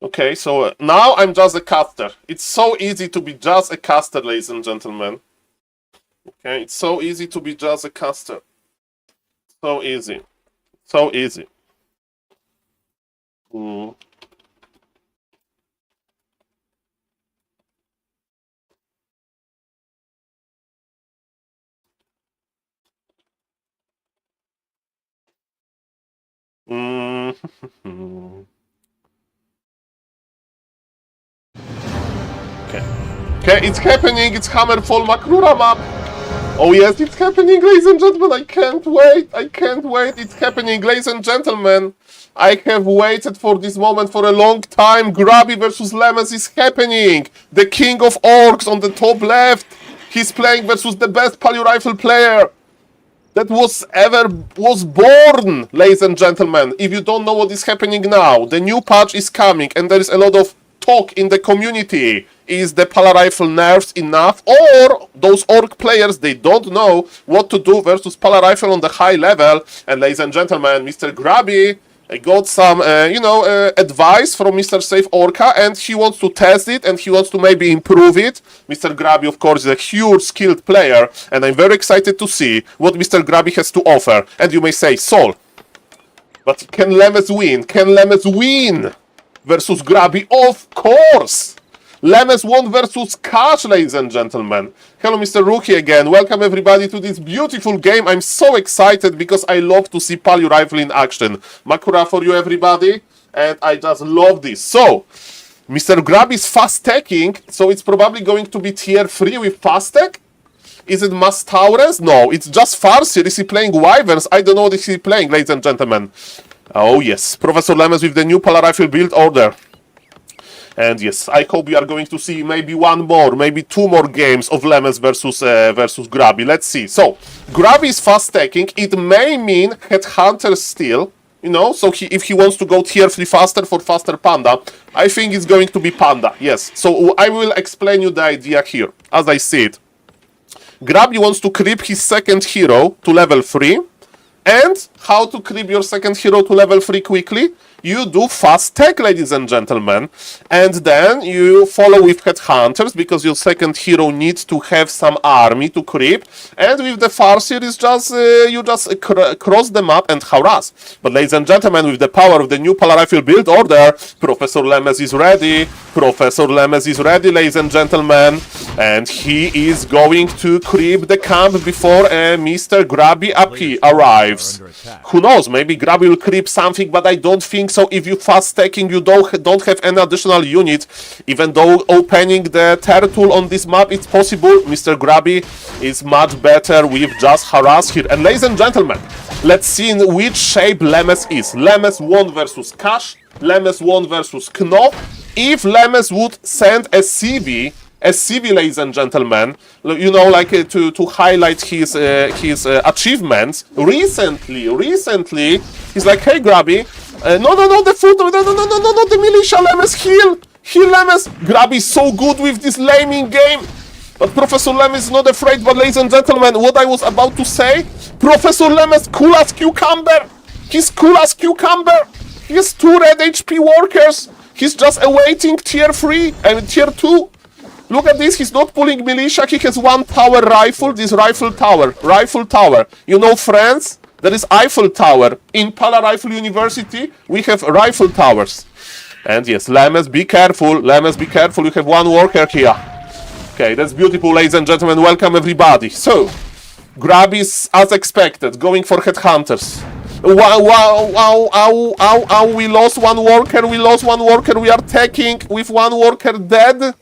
Okay, so now I'm just a caster. It's so easy to be just a caster, ladies and gentlemen. Okay, it's so easy to be just a caster. So easy. Okay, it's happening. It's Hammerfall Makrura map. Oh yes, it's happening, ladies and gentlemen. I can't wait. It's happening, ladies and gentlemen. I have waited for this moment for a long time. Grabby versus Lemes is happening. The king of orcs on the top left. He's playing versus the best paleo rifle player that was born, ladies and gentlemen. If you don't know what is happening now, the new patch is coming and there is a lot of talk in the community. Is the polar rifle nerfs enough, or those orc players, they don't know what to do versus polar rifle on the high level? And ladies and gentlemen, Mr. Grabby got some advice from Mr. Safe Orca, and he wants to test it and he wants to maybe improve it. Mr. Grabby, of course, is a huge skilled player, and I'm very excited to see what Mr. Grabby has to offer. And you may say, Saul, but can Lemes win versus Grabby? Of course! Lemes won versus Cash, ladies and gentlemen. Hello, Mr. Rookie again. Welcome everybody to this beautiful game. I'm so excited because I love to see paleo rifle in action. Makura for you, everybody. And I just love this. So, Mr. Grab is fast teching, so it's probably going to be tier 3 with fast tech. Is it Mastaures? No, it's just Farseer. Is he playing Wyverns? I don't know what is he playing, ladies and gentlemen. Oh yes, Professor Lemes with the new polar rifle build order. And yes, I hope we are going to see maybe one more, maybe two more games of Lemes versus Grabby. Let's see. So, Grabby is fast stacking. It may mean Headhunter still, you know, so if he wants to go tier 3 faster for faster Panda, I think it's going to be Panda, yes. So I will explain you the idea here, as I see it. Grabby wants to creep his second hero to level 3, and how to creep your second hero to level 3 quickly? You do fast tech, ladies and gentlemen, and then you follow with Headhunters, because your second hero needs to have some army to creep, and with the Farseer is just, you just cross the map and harass. But ladies and gentlemen, with the power of the new Polar Rifle build order, Professor Lemes is ready, Professor Lemes is ready, ladies and gentlemen, and he is going to creep the camp before Mr. Grabby arrives. Who knows, maybe Grabby will creep something, but I don't think so. If you fast stacking, you don't have any additional units. Even though opening the turtle on this map it's possible, Mr. Grabby is much better with just harass here. And ladies and gentlemen, let's see in which shape Lemes is. Lemes 1 versus Cash, Lemes 1 versus Knopf. If Lemes would send a CV, ladies and gentlemen, you know, like to highlight his achievements. Recently, he's like, hey, Grabby, no, the foot, no, the militia, Lemes, heal, Lemes. Grabby is so good with this laming game. But Professor Lemes is not afraid. But ladies and gentlemen, what I was about to say, Professor Lemes, cool as cucumber. He's cool as cucumber. He has 2 red HP workers. He's just awaiting tier 3 and tier 2. Look at this, he's not pulling militia, he has 1 tower rifle, this rifle tower. You know, friends, there is Eiffel Tower. In Polar Rifle University, we have rifle towers. And yes, Lemes, be careful, you have 1 worker here. Okay, that's beautiful, ladies and gentlemen, welcome everybody. So, Grabby is, as expected, going for Headhunters. Wow, we lost 1 worker, we are taking with 1 worker dead.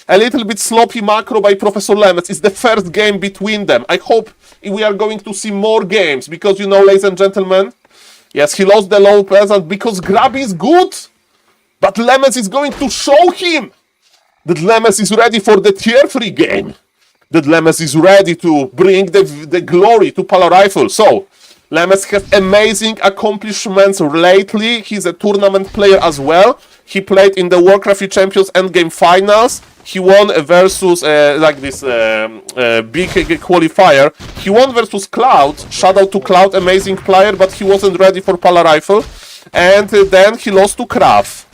A little bit sloppy macro by Professor Lemes. It's the first game between them. I hope we are going to see more games, because, you know, ladies and gentlemen, yes, he lost the low peasant because Grabby is good, but Lemes is going to show him that Lemes is ready for the tier 3 game, that Lemes is ready to bring the glory to Polar Rifle. So, Lemes has amazing accomplishments lately. He's a tournament player as well. He played in the Warcraft Champions Endgame Finals. He won versus, like this big qualifier. He won versus Cloud. Shout out to Cloud, amazing player, but he wasn't ready for Polar Rifle. And then he lost to Krav.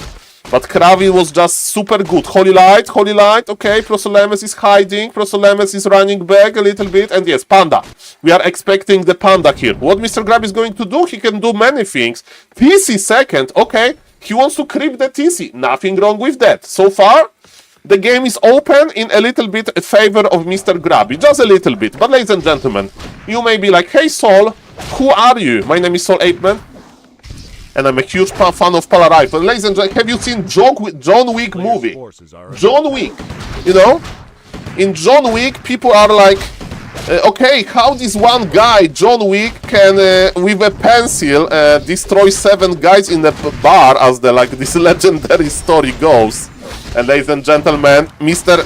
But Krav was just super good. Holy Light, okay, Professor Lemes is hiding. Professor Lemes is running back a little bit. And yes, Panda. We are expecting the Panda here. What Mr. Grabby is going to do? He can do many things. TC second, okay. He wants to creep the TC. Nothing wrong with that. So far, the game is open in a little bit in favor of Mr. Grabby. Just a little bit. But ladies and gentlemen, you may be like, hey Saul, who are you? My name is SaulApeMan, and I'm a huge fan of Polar Rifle. Ladies and gentlemen, have you seen John Wick movie? John Wick, you know? In John Wick, people are like, okay, how this one guy, John Wick, can with a pencil destroy 7 guys in a bar, as this legendary story goes. And ladies and gentlemen, Mr.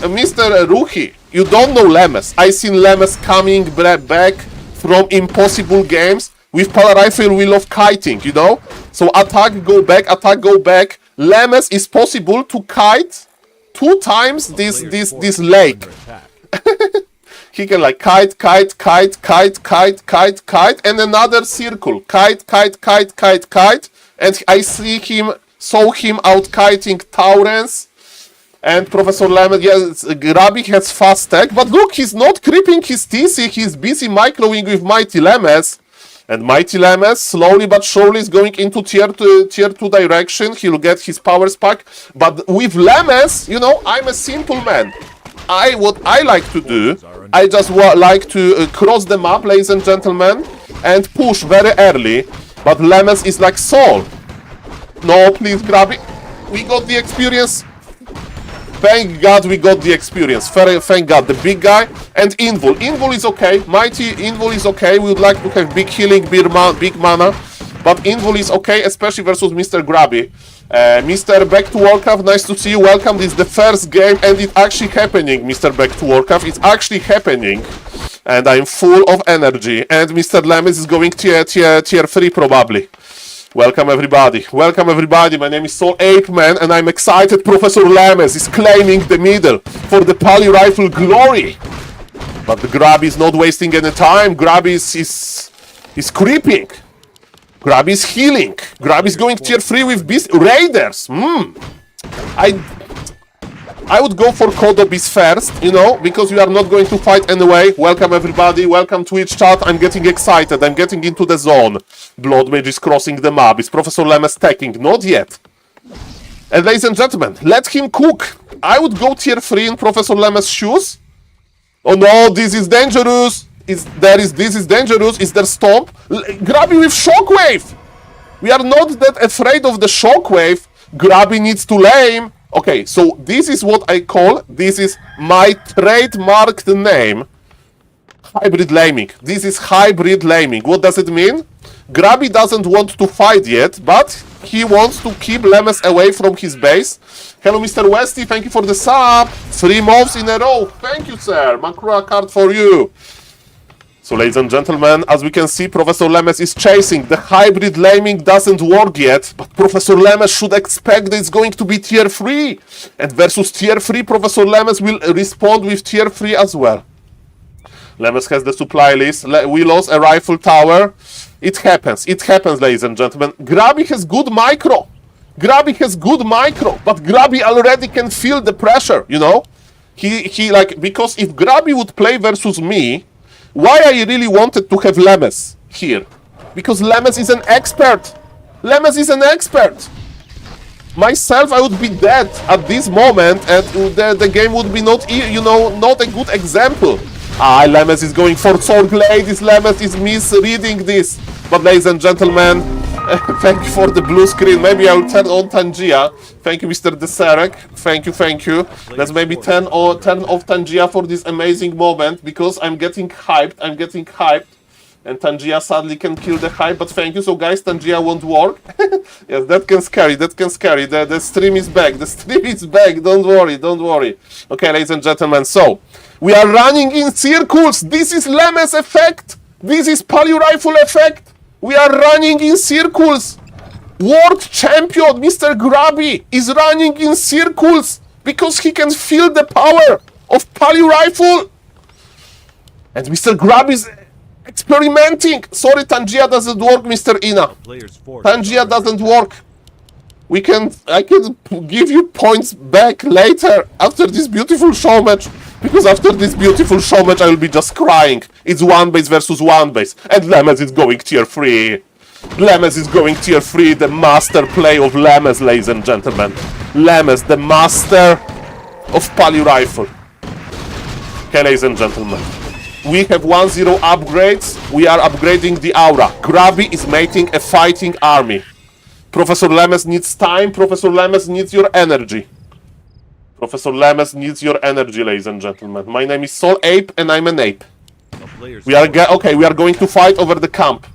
Ruhi, you don't know Lemes. I seen Lemes coming back from impossible games with Polar Rifle. We love kiting, you know. So attack, go back. Lemes is possible to kite 2 times this lake. He can like kite, and another circle. Kite, and I saw him out kiting Taurens. And Professor Lemes, yes, Grabby has fast tech, but look, he's not creeping his TC, he's busy microing with Mighty Lemes. And Mighty Lemes, slowly but surely, is going into tier 2 direction. He'll get his powers pack. But with Lemes, you know, I'm a simple man. What I like to do, I just like to cross the map, ladies and gentlemen, and push very early. But Lemes is like Saul. No, please, Grabby. We got the experience. Thank God we got the experience. Thank God. The big guy and Invul. Invul is okay. Mighty Invul is okay. We would like to have big healing, big mana. but Invul is okay, especially versus Mr. Grabby. Mr. Back to Warcraft, nice to see you. Welcome. This is the first game, and it's actually happening, Mr. Back to Warcraft. It's actually happening, and I'm full of energy. And Mr. Lemes is going tier 3 probably. Welcome everybody. Welcome everybody. My name is SaulApeMan, and I'm excited. Professor Lemes is claiming the middle for the poly rifle glory. But the Grabby is not wasting any time. Grabby is creeping. Grabby is healing. Grabby is going tier 3 with Beast Raiders. I would go for Kodo Beast first, you know, because we are not going to fight anyway. Welcome everybody. Welcome Twitch chat. I'm getting excited. I'm getting into the zone. Blood Mage is crossing the map. Is Professor Lemes stacking? Not yet. And ladies and gentlemen, let him cook. I would go tier 3 in Professor Lemes' shoes. Oh no, this is dangerous. This is dangerous. Is there stomp? Grabby with shockwave. We are not that afraid of the shockwave. Grabby needs to lame. Okay, so this is what I call, this is my trademarked name. Hybrid laming. This is hybrid laming. What does it mean? Grabby doesn't want to fight yet, but he wants to keep Lemes away from his base. Hello, Mr. Westy. Thank you for the sub. 3 months in a row. Thank you, sir. Macro card for you. So, ladies and gentlemen, as we can see, Professor Lemes is chasing. The hybrid laming doesn't work yet, but Professor Lemes should expect that it's going to be tier 3. And versus tier 3, Professor Lemes will respond with tier 3 as well. Lemes has the supply list. We lost a rifle tower. It happens. It happens, ladies and gentlemen. Grabby has good micro. Grabby has good micro, but Grabby already can feel the pressure, you know? He like, because if Grabby would play versus me, why I really wanted to have Lemes here? Because Lemes is an expert. Lemes is an expert. Myself, I would be dead at this moment, and the game would be not, you know, not a good example. Lemes is going for Sword Glade. This Lemes is misreading this. But ladies and gentlemen, thank you for the blue screen. Maybe I will turn on Tangia. Thank you, Mr. Deserek. Thank you, thank you. Let's maybe turn off Tangia for this amazing moment, because I'm getting hyped. I'm getting hyped. And Tangia sadly can kill the hype, but thank you. So guys, Tangia won't work. Yes, that can scary. That can scary. The stream is back. The stream is back. Don't worry. Don't worry. Okay, ladies and gentlemen. So, we are running in circles. This is Lemes effect. This is poly rifle effect. We are running in circles. World champion Mr. Grabby is running in circles because he can feel the power of poly rifle. And Mr. Grabby is experimenting. Sorry, Tangia doesn't work, Mr. Ina. Tangia doesn't work. I can give you points back later after this beautiful show match. Because after this beautiful show match, I will be just crying. It's 1 base versus 1 base. And Lemes is going tier 3. Lemes is going tier 3. The master play of Lemes, ladies and gentlemen. Lemes, the master of poly rifle. Okay, ladies and gentlemen. We have 1-0 upgrades. We are upgrading the aura. Grabby is making a fighting army. Professor Lemes needs time. Professor Lemes needs your energy. Professor Lemes needs your energy, ladies and gentlemen. My name is SaulApe, and I'm an ape. We are going to fight over the camp.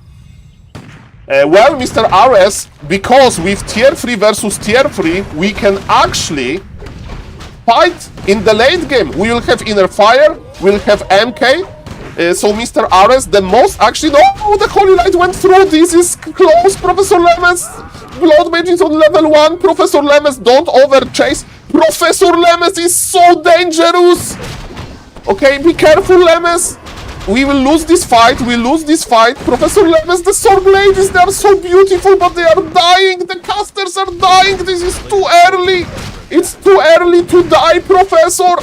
Well, Mr. RS, because with tier 3 versus tier 3, we can actually fight in the late game. We will have Inner Fire, we'll have MK. So, Mr. RS, the most actually... No, the Holy Light went through. This is close. Professor Lemes, Blood Mage is on level 1. Professor Lemes, don't overchase. Professor Lemes is so dangerous. Okay, be careful, Lemes. We will lose this fight. We lose this fight. Professor Lemes, the Sword Ladies, they are so beautiful, but they are dying. The casters are dying. This is too early. It's too early to die, Professor.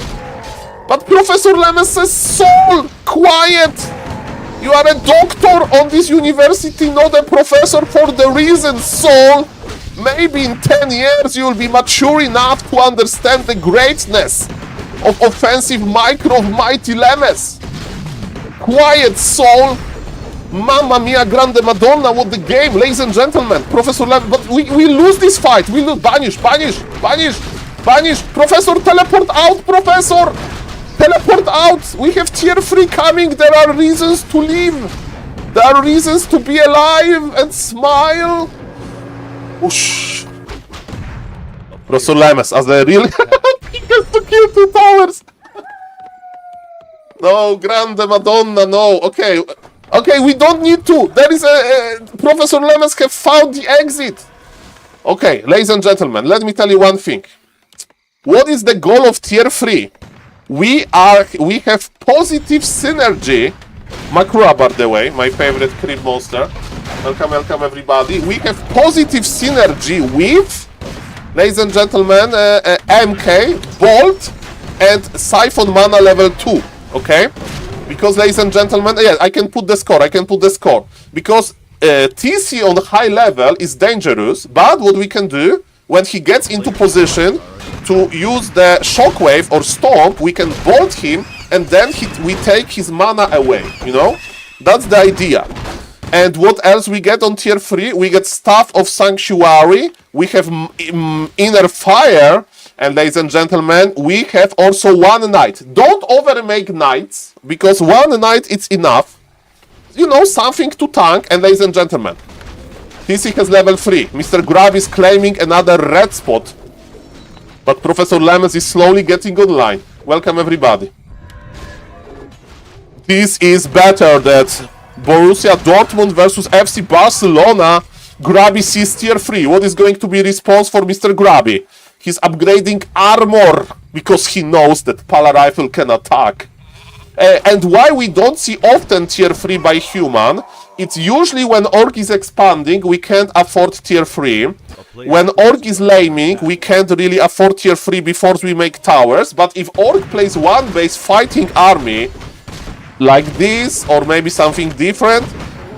But Professor Lemes says, Saul, quiet. You are a doctor on this university, not a professor for the reason, Saul. Maybe in 10 years you will be mature enough to understand the greatness of offensive micro of mighty Lemes. Quiet, Saul. Mamma mia, grande Madonna, what the game, ladies and gentlemen. Professor Lemes, but we lose this fight. We lose. Banish. Professor, teleport out, Professor. Teleport out. We have tier 3 coming. There are reasons to leave. There are reasons to be alive and smile. Whoosh. Professor Lemes, as they really he has to kill 2 towers. No, Grande Madonna, no. Okay, okay, we don't need to. There is Professor Lemes have found the exit. Okay, ladies and gentlemen, let me tell you one thing. What is the goal of tier 3? We have positive synergy. Makura, by the way, my favorite creep monster. Welcome, welcome everybody. We have positive synergy with, ladies and gentlemen, MK, Bolt, and Siphon Mana level 2. Okay? Because, ladies and gentlemen, yeah, I can put the score, Because TC on high level is dangerous, but what we can do, when he gets into position to use the Shockwave or Stomp, we can Bolt him, and then we take his mana away, you know? That's the idea. And what else we get on tier 3? We get Staff of Sanctuary, we have Inner Fire, and ladies and gentlemen, we have also one knight. Don't overmake knights, because one knight is enough. You know, something to tank, and ladies and gentlemen, TC has level 3. Mr. Grab is claiming another red spot, but Professor Lemes is slowly getting online. Welcome everybody. This is better than Borussia Dortmund versus FC Barcelona. Grabby sees tier 3. What is going to be response for Mr. Grabby? He's upgrading armor because he knows that Pala Rifle can attack. And why we don't see often tier 3 by human, it's usually when Orc is expanding, we can't afford tier 3. When Orc is laming, we can't really afford tier 3 before we make towers. But if Orc plays one base fighting army, like this, or maybe something different,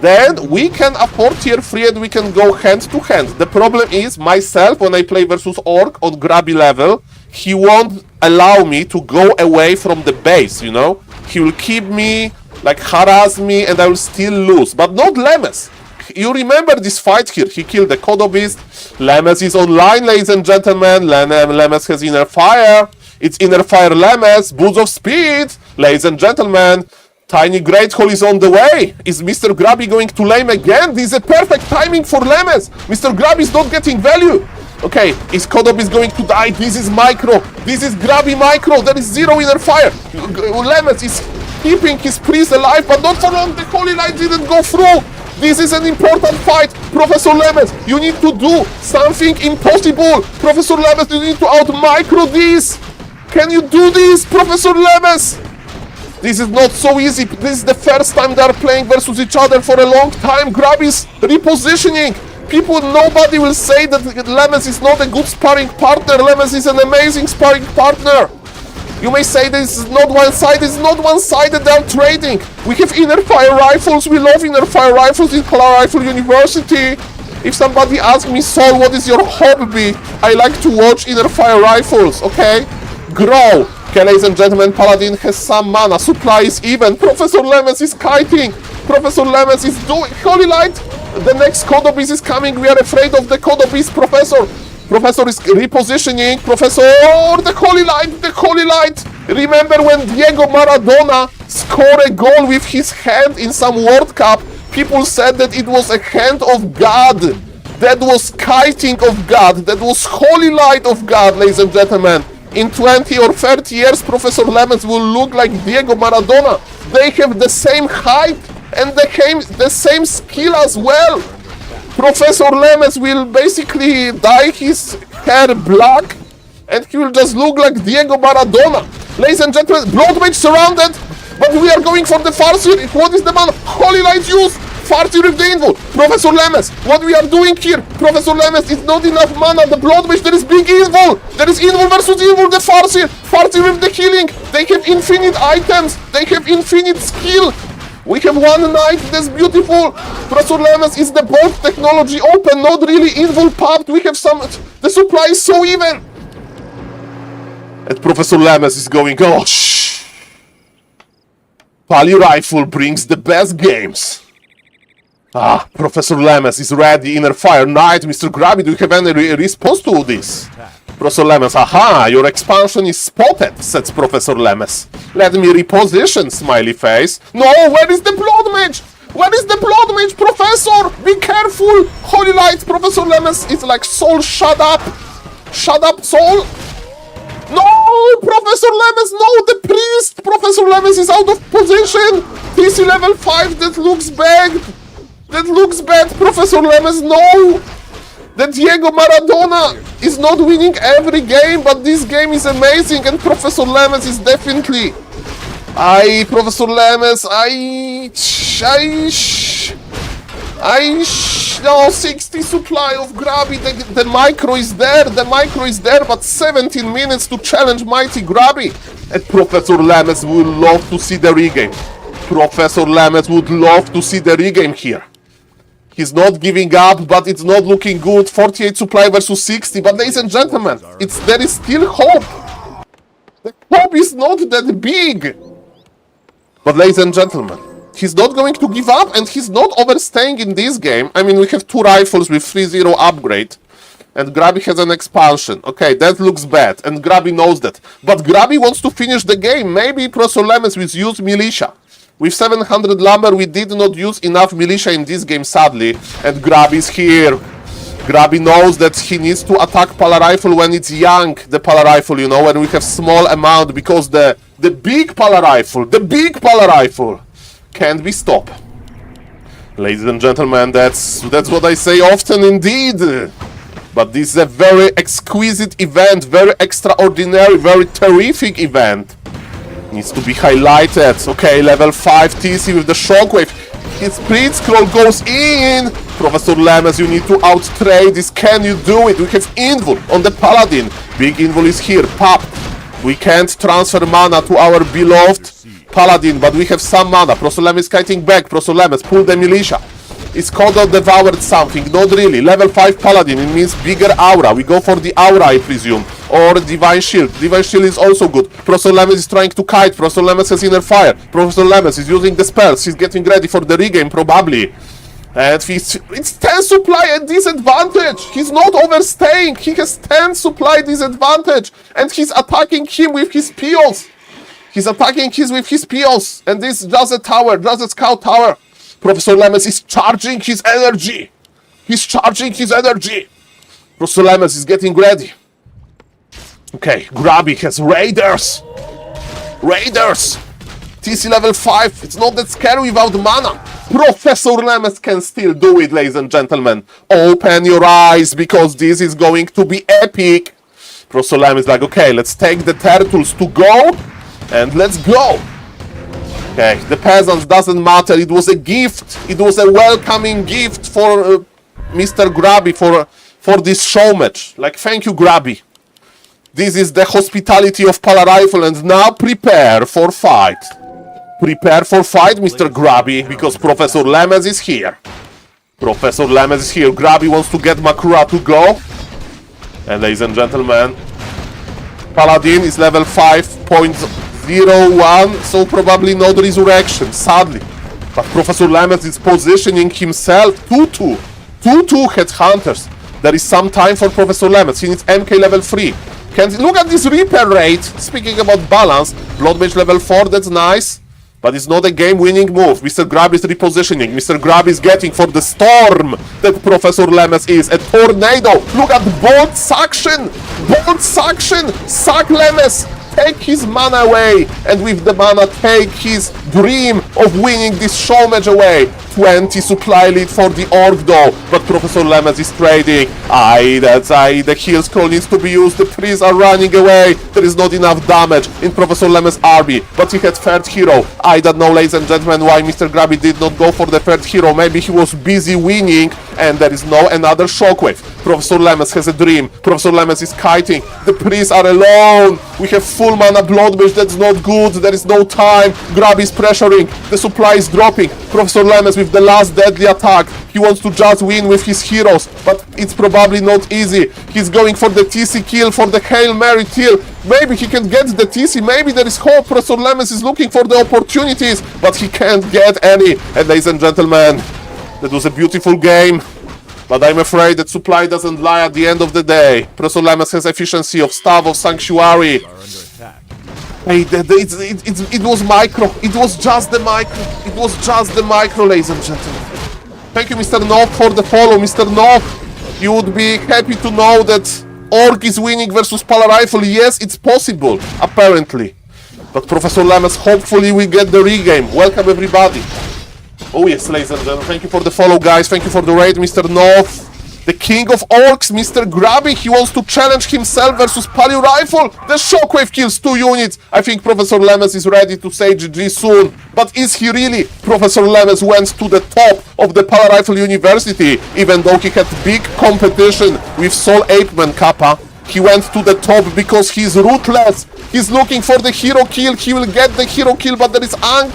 then we can afford tier 3 and we can go hand to hand. The problem is, myself, when I play versus Orc on Grabby level, he won't allow me to go away from the base, you know? He will keep me, like harass me, and I will still lose. But not Lemes. You remember this fight here. He killed the Kodo Beast. Lemes is online, ladies and gentlemen. Lemes has Inner Fire. It's Inner Fire Lemes. Boost of Speed. Ladies and gentlemen, Tiny Great Hole is on the way. Is Mr. Grabby going to lame again? This is a perfect timing for Lemes. Mr. Grabby is not getting value. Okay, is Kodo Beast going to die? This is Micro. This is Grabby Micro. There is 0 Inner Fire. Lemes is keeping his priest alive, but not for long. The Holy Light didn't go through. This is an important fight. Professor Lemes, you need to do something impossible. Professor Lemes, you need to out-micro this. Can you do this, Professor Lemes? This is not so easy. This is the first time they are playing versus each other for a long time. Grab is repositioning. Nobody will say that Lemes is not a good sparring partner. Lemes is an amazing sparring partner. You may say this is not one-sided. It's not one-sided. They are trading. We have Inner Fire Rifles. We love Inner Fire Rifles in Pala Rifle University. If somebody asks me, Saul, what is your hobby? I like to watch Inner Fire Rifles, okay? Grow. Okay, ladies and gentlemen, Paladin has some mana. Supply is even. Professor Lemes is kiting. Professor Lemes is doing... Holy Light! The next Kodo Beast is coming. We are afraid of the Kodo Beast, Professor. Professor is repositioning. Professor... Oh, the Holy Light! The Holy Light! Remember when Diego Maradona scored a goal with his hand in some World Cup? People said that it was a hand of God. That was kiting of God. That was Holy Light of God, ladies and gentlemen. In 20 or 30 years, Professor Lemes will look like Diego Maradona. They have the same height and the same skill as well. Professor Lemes will basically dye his hair black and he will just look like Diego Maradona. Ladies and gentlemen, Blood Mage surrounded, but we are going for the Farseer. What is the mana? Holy Light use! Farseer with the Invul. Professor Lemes, what we are doing here? Professor Lemes, it's not enough mana. The Blood Mage, there is big Invul. There is Invul versus Invul, the Farseer. Farseer with the healing. They have infinite items. They have infinite skill. We have one knight, that's beautiful. Professor Lemes is the bolt technology open, not really Invul popped. We have some... The supply is so even. And Professor Lemes is going, oh, shh. Pali Rifle brings the best games. Ah, Professor Lemes is ready. Inner Fire Knight. Mr. Grabby, do you have any response to this? Professor Lemes, aha, your expansion is spotted, says Professor Lemes. Let me reposition, smiley face. No, where is the Blood Mage? Where is the Blood damage, Professor! Be careful! Holy light, Professor Lemes is like, Saul, shut up! Shut up, Saul! No! Professor Lemes, no! The priest! Professor Lemes is out of position! TC level 5, that looks bad! That looks bad, Professor Lemes, no! That Diego Maradona is not winning every game, but this game is amazing, and Professor Lemes is definitely... Professor Lemes, no, 60 supply of Grabby, the micro is there, but 17 minutes to challenge Mighty Grabby. And Professor Lemes would love to see the regame. Professor Lemes would love to see the regame here. He's not giving up, but it's not looking good. 48 supply versus 60, but ladies and gentlemen, there is still hope. The hope is not that big. But ladies and gentlemen, he's not going to give up, and he's not overstaying in this game. I mean, we have 2 rifles with 3-0 upgrade, and Grabby has an expansion. Okay, that looks bad, and Grabby knows that. But Grabby wants to finish the game. Maybe Professor Lemes will use militia. With 700 lumber, we did not use enough militia in this game, sadly, and Grabby is here. Grabby knows that he needs to attack Pala Rifle when it's young, the Pala Rifle, you know, when we have small amount, because the big Pala Rifle can't be stopped. Ladies and gentlemen, that's what I say often indeed. But this is a very exquisite event, very extraordinary, very terrific event. Needs to be highlighted. Okay, level 5 TC with the shockwave. His Spirit Scroll goes in. Professor Lemes, you need to outtrade this. Can you do it? We have Invul on the Paladin. Big Invul is here. Pop. We can't transfer mana to our beloved Paladin, but we have some mana. Professor Lemes is kiting back. Professor Lemes, pull the militia. Is Kodo devoured something? Not really. Level 5 Paladin, it means bigger aura. We go for the aura, I presume. Or Divine Shield. Divine Shield is also good. Professor Lemes is trying to kite. Professor Lemes has Inner Fire. Professor Lemes is using the spells. He's getting ready for the regame, probably. And it's 10 supply at disadvantage. He's not overstaying. He has 10 supply disadvantage. And he's attacking him with his POs. He's attacking with his POs. And this is just a tower, just a scout tower. Professor Lemes is charging his energy. He's charging his energy. Professor Lemes is getting ready. Okay, Grabby has Raiders. Raiders. TC level 5. It's not that scary without mana. Professor Lemes can still do it, ladies and gentlemen. Open your eyes, because this is going to be epic. Professor Lemes is like, okay, let's take the turtles to go. And let's go. Okay, the peasants doesn't matter. It was a gift. It was a welcoming gift for Mr. Grabby for this show match. Like, thank you, Grabby. This is the hospitality of Pala Rifle, and now prepare for fight. Prepare for fight, Mr. Grabby, because Professor Lemes is here. Professor Lemes is here. Grabby wants to get Makura to go. And ladies and gentlemen, Paladin is level 5.01, so probably no resurrection, sadly. But Professor Lemes is positioning himself 2-2. 2-2 headhunters. There is some time for Professor Lemes. He needs MK level 3. Look at this repair rate. Speaking about balance, Blood Mage level 4, that's nice. But it's not a game-winning move. Mr. Grabby is repositioning. Mr. Grabby is getting for the storm that Professor Lemes is. A tornado. Look at bolt suction. Bolt suction. Suck Lemes. Take his mana away. And with the mana, take his dream of winning this show match away. 20 supply lead for the Orc though. But Professor Lemes is trading. The heal scroll needs to be used. The priests are running away. There is not enough damage in Professor Lemes' army. But he had third hero. I don't know, ladies and gentlemen, why Mr. Grabby did not go for the third hero. Maybe he was busy winning and there is no another shockwave. Professor Lemes has a dream. Professor Lemes is kiting. The priests are alone. We have full mana Blood Mage. That's not good. There is no time. Grabby is pressuring. The supply is dropping. Professor Lemes with the last deadly attack. He wants to just win with his heroes, but it's probably not easy. He's going for the TC kill, for the Hail Mary kill. Maybe he can get the TC. Maybe there is hope. Professor Lemes is looking for the opportunities, but he can't get any. And ladies and gentlemen, that was a beautiful game. But I'm afraid that supply doesn't lie at the end of the day. Professor Lemes has efficiency of Staff of Sanctuary. Hey, it was micro. It was just the micro. It was just the micro, ladies and gentlemen. Thank you, Mr. Nob, for the follow. Mr. Nob, you would be happy to know that Orc is winning versus Pala Rifle. Yes, it's possible, apparently. But Professor Lamas, hopefully we get the regame. Welcome, everybody. Oh, yes, ladies and gentlemen. Thank you for the follow, guys. Thank you for the raid, Mr. Nob. The king of orcs, Mr. Grabby, he wants to challenge himself versus Pali Rifle. The shockwave kills 2 units. I think Professor Lemes is ready to say GG soon. But is he really? Professor Lemes went to the top of the Pala Rifle University, even though he had big competition with SaulApeMan Kappa. He went to the top because he's ruthless. He's looking for the hero kill. He will get the hero kill, but there is Ankh.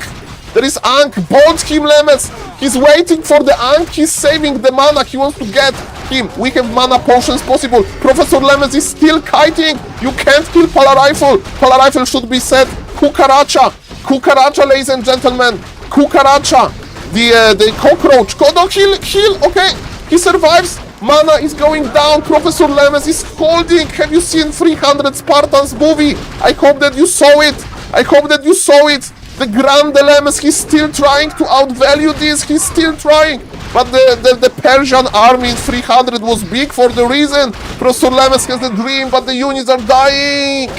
There is Ankh. Bolt him, Lemes. He's waiting for the Ankh. He's saving the mana. He wants to get him. We have mana potions possible. Professor Lemes is still kiting. You can't kill Pala Rifle. Pala Rifle should be set. Kukaracha. Kukaracha, ladies and gentlemen. Kukaracha. The cockroach. No, heal. Okay. He survives. Mana is going down. Professor Lemes is holding. Have you seen 300 Spartans movie? I hope that you saw it. I hope that you saw it. The Grand Lemes, he's still trying to outvalue this. He's still trying. But the Persian army in 300 was big for the reason. Professor Lemes has a dream, but the units are dying.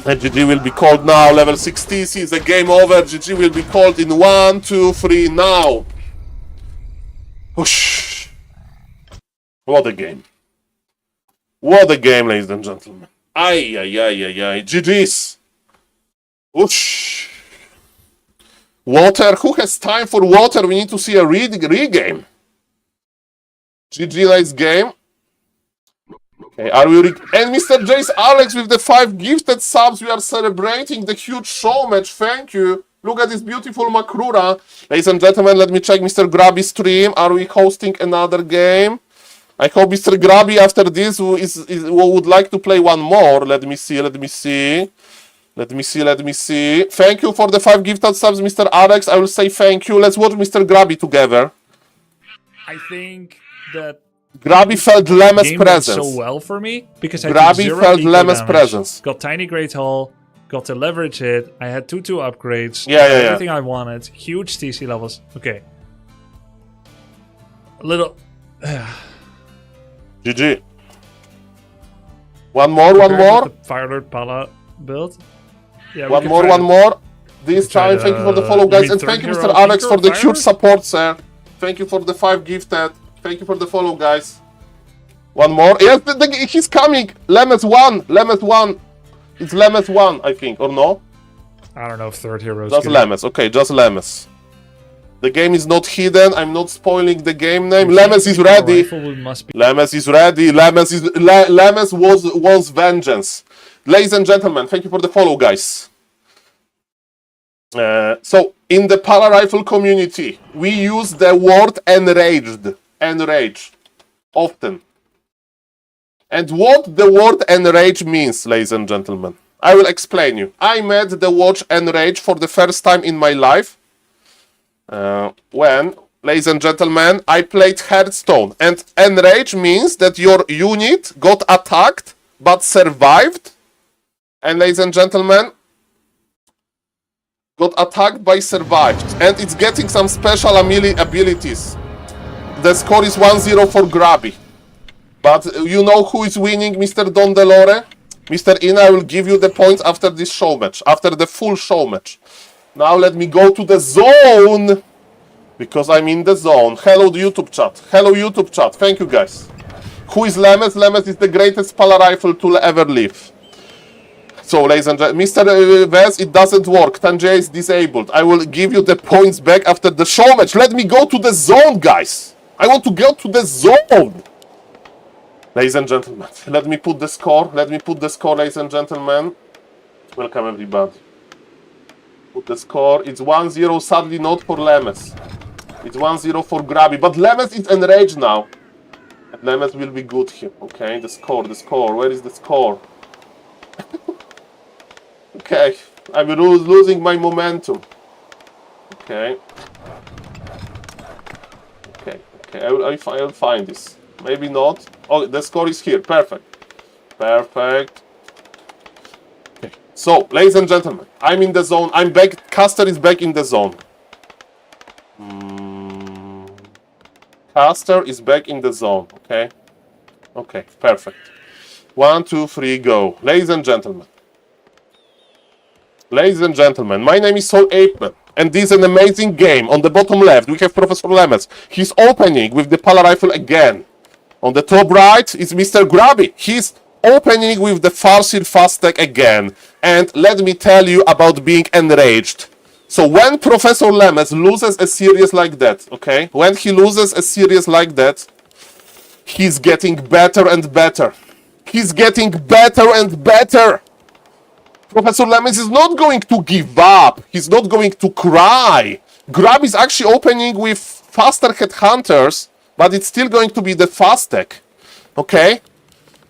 And GG will be called now. Level 60 is a game over. GG will be called in 1, 2, 3 now. Whoosh. What a game. What a game, ladies and gentlemen. Ay. GG's. Whoosh. Water. Who has time for water? We need to see a regame. GG, nice game. Okay, are we and Mr. Jace Alex with the 5 gifted subs. We are celebrating the huge show match. Thank you. Look at this beautiful Makrura. Ladies and gentlemen, let me check Mr. Grabby's stream. Are we hosting another game? I hope Mr. Grabby after this would like to play one more. Let me see. Thank you for the 5 gifted subs, Mr. Alex. I will say thank you. Let's watch Mr. Grabby together. I think that Grabby felt Lemes' game presence. went so well for me because I Grabby took 0 felt eco Lemes' damage, presence. got tiny great hall, got the leverage hit. I had 2/2 upgrades. Yeah. Everything I wanted. Huge TC levels. Okay. A little. GG. One more. Fire Alert Pala build. Yeah, one more. This time, thank you for the follow, guys, and third thank you, hero Mr. Alex, Eco for the Fire? huge support, sir. Thank you for the 5 gifted. Thank you for the follow, guys. One more. Yes, he's coming. Lemes 1. It's Lemes 1, I think, or no? I don't know if third hero is Just good. Lemes. Okay, just Lemes. The game is not hidden. I'm not spoiling the game name. Lemes is ready. Lemes is ready. Lemes wants vengeance. Ladies and gentlemen, thank you for the follow, guys. So, in the Pala Rifle community, we use the word enraged, often. And what the word enrage means, ladies and gentlemen, I will explain you. I met the word enrage for the first time in my life when, ladies and gentlemen, I played Hearthstone. And enrage means that your unit got attacked but survived. And ladies and gentlemen, got attacked by survived. And it's getting some special abilities. The score is 1-0 for Grabby. But you know who is winning, Mr. Don Delore? Mr. Ina, I will give you the points after this show match. After the full show match. Now let me go to the zone. Because I'm in the zone. Hello YouTube chat. Hello YouTube chat. Thank you guys. Who is Lemes? Lemes is the greatest Pala Rifle to ever live. So, ladies and gentlemen, Mr. Vez, it doesn't work. Tanjay is disabled. I will give you the points back after the show match. Let me go to the zone, guys. I want to go to the zone. Ladies and gentlemen, let me put the score. Ladies and gentlemen. Welcome, everybody. Put the score. It's 1-0, sadly not for Lemes. It's 1-0 for Grabby. But Lemes is enraged now. And Lemes will be good here. Okay, the score. Where is the score? Okay, I'm losing my momentum. Okay. I'll find this. Maybe not. Oh, the score is here. Perfect. Okay. So, ladies and gentlemen, I'm in the zone. I'm back. Caster is back in the zone. Caster is back in the zone, okay? Okay, perfect. 1, 2, 3, go. Ladies and gentlemen. Ladies and gentlemen, my name is SaulApeMan, and this is an amazing game. On the bottom left, we have Professor Lemes. He's opening with the Pala Rifle again. On the top right is Mr. Grabby. He's opening with the Farseer Fast Tech again. And let me tell you about being enraged. So when Professor Lemes loses a series like that, okay? When he loses a series like that, he's getting better and better. He's getting better and better. Professor Lemes is not going to give up. He's not going to cry. Grab is actually opening with faster headhunters, but it's still going to be the fast tech. Okay?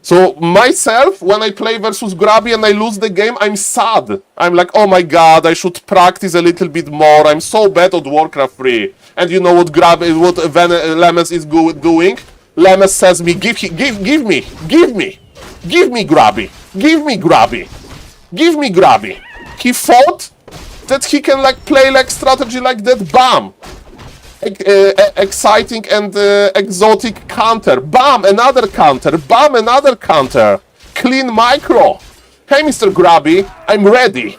So myself, when I play versus Grabby and I lose the game, I'm sad. I'm like, oh my god, I should practice a little bit more. I'm so bad at Warcraft 3. And you know what Lemes is doing? Lemes says me, give me Grabby. Give me Grabby. Give me Grabby. He thought that he can like play like strategy like that. Bam! Exciting and exotic counter. Bam! Another counter. Bam! Another counter. Clean micro. Hey, Mr. Grabby, I'm ready.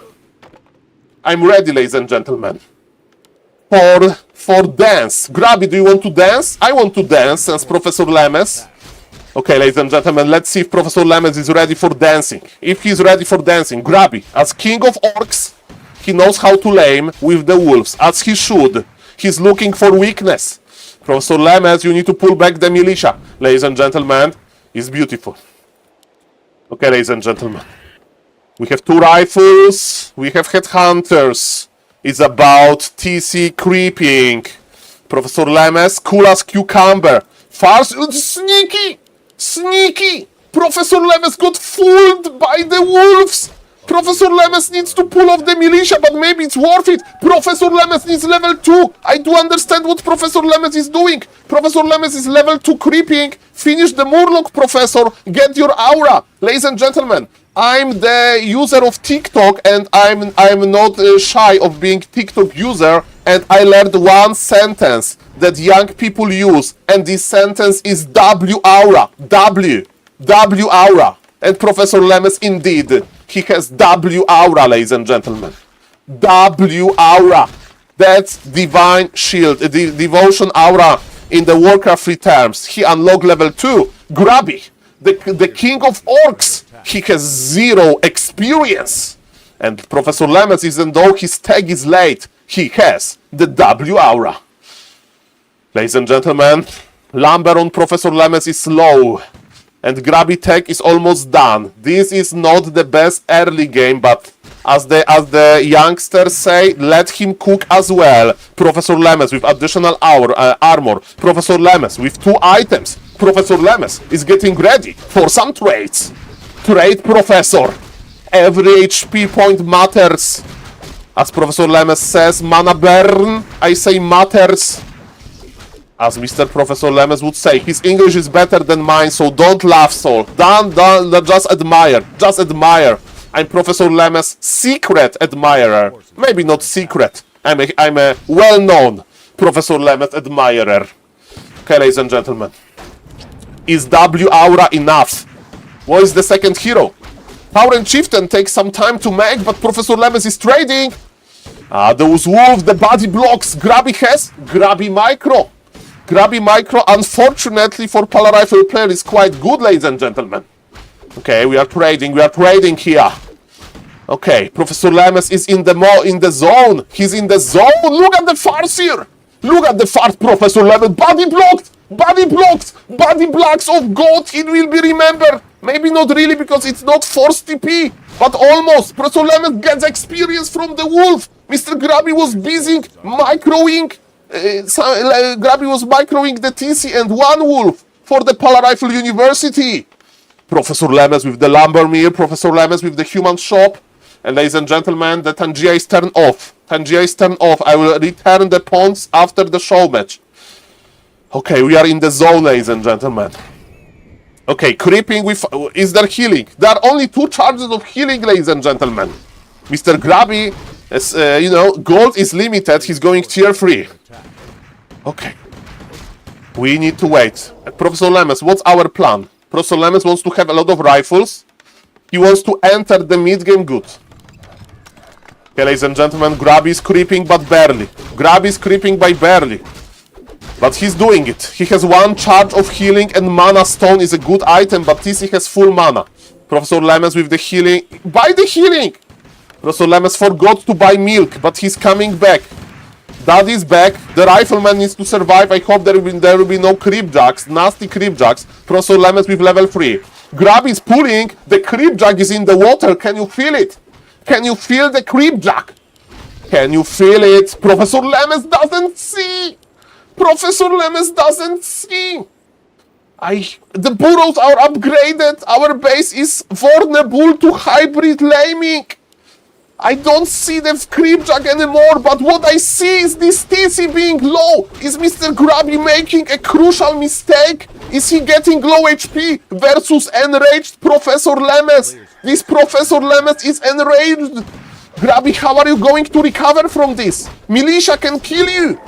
I'm ready, ladies and gentlemen. For dance. Grabby, do you want to dance? I want to dance, says Professor Lemes. Okay, ladies and gentlemen, let's see if Professor Lemes is ready for dancing. If he's ready for dancing, Grabby, as king of orcs, he knows how to lame with the wolves, as he should. He's looking for weakness. Professor Lemes, you need to pull back the militia. Ladies and gentlemen, it's beautiful. Okay, ladies and gentlemen. We have 2 rifles, we have headhunters. It's about TC creeping. Professor Lemes, cool as cucumber. Fast, sneaky! Sneaky! Professor Lemes got fooled by the wolves! Professor Lemes needs to pull off the militia, but maybe it's worth it. Professor Lemes needs level 2. I do understand what Professor Lemes is doing. Professor Lemes is level 2 creeping. Finish the Murloc, Professor. Get your aura. Ladies and gentlemen, I'm the user of TikTok, and I'm not shy of being TikTok user, and I learned one sentence that young people use, and this sentence is W aura. W aura. And Professor Lemes, indeed, he has W aura, ladies and gentlemen. W aura. That's divine shield, devotion aura in the Warcraft 3 terms. He unlocked level 2. Grabby, the king of orcs. He has 0 experience. And Professor Lemes, even though his tag is late, he has the W aura. Ladies and gentlemen, lumber on Professor Lemes is low. And Grabby tech is almost done. This is not the best early game, but as the youngsters say, let him cook as well. Professor Lemes with additional armor. Professor Lemes with 2 items. Professor Lemes is getting ready for some trades. Trade, Professor. Every HP point matters. As Professor Lemes says, mana burn, I say matters. As Mr. Professor Lemes would say, his English is better than mine, so don't laugh, Saul. Don't, just admire. Just admire. I'm Professor Lemes' secret admirer. Maybe not secret. I'm a well-known Professor Lemes admirer. Okay, ladies and gentlemen. Is W aura enough? What is the second hero? Power and Chieftain takes some time to make, but Professor Lemes is trading. Those wolves, the body blocks. Grabby has. Grabby micro. Grabby micro, unfortunately for Pala Rifle player, is quite good, ladies and gentlemen. Okay, we are trading here. Okay, Professor Lemes is in the zone. He's in the zone. Look at the Farseer. Look at the Fart, Professor Lemes. Body blocked. Body blocked. Body blocks of God. It will be remembered. Maybe not really because it's not forced TP, but almost. Professor Lemes gets experience from the wolf. Mr. Grabby was busy microing. Grabby was microing the TC and 1 wolf for the Pala Rifle University. Professor Lemes with the lumber mill. Professor Lemes with the human shop. And ladies and gentlemen, the Tangia is turned off. Tangia is turned off. I will return the pawns after the show match. Okay, we are in the zone, ladies and gentlemen. Okay, creeping with... Is there healing? There are only 2 charges of healing, ladies and gentlemen. Mr. Grabby, as, you know, gold is limited. He's going tier 3. Okay. We need to wait. Professor Lemes, what's our plan? Professor Lemes wants to have a lot of rifles. He wants to enter the mid-game good. Okay, ladies and gentlemen, Grab is creeping, but barely. Grab is creeping by barely. But he's doing it. He has one charge of healing, and Mana Stone is a good item, but TC has full mana. Professor Lemes with the healing. Buy the healing! Professor Lemes forgot to buy milk, but he's coming back. Daddy's back. The rifleman needs to survive. I hope there will be no creepjacks. Nasty creepjacks. Professor Lemes with level 3. Grab is pulling. The creepjack is in the water. Can you feel it? Can you feel the creepjack? Can you feel it? Professor Lemes doesn't see. Professor Lemes doesn't see. The burrows are upgraded. Our base is vulnerable to hybrid laming. I don't see the creepjack anymore, but what I see is this TC being low. Is Mr. Grabby making a crucial mistake? Is he getting low HP versus enraged Professor Lemes? This Professor Lemes is enraged. Grabby, how are you going to recover from this? Militia can kill you.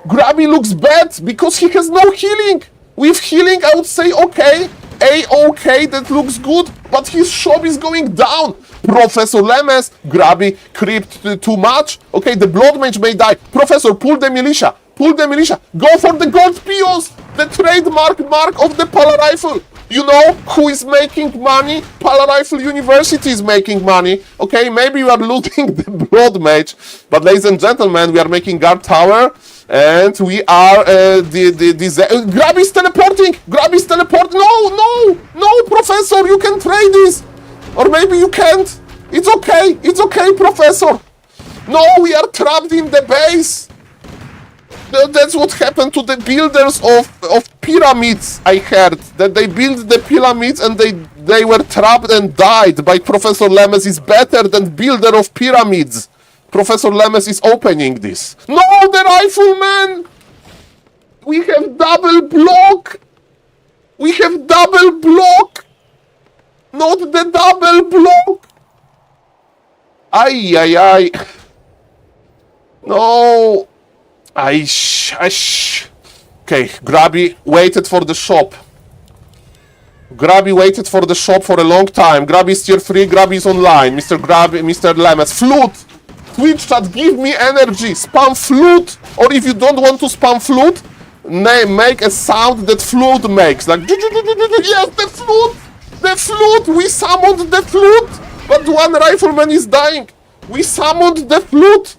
Grabby looks bad because he has no healing. With healing, I would say okay. A-okay, that looks good, but his shop is going down. Professor Lemes, Grabby creeped too much. Okay, the Blood Mage may die. Professor, pull the militia. Pull the militia. Go for the gold pios. The trademark mark of the Pala Rifle. You know who is making money? Pala Rifle University is making money. Okay, maybe you are looting the Blood Mage, but ladies and gentlemen, we are making guard tower. And we are Grab is teleporting! Grab is teleporting! No, Professor, you can trade this! Or maybe you can't! It's okay, Professor! No, we are trapped in the base! That's what happened to the builders of pyramids, I heard. That they built the pyramids and they were trapped and died. By Professor Lemes is better than builder of pyramids. Professor Lemes is opening this. No, the rifleman! We have double block! We have double block! Not the double block! Ay. No! Okay, Grabby waited for the shop. Grabby waited for the shop for a long time. Grabby is tier 3, Grabby is online. Mr. Lemes. Flute! Twitch chat, give me energy. Spam flute. Or if you don't want to spam flute, make a sound that flute makes. Like, yes, the flute. The flute. We summoned the flute. But one rifleman is dying. We summoned the flute.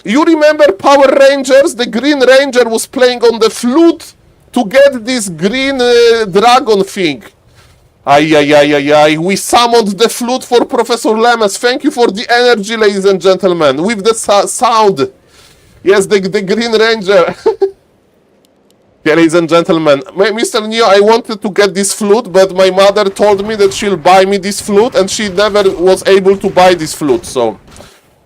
You remember Power Rangers? The Green Ranger was playing on the flute to get this green dragon thing. Ay. We summoned the flute for Professor Lemes. Thank you for the energy, ladies and gentlemen. With the sound. Yes, the Green Ranger. Okay, ladies and gentlemen. Mr. Neo, I wanted to get this flute, but my mother told me that she'll buy me this flute, and she never was able to buy this flute, so...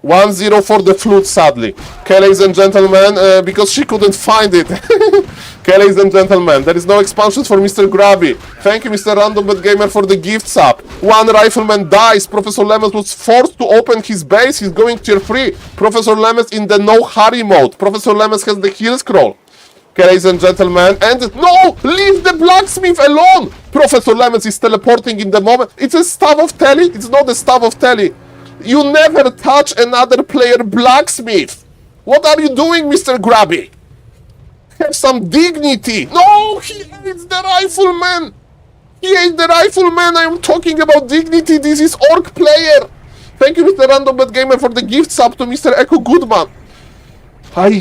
1-0 for the flute, sadly. Okay, ladies and gentlemen, because she couldn't find it. Okay, ladies and gentlemen, there is no expansions for Mr. Grabby. Thank you, Mr. Random Bad Gamer, for the gifts up. One rifleman dies. Professor Lemes was forced to open his base. He's going tier 3. Professor Lemes in the no hurry mode. Professor Lemes has the heal scroll. Okay, ladies and gentlemen, and no! Leave the blacksmith alone! Professor Lemes is teleporting in the moment. It's a staff of Telly. It's not a staff of Telly. You never touch another player blacksmith. What are you doing, Mr. Grabby? Have some dignity. No, he hates the rifleman. He hates the rifleman. I'm talking about dignity. This is orc player. Thank you, Mr. Random Bad Gamer, for the gift sub to Mr. Echo Goodman. Ay.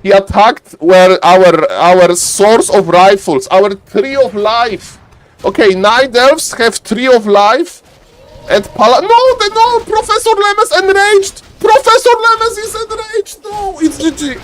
He attacked where our source of rifles, our tree of life. Okay, Night Elves have Tree of Life. And No, Professor Lemes enraged! Professor Lemes is enraged! No, it's GG.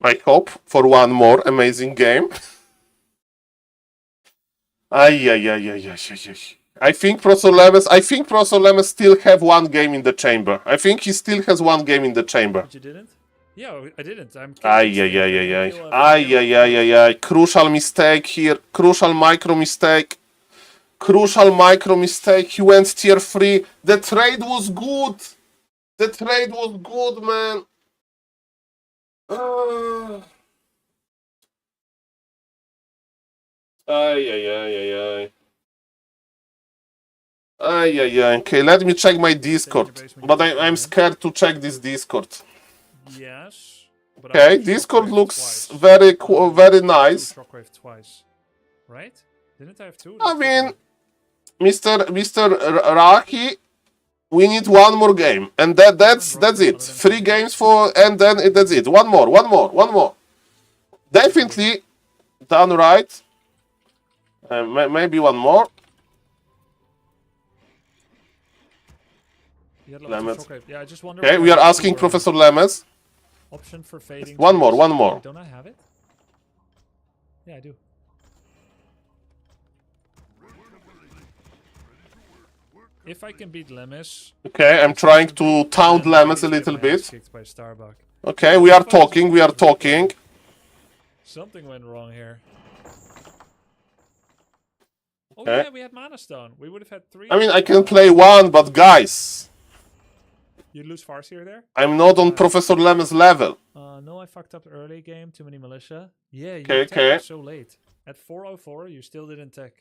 I hope for one more amazing game. Ay. I think Professor Lemes still have one game in the chamber. I think he still has one game in the chamber. But you didn't? Yeah, I didn't. I'm Ay. Crucial mistake here. Crucial micro mistake. Crucial micro mistake. He went tier 3. The trade was good. The trade was good, man. Ay. Okay, let me check my Discord. But I'm scared to check this Discord. Yes. But Okay, Discord looks very nice. Shockwave twice, right? Didn't I have two? I mean, Mr. Raki, we need one more game, and that's it. 3 games and then that's it. One more. Definitely done right. Maybe one more. Lemes. Yeah, I just wonder. Okay, we are asking Professor Lemes. Option for fading. One more. Don't I have it? Yeah, I do. If I can beat Lemes. Okay, I'm trying to taunt Lemes a little bit. Kicked by Starbuck. Okay, we are talking. Something went wrong here. Oh Okay. yeah, we had Mana Stone. We would have had 3. I mean, I can play one, but guys, You lose Farseer there? I'm not on Professor Lemes' level. No, I fucked up early game. Too many militia. Yeah, you Okay. attacked so late. At 4:04, you still didn't tech.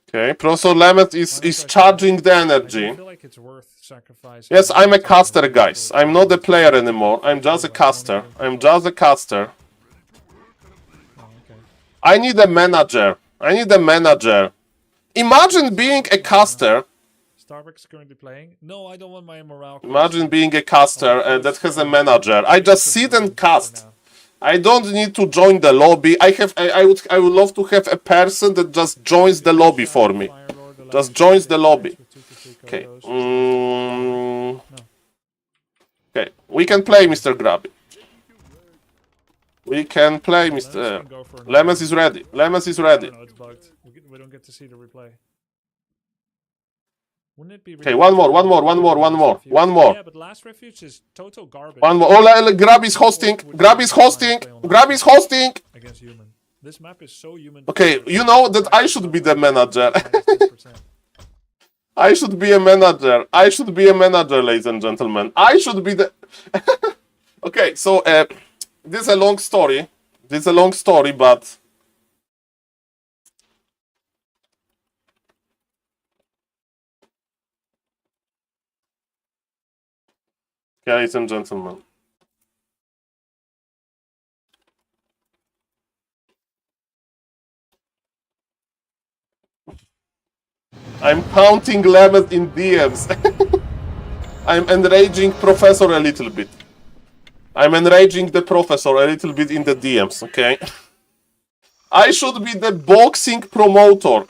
Okay, Professor Lemes is charging the I energy. don't feel like it's worth sacrificing. Yes, I'm a caster, guys. I'm not a player anymore. I'm just a caster. Oh, okay. I need a manager. Imagine being a caster. Starbucks currently playing. No, I don't want my morale. Imagine being a caster that has a manager. I just sit and cast. I don't need to join the lobby. I would love to have a person that just joins the lobby for me. Just joins the lobby. Okay. Okay. We can play, Mr. Grabby. We can play, Mr. Lemes is ready. Lemes is ready. No, it's bugged. We don't get to see the replay. Wouldn't it be Okay, one more. Yeah, but Last Refuge is total garbage. One more. Oh, Grab is hosting. Against human. This map is so human. Okay, you know that I should be the manager. I should be a manager, ladies and gentlemen. I should be the... Okay, so this is a long story. But... Okay, ladies and gentlemen. I'm counting lemons in DMs. I'm enraging Professor a little bit. I'm enraging the Professor a little bit in the DMs, okay? I should be the boxing promoter.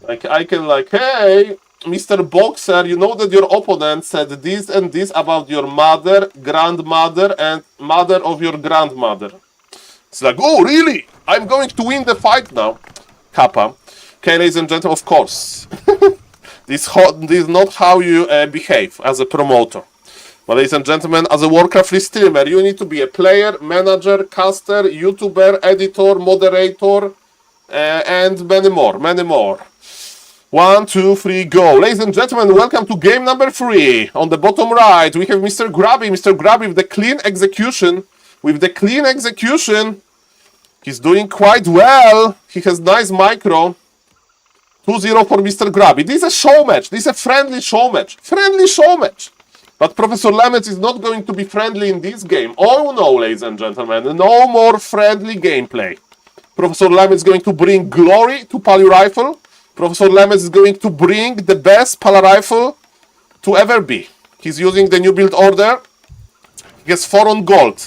Like, I can like, hey, Mr. Boxer, you know that your opponent said this and this about your mother, grandmother, and mother of your grandmother. It's like, oh, really? I'm going to win the fight now. Kappa. Okay, ladies and gentlemen, of course. This is not how you behave as a promoter. But ladies and gentlemen, as a Warcraft streamer, you need to be a player, manager, caster, YouTuber, editor, moderator, and many more. 1, 2, 3, go. Ladies and gentlemen, welcome to game number 3. On the bottom right, we have Mr. Grabby. Mr. Grabby with the clean execution. He's doing quite well. He has nice micro. 2-0 for Mr. Grabby. This is a show match. This is a friendly show match. But Professor Lemes is not going to be friendly in this game. Oh no, ladies and gentlemen. No more friendly gameplay. Professor Lemes is going to bring glory to Pally Rifle. Professor Lemes is going to bring the best Pally Rifle to ever be. He's using the new build order. He has 4 on gold.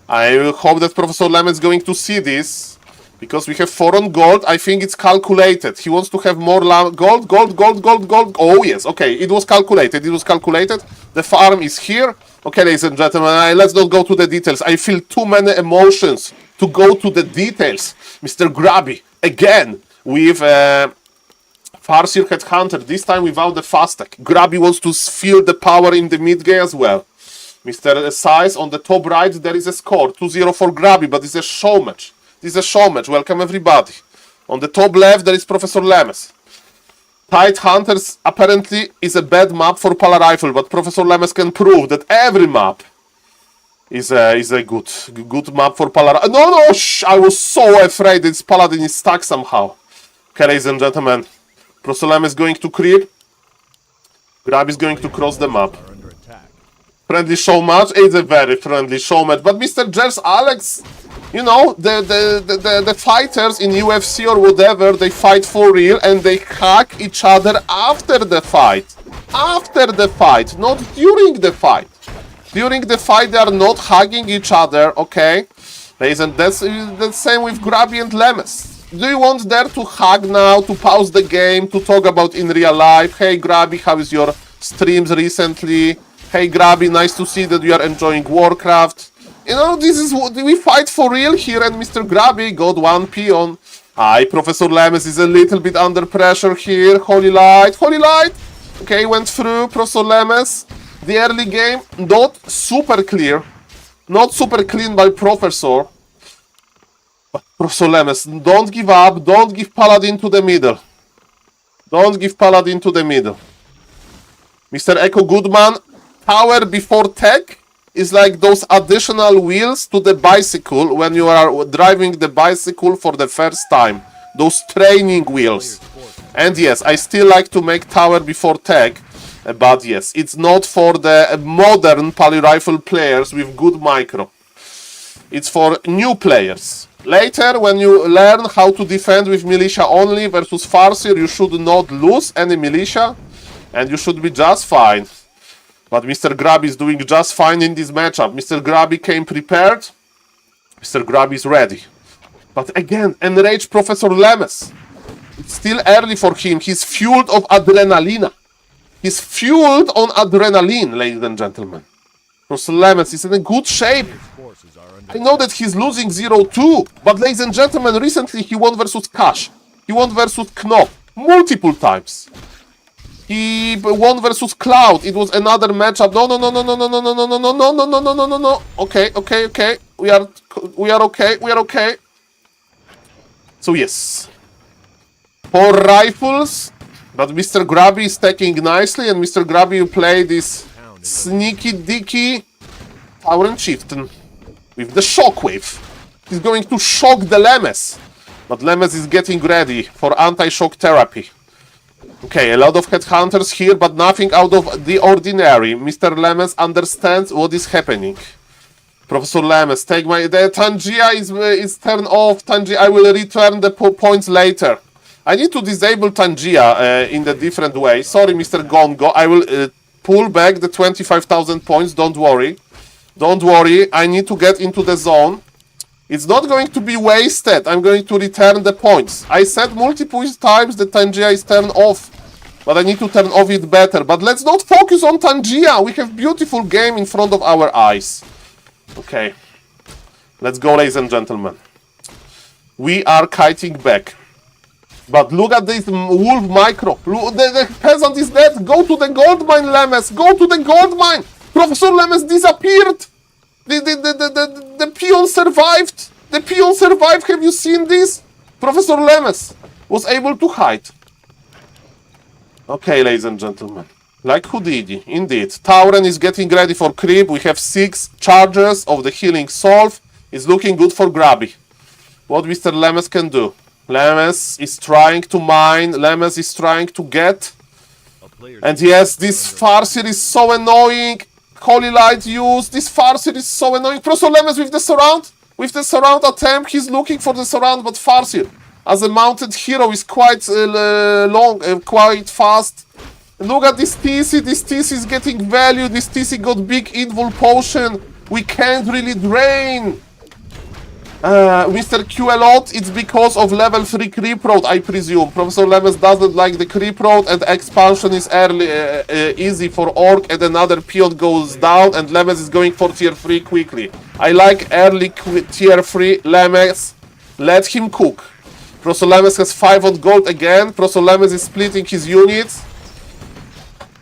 I hope that Professor Lemes is going to see this. Because we have 4 on gold, I think it's calculated. He wants to have more gold. Oh yes, okay, it was calculated. The farm is here. Okay, ladies and gentlemen, let's not go to the details. I feel too many emotions to go to the details. Mr. Grabby, again, with Farseer Headhunter, this time without the fast tech. Grabby wants to feel the power in the mid game as well. Mr. Size, on the top right, there is a score, 2-0 for Grabby, but it's a show match. This is a show match, welcome everybody. On the top left, there is Professor Lemes. Tide Hunters apparently is a bad map for Pala Rifle, but Professor Lemes can prove that every map is a good map for Pala. No, shh! I was so afraid this Paladin is stuck somehow. Okay, ladies and gentlemen, Professor Lemes is going to creep. Grab is going to cross the map. Friendly show match. It's a very friendly show match, but Mr. Jers Alex, you know, the fighters in UFC or whatever, they fight for real and they hack each other after the fight. After the fight, not during the fight. During the fight, they are not hugging each other, okay? Ladies, and that's the same with Grabby and Lemes. Do you want there to hug now, to pause the game, to talk about in real life? Hey, Grabby, how is your streams recently? Hey, Grabby, nice to see that you are enjoying Warcraft. You know, this is what we fight for real here, and Mr. Grabby got one peon. Aye, Professor Lemes is a little bit under pressure here. Holy Light. Okay, went through Professor Lemes. The early game, not super clear. Not super clean by Professor. But Professor Lemes, don't give up. Don't give Paladin to the middle. Don't give Paladin to the middle. Mr. Echo Goodman, power before tech is like those additional wheels to the bicycle when you are driving the bicycle for the first time. Those training wheels. And yes, I still like to make tower before tech, but yes, it's not for the modern poly rifle players with good micro. It's for new players. Later, when you learn how to defend with militia only versus Farseer, you should not lose any militia, and you should be just fine. But Mr. Grabby is doing just fine in this matchup. Mr. Grabby came prepared. Mr. Grabby is ready. But again, enraged Professor Lemes. It's still early for him. He's fueled of adrenaline. He's fueled on adrenaline, ladies and gentlemen. Professor Lemes is in a good shape. I know that he's losing 0-2. But ladies and gentlemen, recently he won versus Cash. He won versus Knop. Multiple times. He won versus Cloud. It was another matchup. No. Okay. We are okay. So yes. 4 rifles. But Mr. Grabby is taking nicely, and Mr. Grabby will play this sneaky dicky Tower Chieftain with the shockwave. He's going to shock the Lemes. But Lemes is getting ready for anti-shock therapy. Okay, a lot of headhunters here, but nothing out of the ordinary. Mr. Lemes understands what is happening. Professor Lemes, take my... The Tangia is turned off. Tangia, I will return the points later. I need to disable Tangia in a different way. Sorry, Mr. Gongo. I will pull back the 25,000 points. Don't worry. Don't worry. I need to get into the zone. It's not going to be wasted. I'm going to return the points. I said multiple times that Tangia is turned off. But I need to turn off it better. But let's not focus on Tangia. We have beautiful game in front of our eyes. Okay. Let's go, ladies and gentlemen. We are kiting back. But look at this wolf micro. Look, the peasant is dead. Go to the gold mine, Lemes. Go to the gold mine. Professor Lemes disappeared. The peon survived. The peon survived. Have you seen this? Professor Lemes was able to hide. Okay, ladies and gentlemen. Like Houdini, indeed. Tauren is getting ready for creep. We have 6 charges of the healing solve. It's looking good for Grabby. What Mr. Lemes can do. Lemes is trying to mine. Lemes is trying to get. And yes, this Farseer is so annoying. Holy Light use. This Farseer is so annoying. Professor Lemes with the surround. With the surround attempt, he's looking for the surround, but Farseer, as a mounted hero, is quite long, quite fast. Look at this TC. This TC is getting value. This TC got big invul potion. We can't really drain. Mr. Q a lot, it's because of level 3 creep road, I presume. Professor Lemes doesn't like the creep road and expansion is early, easy for Orc and another peon goes down and Lemes is going for tier 3 quickly. I like early tier 3 Lemes. Let him cook. Professor Lemes has 5 on gold again. Professor Lemes is splitting his units.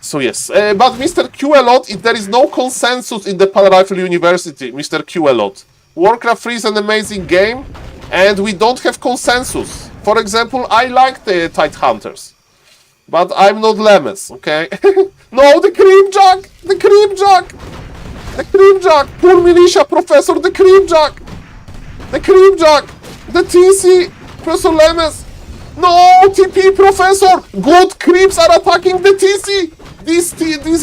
So yes, but Mr. Q a lot, there is no consensus in the Pal Rifle University, Mr. Q a lot. Warcraft 3 is an amazing game, and we don't have consensus. For example, I like the Tide Hunters, but I'm not Lemes, okay? No, the Cream Jack! The Cream Jack! The Cream Jack! Pull Militia, Professor, the Cream Jack! The Cream Jack! The TC! Professor Lemes! No, TP, Professor! Good creeps are attacking the TC! This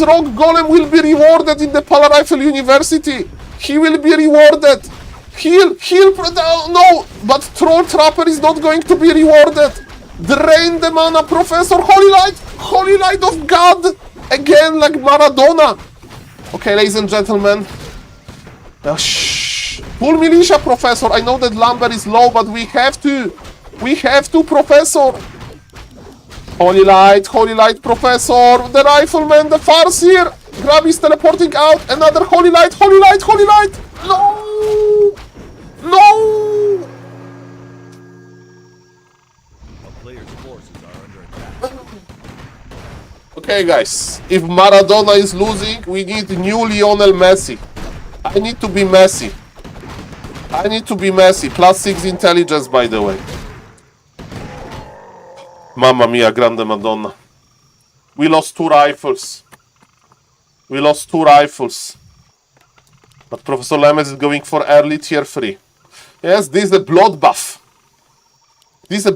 rogue golem will be rewarded in the Pal Rifle University! He will be rewarded! Heal, no, but Troll Trapper is not going to be rewarded. Drain the mana, Professor. Holy light of God. Again, like Maradona. Okay, ladies and gentlemen. Shh. Pull Militia, Professor. I know that lumber is low, but we have to. We have to, Professor. Holy light, Professor. The Rifleman, the Farseer. Grab is teleporting out. Another holy light. No! No! A player's forces are under attack. Okay, guys. If Maradona is losing, we need new Lionel Messi. I need to be Messi. +6 intelligence, by the way. Mamma mia, grande Madonna. We lost 2 rifles. But Professor Lemes is going for early tier 3. Yes, this is a bloodbath. Ladies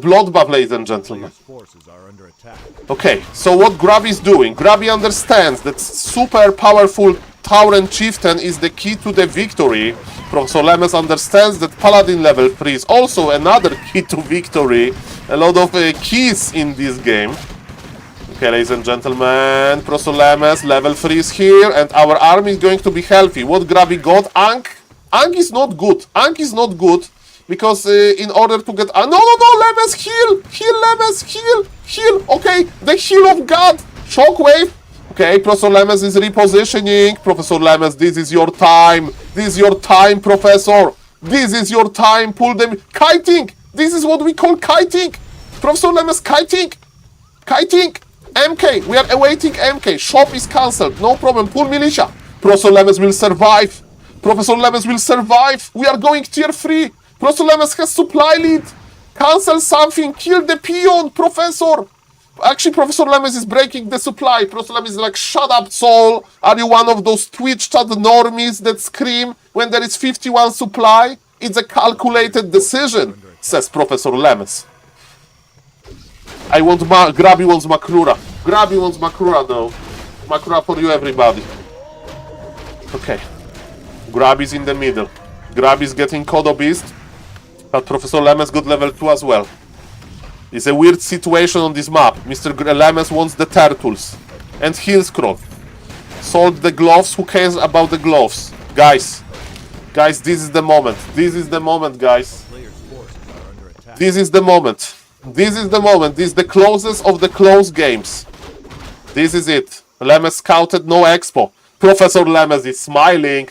and gentlemen. Forces are under attack. Okay, so what Grabby is doing? Grabby understands that super powerful Tauren Chieftain is the key to the victory. Professor Lemes understands that Paladin level 3 is also another key to victory. A lot of keys in this game. Okay, ladies and gentlemen, Professor Lemes, level 3 is here, and our army is going to be healthy. What Grabby got? Ankh is not good, because in order to get... no, Lemes, heal! Lemes, heal! Okay, the heal of God! Shockwave! Okay, Professor Lemes is repositioning. Professor Lemes, this is your time! Professor! This is your time! Pull them... Kiting! This is what we call kiting! Professor Lemes, kiting! MK, we are awaiting MK. Shop is cancelled. No problem. Pull Militia. Professor Lemes will survive. We are going tier 3. Professor Lemes has supply lead. Cancel something. Kill the peon, Professor. Actually, Professor Lemes is breaking the supply. Professor Lemes is like, shut up, Saul. Are you one of those Twitch chat normies that scream when there is 51 supply? It's a calculated decision, says Professor Lemes. Grabby wants Makrura. Though. Makrura for you, everybody. Okay. Grabby's in the middle. Grabby's getting Kodo Beast. But Professor Lemes got level 2 as well. It's a weird situation on this map. Mr. Lemes wants the turtles. And Hillscrow. Sold the gloves. Who cares about the gloves? Guys, this is the moment. Guys. This is the moment. This is the closest of the close games. This is it. Lemes scouted, no expo. Professor Lemes is smiling.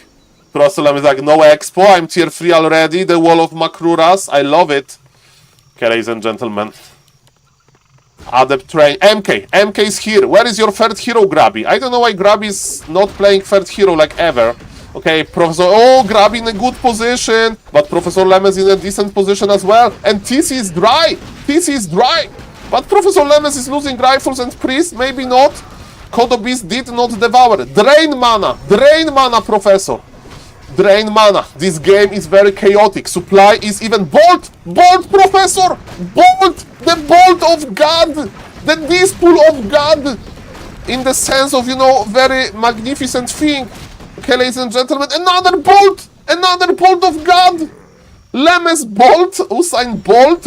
Professor Lemes is like, no expo, I'm tier 3 already. The wall of Makruras, I love it. Okay, ladies and gentlemen. Adept train. MK is here. Where is your third hero, Grabby? I don't know why Grabby is not playing third hero like ever. Okay, Professor... Oh, Grabby in a good position. But Professor Lemes in a decent position as well. And TC is dry. But Professor Lemes is losing rifles and priests. Maybe not. Kodo Beast did not devour. Drain mana, Professor. Drain mana. This game is very chaotic. Supply is even... Bolt, Professor. Bolt. The bolt of God. The disciple of God. In the sense of, very magnificent thing. Okay, ladies and gentlemen, another bolt of God. Lemes bolt, Usain Bolt.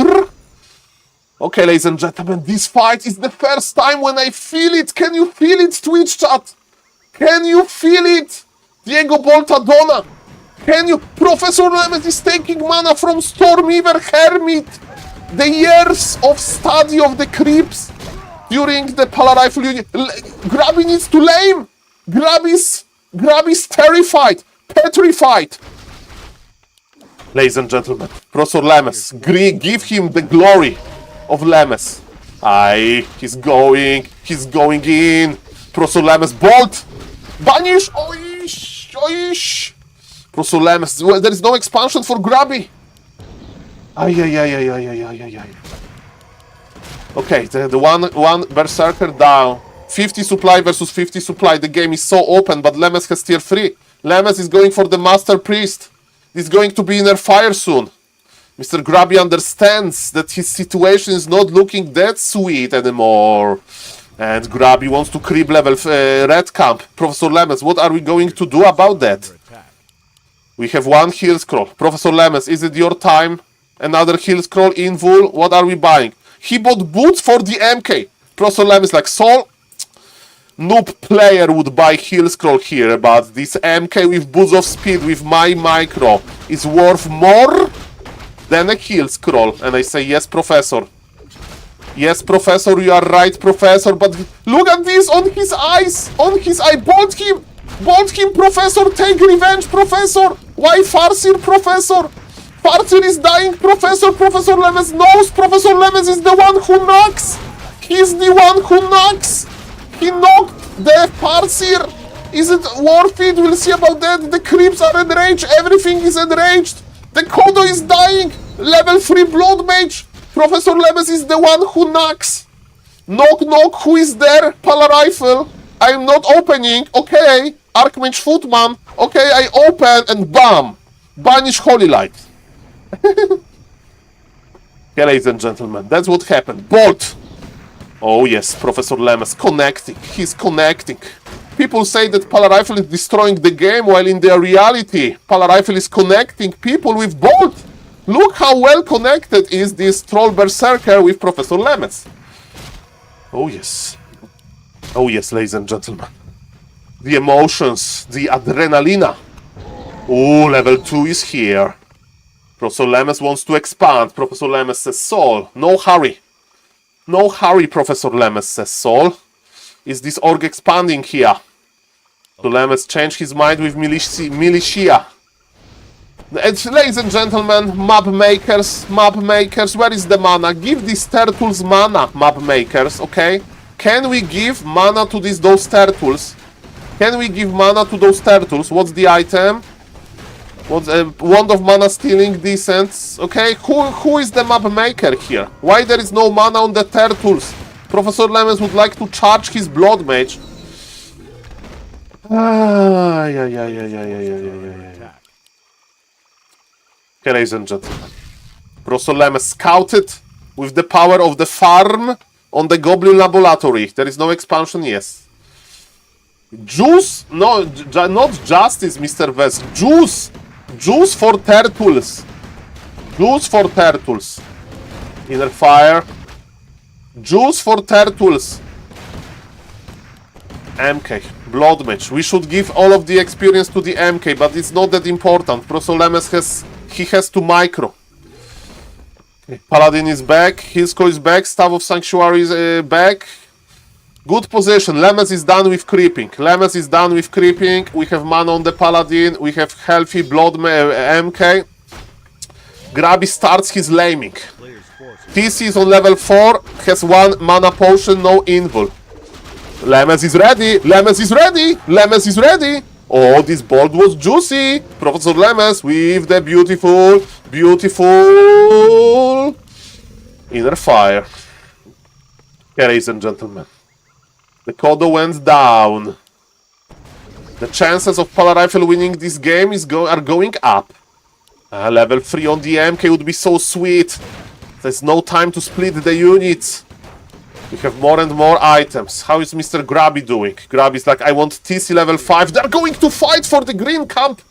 Okay, ladies and gentlemen, this fight is the first time when I feel it. Can you feel it, Twitch chat? Can you feel it? Diego Boltadona. Can you? Professor Lemes is taking mana from Stormweaver Hermit. The years of study of the creeps during the Polar Rifle Unit. Grabby needs to lame. Grabby's terrified, petrified. Ladies and gentlemen, Professor Lemes, give him the glory of Lemes. Aye, he's going in. Professor Lemes, bolt! Banish! Oish! Professor Lemes, well, there is no expansion for Grabby. Ay. Okay, the one Berserker down. 50 supply versus 50 supply. The game is so open, but Lemes has tier 3. Lemes is going for the Master Priest. He's going to be in a fire soon. Mr. Grabby understands that his situation is not looking that sweet anymore. And Grabby wants to creep level red camp. Professor Lemes, what are we going to do about that? We have one heal scroll. Professor Lemes, is it your time? Another heal scroll in Wool. What are we buying? He bought boots for the MK. Professor Lemes like, Saul, noob player would buy heal scroll here, but this MK with boots of speed with my micro is worth more than a heal scroll. And I say, yes, Professor. Yes, Professor, you are right, Professor, but look at this on his eyes. On his eye. Bought him, Professor. Take revenge, Professor. Why Farseer, Professor? Farseer is dying, Professor. Professor Lemes knows. Professor Lemes is the one who knocks. He's the one who knocks. He knocked the Farseer. Is it worth it? We'll see about that. The creeps are enraged. Everything is enraged. The Kodo is dying. Level 3 Blood Mage. Professor Lemes is the one who knocks. Knock, knock. Who is there? Polar Rifle. I'm not opening. Okay. Archmage Footman. Okay, I open and bam. Banish Holy Light. Okay, ladies and gentlemen, that's what happened. Bolt. Oh yes, Professor Lemes connecting. He's connecting. People say that Polar Rifle is destroying the game, while in their reality, Polar Rifle is connecting people with Bolt. Look how well connected is this Troll Berserker with Professor Lemes. Oh yes. Oh yes, ladies and gentlemen. The emotions, the adrenalina. Oh, level 2 is here. Professor Lemes wants to expand. Professor Lemes says, Saul, no hurry. No hurry, Professor Lemes says, Saul. Is this org expanding here? So Lemes changed his mind with militia. And, ladies and gentlemen, map makers, where is the mana? Give these turtles mana, map makers, okay? Can we give mana to those turtles? Can we give mana to those turtles? What's the item? What's a wand of mana stealing? Decent. Okay, who is the map maker here? Why there is no mana on the turtles? Professor Lemes would like to charge his blood mage. Okay, ladies and gentlemen. Professor Lemes scouted with the power of the farm on the Goblin Laboratory. There is no expansion, yes. Juice? No, not justice, Mr. West. Juice! Juice for turtles. Juice for turtles. Inner fire. Juice for turtles. MK. Blood match. We should give all of the experience to the MK, but it's not that important. Professor Lemes has to micro. Okay. Paladin is back. Hilsko is back. Staff of Sanctuary is back. Good position. Lemes is done with creeping. We have mana on the Paladin. We have healthy blood MK. Grabby starts his laming. TC is on level 4. Has 1 mana potion, no invul. Lemes is ready. Oh, this bolt was juicy. Professor Lemes with the beautiful inner fire. Okay, ladies and gentlemen. The Kodo went down. The chances of Polar Rifle winning this game are going up. Level 3 on the MK would be so sweet. There's no time to split the units. We have more and more items. How is Mr. Grabby doing? Grabby's like, I want TC level 5. They're going to fight for the green camp.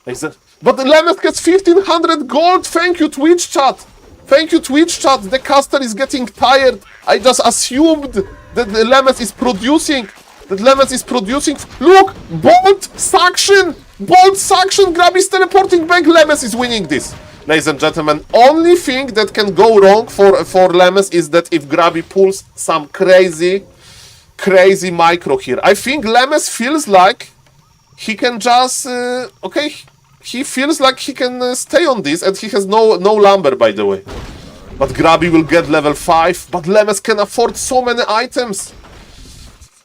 But the Lemes gets 1500 gold. Thank you, Twitch chat. The caster is getting tired. I just assumed that the Lemes is producing that Lemes is producing. Look! Bolt suction! Bolt suction! Grab is teleporting back. Lemes is winning this. Ladies and gentlemen, only thing that can go wrong for Lemes is that if Grabby pulls some crazy micro here. I think Lemes feels like he can just... okay, he feels like he can stay on this, and he has no lumber, by the way. But Grabby will get level 5, but Lemes can afford so many items.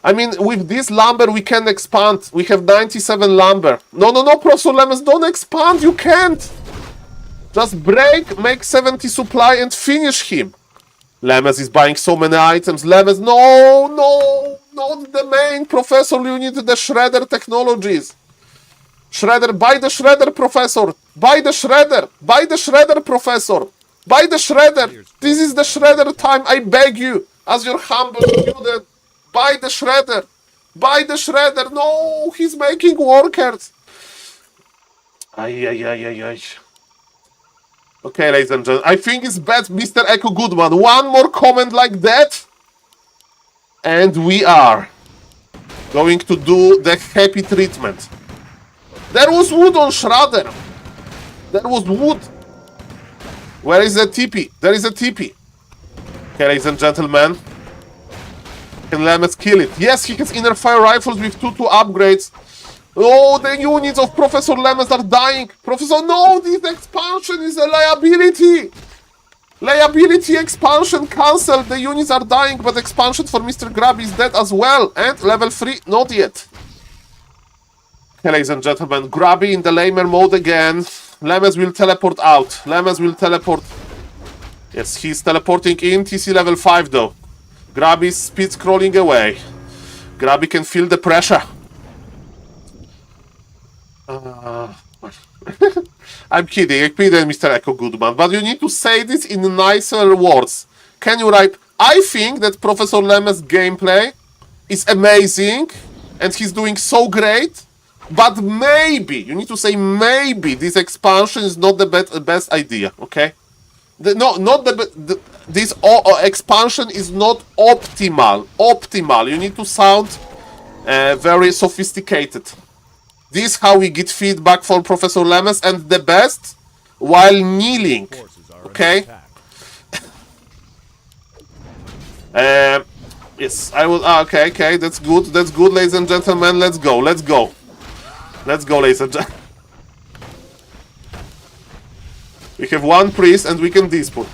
I mean, with this lumber we can expand. We have 97 lumber. No, Professor Lemes, don't expand, you can't! Just break, make 70 supply and finish him. Lemes is buying so many items. Lemes, no, not the main. Professor, you need the shredder technologies. Shredder, buy the shredder, Professor. Buy the shredder. Buy the shredder, Professor. Buy the shredder. This is the shredder time, I beg you. As your humble student. Buy the shredder. Buy the shredder. No, he's making workers. Ay. Okay, ladies and gentlemen, I think it's bad, Mr. Echo Goodman. One more comment like that, and we are going to do the happy treatment. There was wood on Shredder. There was wood. Where is the TP? There is a TP. Okay, ladies and gentlemen, can Lemes kill it? Yes, he has inner fire rifles with 2 upgrades. Oh, the units of Professor Lemes are dying. Professor, no, this expansion is a liability. Liability expansion cancelled. The units are dying, but expansion for Mr. Grab is dead as well. And level 3, not yet. Okay, ladies and gentlemen, Grabby in the lamer mode again. Lemes will teleport out. Lemes will teleport. Yes, he's teleporting in. TC level 5 though. Grabby is speed scrolling away. Grabby can feel the pressure. I'm kidding, Mr. Echo Goodman, but you need to say this in nicer words. Can you write, I think that Professor Lemes' gameplay is amazing and he's doing so great, but maybe, you need to say maybe this expansion is not the best idea, okay? This expansion is not optimal. You need to sound very sophisticated. This is how we get feedback from Professor Lemes, and the best while kneeling. Okay? Yes, I will. Okay, that's good, ladies and gentlemen. Let's go, ladies and gentlemen. We have one priest and we can dispute.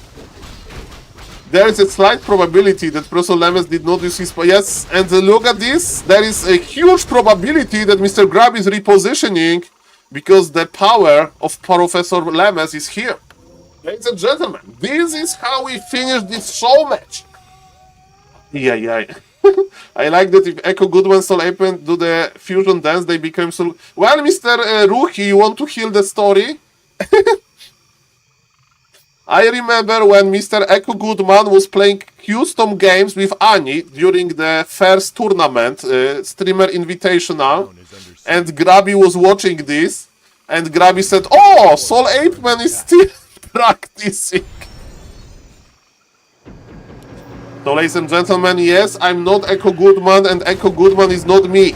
There is a slight probability that Professor Lemes did not use his... Yes, and look at this. There is a huge probability that Mr. Grab is repositioning because the power of Professor Lemes is here. Ladies and gentlemen, this is how we finish this show match. Yeah. I like that if Echo Goodman and SaulApeMan do the fusion dance, they become so... Well, Mr. Rookie, you want to hear the story? I remember when Mr. Echo Goodman was playing custom games with Ani during the first tournament, Streamer Invitational, and Grabby was watching this, and Grabby said, oh, SaulApeMan is still practicing. So, ladies and gentlemen, yes, I'm not Echo Goodman, and Echo Goodman is not me.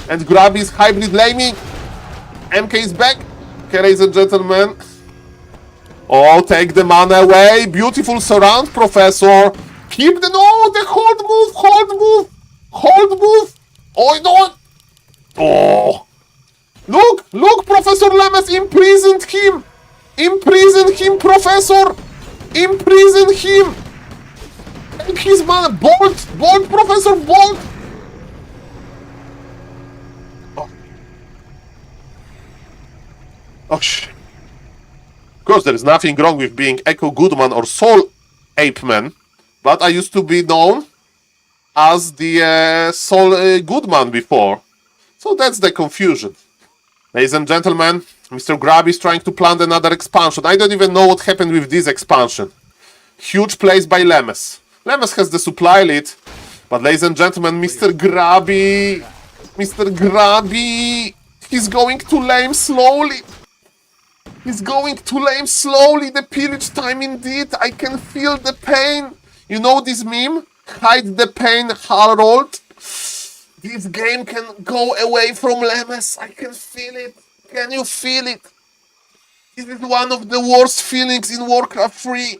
And Grabby is hybrid laming. MK is back. Okay, ladies and gentlemen. Oh, take the mana away. Beautiful surround, Professor. Keep the... No, the hold move. Oh, no. Oh. Look, Professor Lemes imprisoned him. Professor. Imprison him. Take his mana. Bolt, Professor, bolt. Oh, shit. Of course, there is nothing wrong with being Echo Goodman or SaulApeMan, but I used to be known as the Saul Goodman before. So that's the confusion. Ladies and gentlemen, Mr. Grab is trying to plant another expansion. I don't even know what happened with this expansion. Huge plays by Lemes. Lemes has the supply lead, but ladies and gentlemen, Mr. Grabby, he's going to lame slowly. The pillage time indeed. I can feel the pain. You know this meme? Hide the pain, Harold. This game can go away from Lemes. I can feel it. Can you feel it? This is one of the worst feelings in Warcraft 3.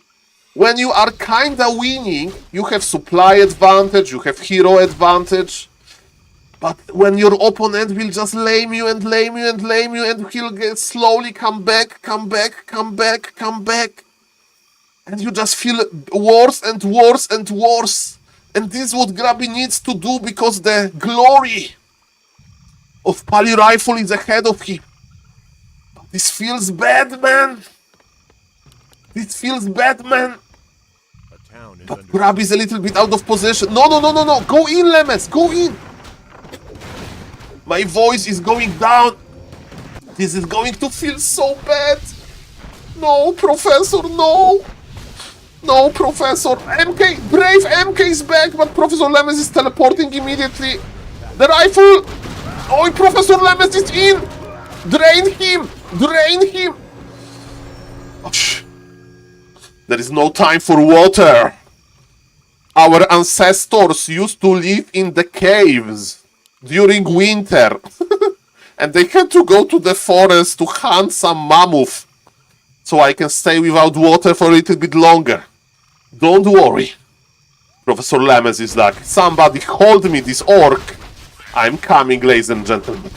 When you are kinda winning, you have supply advantage, you have hero advantage. But when your opponent will just lame you and lame you and lame you, and he'll slowly come back, come back, come back, come back. And you just feel worse and worse and worse. And this is what Grubby needs to do, because the glory of Pali Rifle is ahead of him. But this feels bad, man. This feels bad, man. But Grubby is a little bit out of position. No, no, no, no, no. Go in, Lemes. Go in. My voice is going down. This is going to feel so bad. No, Professor, no. No, Professor. MK, brave MK is back, but Professor Lemes is teleporting immediately. The rifle. Oh, Professor Lemes is in. Drain him. Drain him. Oh, there is no time for water. Our ancestors used to live in the caves during winter. And they had to go to the forest to hunt some mammoth. So I can stay without water for a little bit longer. Don't worry. Professor Lemes is like, somebody hold me this orc. I'm coming, ladies and gentlemen.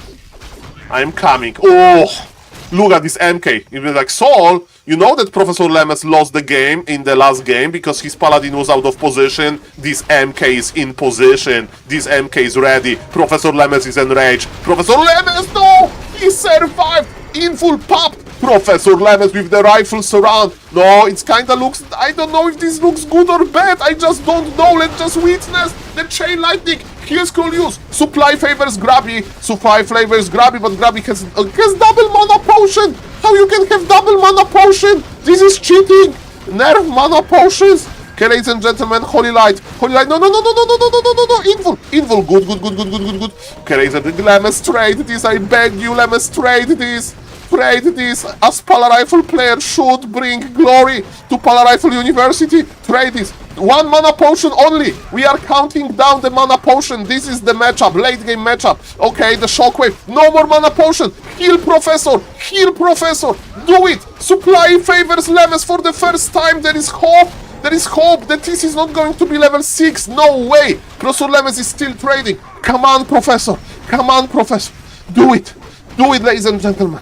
I'm coming. Oh, look at this MK. It was like, Saul, you know that Professor Lemes lost the game in the last game because his paladin was out of position. This MK is in position. This MK is ready. Professor Lemes is enraged. Professor Lemes, no! He survived in full pop. Professor Lemes with the rifle surround. No, it's kinda looks... I don't know if this looks good or bad. I just don't know. Let's just witness the chain lightning. Here's cool use. Supply favors Grubby. Supply favors Grubby, but Grubby has double mana potion. How you can have double mana potion? This is cheating. Nerf mana potions. Okay, ladies and gentlemen, Holy Light. Holy Light. No, no, no, no, no, no, no, no, no, no, no. Invul. Invul. Good, good, good, good, good, good, good. Okay, ladies and gentlemen, Lemes, trade this. I beg you, Lemes, trade this. Trade this, as Pala Rifle player should bring glory to Pala Rifle University. Trade this. 1 mana potion only. We are counting down the mana potion. This is the matchup, late game matchup. Okay, the shockwave. No more mana potion. Heal Professor. Heal Professor. Do it. Supply favors Lemes for the first time. There is hope. There is hope that this is not going to be level 6. No way. Professor Lemes is still trading. Come on, Professor. Come on, Professor. Do it. Do it, ladies and gentlemen.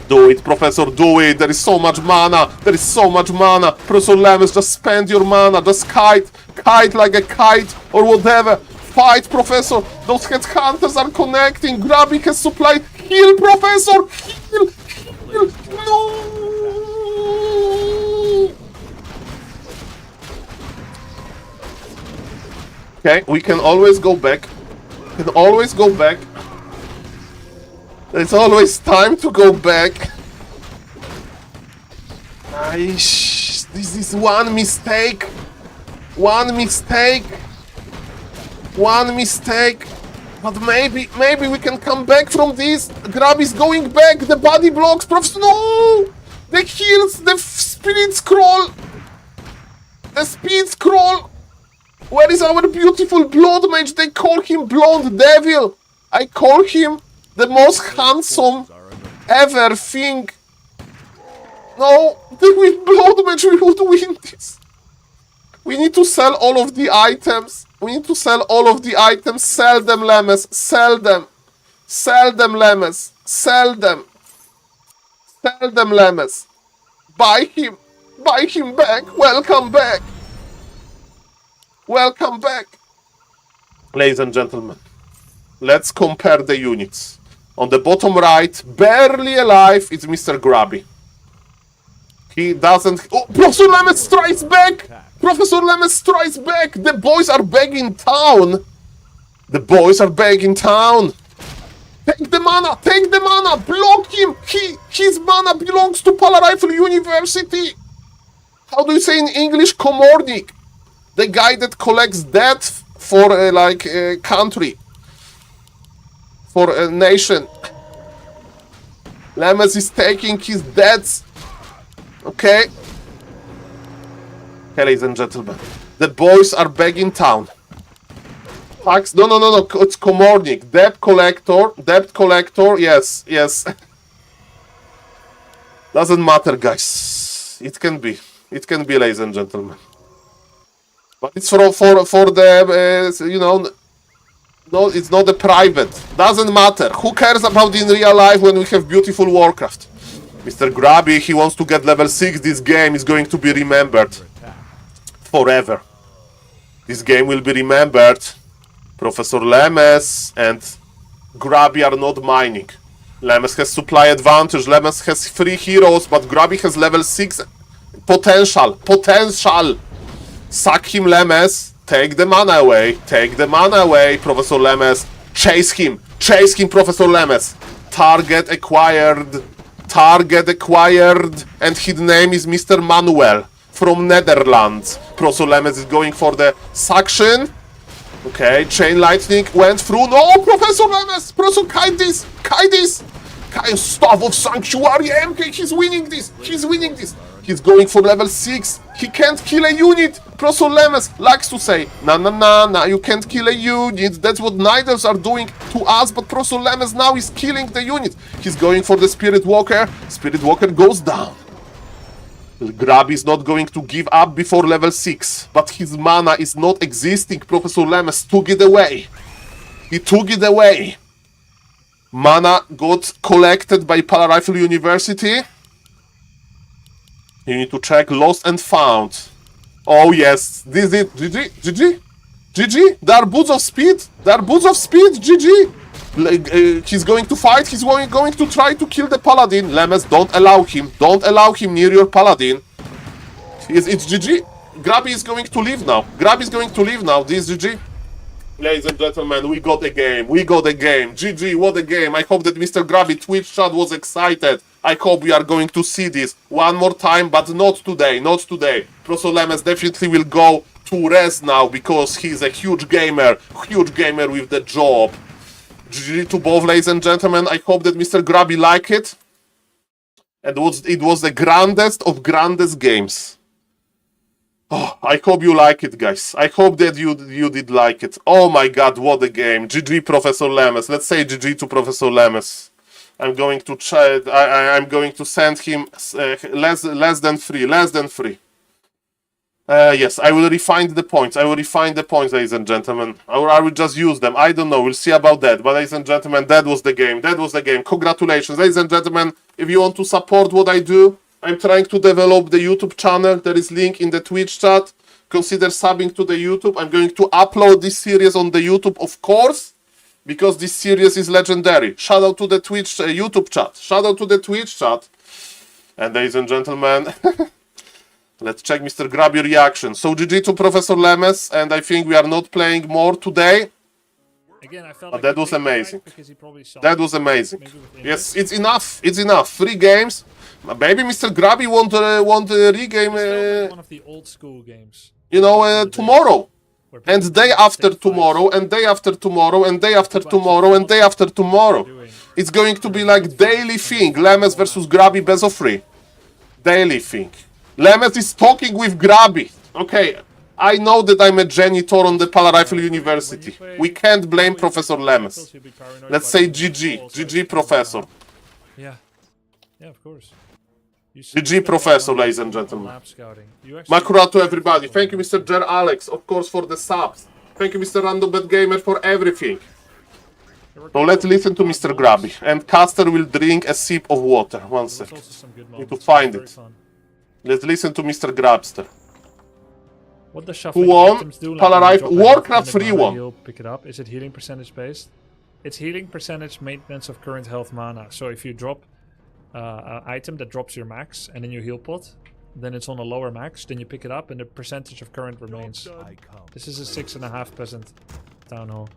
Do it, Professor, do it. There is so much mana. There is so much mana. Professor Lemes, just spend your mana. Just kite. Kite like a kite or whatever. Fight, Professor. Those headhunters are connecting. Grubby has supplied. Heal, Professor. Heal. Heal. No. Okay, we can always go back. We can always go back. It's always time to go back. This is one mistake. One mistake. One mistake. But maybe we can come back from this. Grub is going back. The body blocks. Professor, no! The heals. The spirit scroll. The speed scroll. Where is our beautiful blood mage? They call him Blonde Devil. I call him the most handsome ever thing. No, with Blood Mage we would win this. We need to sell all of the items. We need to sell all of the items. Sell them, Lemes. Sell them. Sell them, Lemes. Sell them. Sell them, Lemes. Buy him. Buy him back. Welcome back. Welcome back. Ladies and gentlemen, let's compare the units. On the bottom right, barely alive, it's Mr. Grubby. He doesn't... Oh, Professor Lemes strikes back! Professor Lemes strikes back! The boys are back in town! The boys are back in town! Take the mana! Take the mana! Block him! His mana belongs to Pala Rifle University! How do you say in English? Komornik. The guy that collects debt for, a country. For a nation. Lemes is taking his debts. Okay. Okay, ladies and gentlemen. The boys are back in town. Tax? No, it's Komornik. Debt collector, yes. Doesn't matter, guys. It can be, ladies and gentlemen. But it's for the, you know, no, it's not a private. Doesn't matter. Who cares about in real life when we have beautiful Warcraft? Mr. Grabby, he wants to get level 6. This game is going to be remembered forever. This game will be remembered. Professor Lemes and Grabby are not mining. Lemes has supply advantage. Lemes has 3 heroes, but Grabby has level 6 potential. Sack him, Lemes. Take the mana away. Professor Lemes. Chase him, Professor Lemes. Target acquired. And his name is Mr. Manuel from Netherlands. Professor Lemes is going for the suction. Okay, Chain Lightning went through. No, Professor Lemes! Professor Kaitis! Staff of Sanctuary MK, he's winning this! He's going for level 6. He can't kill a unit! Professor Lemes likes to say, nah, you can't kill a unit. That's what Nidals are doing to us, but Professor Lemes now is killing the unit. He's going for the Spirit Walker. Spirit Walker goes down. Grabby is not going to give up before level 6, but his mana is not existing. Professor Lemes took it away. He took it away. Mana got collected by Pala Rifle University. You need to check lost and found. Oh yes, this is it. GG. There are boots of speed. GG. He's going to fight. He's going to try to kill the paladin. Lemes, don't allow him near your paladin. It's GG. Grabby is going to leave now. This is GG. Ladies and gentlemen, we got a game. GG, what a game. I hope that Mr. Grabby Twitch chat was excited. I hope we are going to see this one more time, but not today. Professor Lemes definitely will go to rest now because he's a huge gamer with the job. GG to both, ladies and gentlemen. I hope that Mr. Grabby liked it. And it was the grandest of grandest games. Oh, I hope you like it, guys. I hope that you did like it. Oh my god, what a game. GG, Professor Lemes. Let's say GG to Professor Lemes. I'm going to I'm going to send him less than 3. Yes, I will refine the points. Ladies and gentlemen. Or I will just use them. I don't know. We'll see about that. But ladies and gentlemen, that was the game. Congratulations. Ladies and gentlemen, if you want to support what I do, I'm trying to develop the YouTube channel. There is link in the Twitch chat. Consider subbing to the YouTube. I'm going to upload this series on the YouTube, of course, because this series is legendary. Shout out to the Twitch YouTube chat. And ladies and gentlemen, let's check Mr. Grabby reaction. So GG to Professor Lemes, and I think we are not playing more today. Again, I felt But like that was amazing. Saw That was amazing. Yes, it's enough. 3 games. Maybe Mr. Grabby want regame. One of the old school games. Tomorrow. And day after tomorrow, and day after tomorrow, and day after tomorrow, and day after tomorrow. It's going to be like daily thing. Lemes versus Grabby best of 3. Daily thing. Lemes is talking with Grabby. Okay, I know that I'm a janitor on the Pala Rifle University. We can't blame Professor Lemes. Let's say GG. GG, Professor. Yeah, of course. GG, Professor, ladies and gentlemen. Makura to everybody. Thank you, Mr. Jer Alex, of course, for the subs. Thank you, Mr. Random Bad Gamer, for everything. So let's listen to Mr. Grabby. And Caster will drink a sip of water. One sec. Need to find it. Let's listen to Mr. Grabster. What does Who won? Pala Rifle. Warcraft 3 won. Pick it up. Is it healing percentage based? It's healing percentage maintenance of current health mana. So if you drop an item that drops your max and then you heal pot, then it's on a lower max, then you pick it up and the percentage of current remains. This is a 6.5% town hall.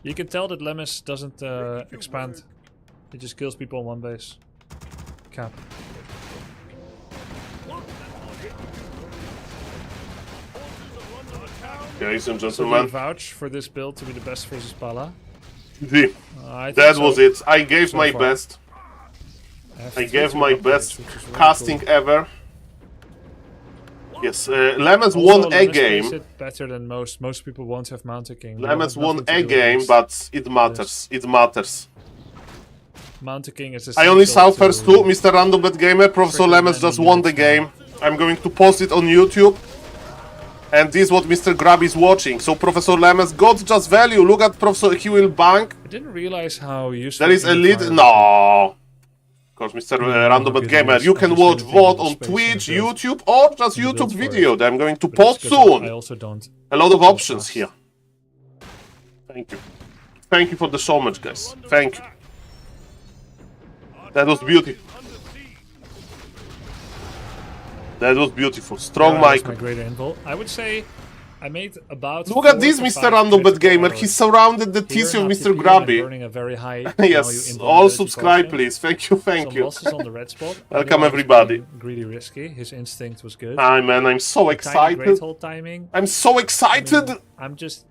You can tell that Lemes doesn't expand. He just kills people on one base. Cap. Ladies and So gentlemen. we vouch for this build to be the best versus Pala. GG. That was it. I gave my best. I gave my best casting ever. Yes, Lemons Also, won a Lemons plays game. it better than most. Most people won't have Mountain King. They Lemons don't have won nothing to a do game, against but it matters. It matters. Mountain King is a I only sequel saw first to two, Mr. Random Bet Gamer. Professor Freaking Lemons just many won the units now. game. I'm going to post it on YouTube. And this is what Mr. Grab is watching. So Professor Lemons got just value. Look at Professor, he will bank. I didn't realize how useful. There is a inner lead. fire No. Of course, Mr. Random Bet good Gamer. units You are can just watch limiting VOD the on space in Twitch, the build. YouTube, or just In the YouTube build for video it. that I'm going to But it's post 'cause soon. I also don't. A lot of options fast. here. Thank you. Thank you for the so much, guys. Thank you. That was beautiful. That was beautiful. Strong That's mic. my greater invul. I would say I made about. Look at 4 this, to Mr. 5 Random Bet critical Gamer. errors. He surrounded the Here TC of in Mr. RTP, I'm Grabby. burning a very high Yes, value all invulnerability subscribe, potion. please. Thank you, thank Some you. losses on the red spot. I Welcome, knew I was everybody. being Greedy risky. His instinct was good. Hi, man. I'm so Tiny excited. great hold timing. I'm so excited. I'm just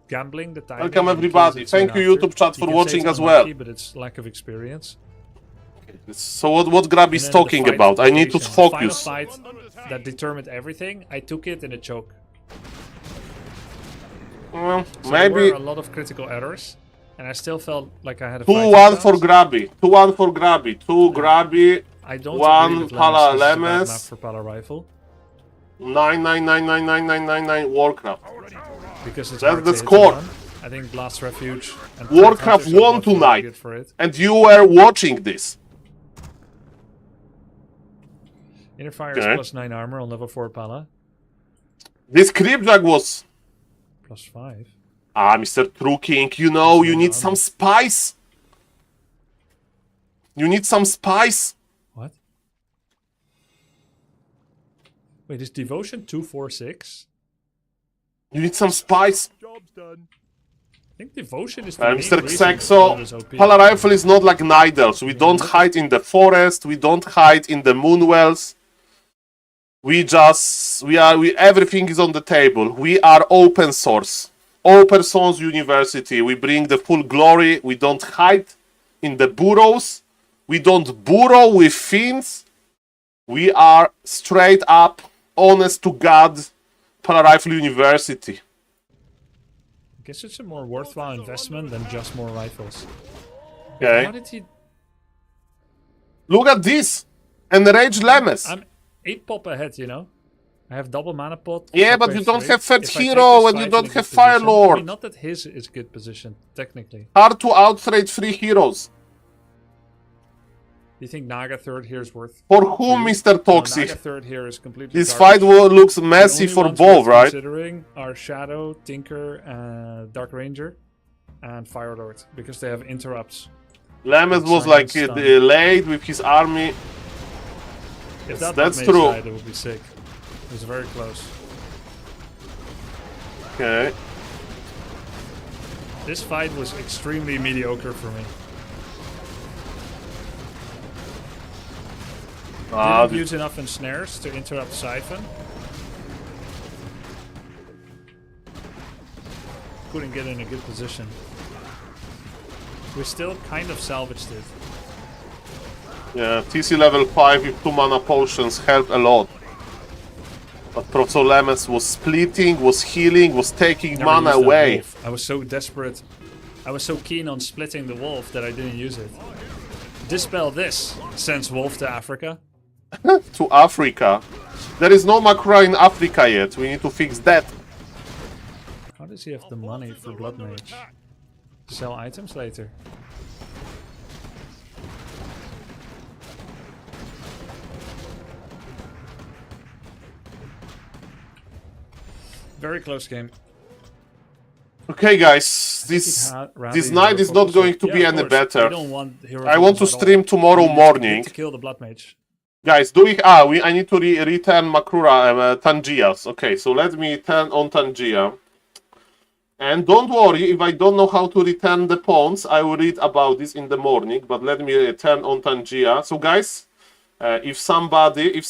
gambling the timing. Welcome, and he kills everybody. it soon Thank you, after. YouTube chat, You for can say watching it's as well. unlucky, but it's lack of experience. So what Grabby is And then the talking fight about? I need to location. The focus. final fight that determined everything. I took it in a choke. Well, So maybe there were a lot of critical errors, and I still felt like I had a 2-1 for Grabby. 2-1 for Grabby. 2 Grabby. I don't One agree with Pala Lemus. This is a bad Lemus. map for Pala Rifle 9999999 Warcraft. because it's That's hard the to hit score. someone. I think Blast Refuge and Warcraft Hunters are won both very tonight. good for it. And you were watching this. Inner Fire Okay. is +9 armor on level 4 Pala. This Creepjack was... +5. Ah, Mr. True King, you know, you need some spice. You need some spice. What? Wait, is Devotion 246? You need some spice. Job's done. I think Devotion is the main Mr. reason Xexo, that is OP. Pala Rifle is not like Nidals. We don't hide in the forest. We don't hide in the moonwells. Everything is on the table. We are open source. Open source university. We bring the full glory. We don't hide in the burrows. We don't burrow with fiends. We are straight up, honest to God, Pala Rifle University. I guess it's a more worthwhile investment than just more rifles. How Okay. did he... Look at this. Enraged Lemes. I'm 8 pop ahead, you know? I have double mana pot. Yeah, but shockwave you don't straight. have third If I take hero this and you fight don't in a have good Fire position- I Lord. mean, not that his is good position, technically. Hard to outtrade 3 heroes. Do you think Naga third here is worth? For whom, Mr. No, Toxic? Naga third here is completely This garbage. fight looks The messy only for ones both, worth right? Considering are Shadow, Tinker, Dark Ranger, and Fire Lord because they have interrupts. Lemes was Silent like stun. delayed with his army. If that That's mage true. died, it would be sick. It was very close. Okay. This fight was extremely mediocre for me. Ah, Didn't use enough ensnares to interrupt Siphon. Couldn't get in a good position. We still kind of salvaged it. yeah, TC level 5 with 2 mana potions helped a lot. But Professor Lemes was splitting, was healing, was taking Never mana used that away. wolf. I was so desperate. I was so keen on splitting the wolf that I didn't use it. Dispel this. Sends wolf to Africa. To Africa. There is no Makura in Africa yet. We need to fix that. How does he have the money for Blood Mage? Sell items later. Very close game. Okay, guys. This night is not going to be any better. I want to stream tomorrow morning. To kill the Blood Mage. Guys, I need to return Makura Tangias. Okay, so let me turn on Tangia. And don't worry, if I don't know how to return the pawns, I will read about this in the morning. But let me turn on Tangia. So guys, if somebody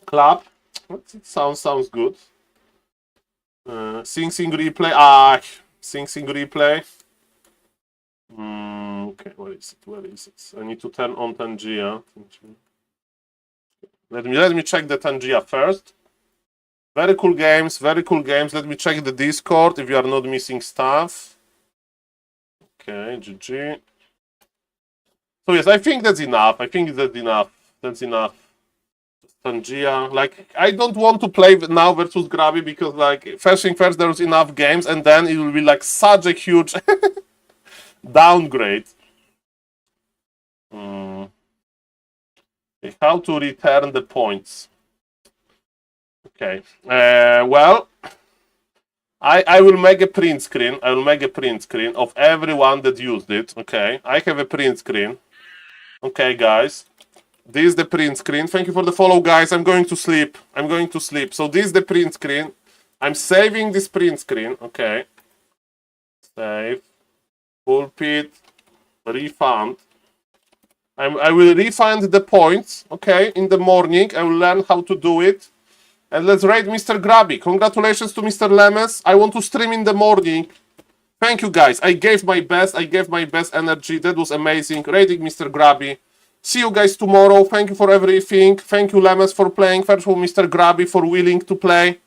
clap, it sounds good. Sing replay. Sing replay. Okay, where is it? I need to turn on Tangia. Let me check the Tangia first. Very cool games, very cool games. Let me check the Discord if you are not missing stuff. Okay, GG. So yes, I think that's enough. I think that's enough. That's enough. Tangia. Like, I don't want to play now versus Grabby because, like, first thing first, there's enough games, and then it will be like such a huge downgrade. How to return the points? Okay. Well, I will make a print screen. I will make a print screen of everyone that used it. Okay. I have a print screen. Okay, guys. This is the print screen. Thank you for the follow, guys. I'm going to sleep. I'm going to sleep. So this is the print screen. I'm saving this print screen. Okay. Save. Pulpit. Refund. I will refund the points. Okay. In the morning. I will learn how to do it. And let's raid Mr. Grabby. Congratulations to Mr. Lemes. I want to stream in the morning. Thank you, guys. I gave my best. I gave my best energy. That was amazing. Raiding Mr. Grabby. See you guys tomorrow. Thank you for everything. Thank you, Lemes, for playing. First of all, Mr. Grabby for willing to play.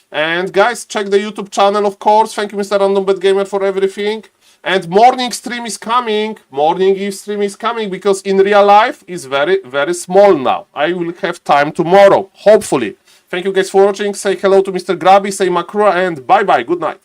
And guys, check the YouTube channel, of course. Thank you, Mr. Random Bad Gamer, for everything. And morning stream is coming. Morning Eve stream is coming because in real life is very, very small now. I will have time tomorrow, hopefully. Thank you guys for watching. Say hello to Mr. Grabby, say Makura, and bye-bye. Good night.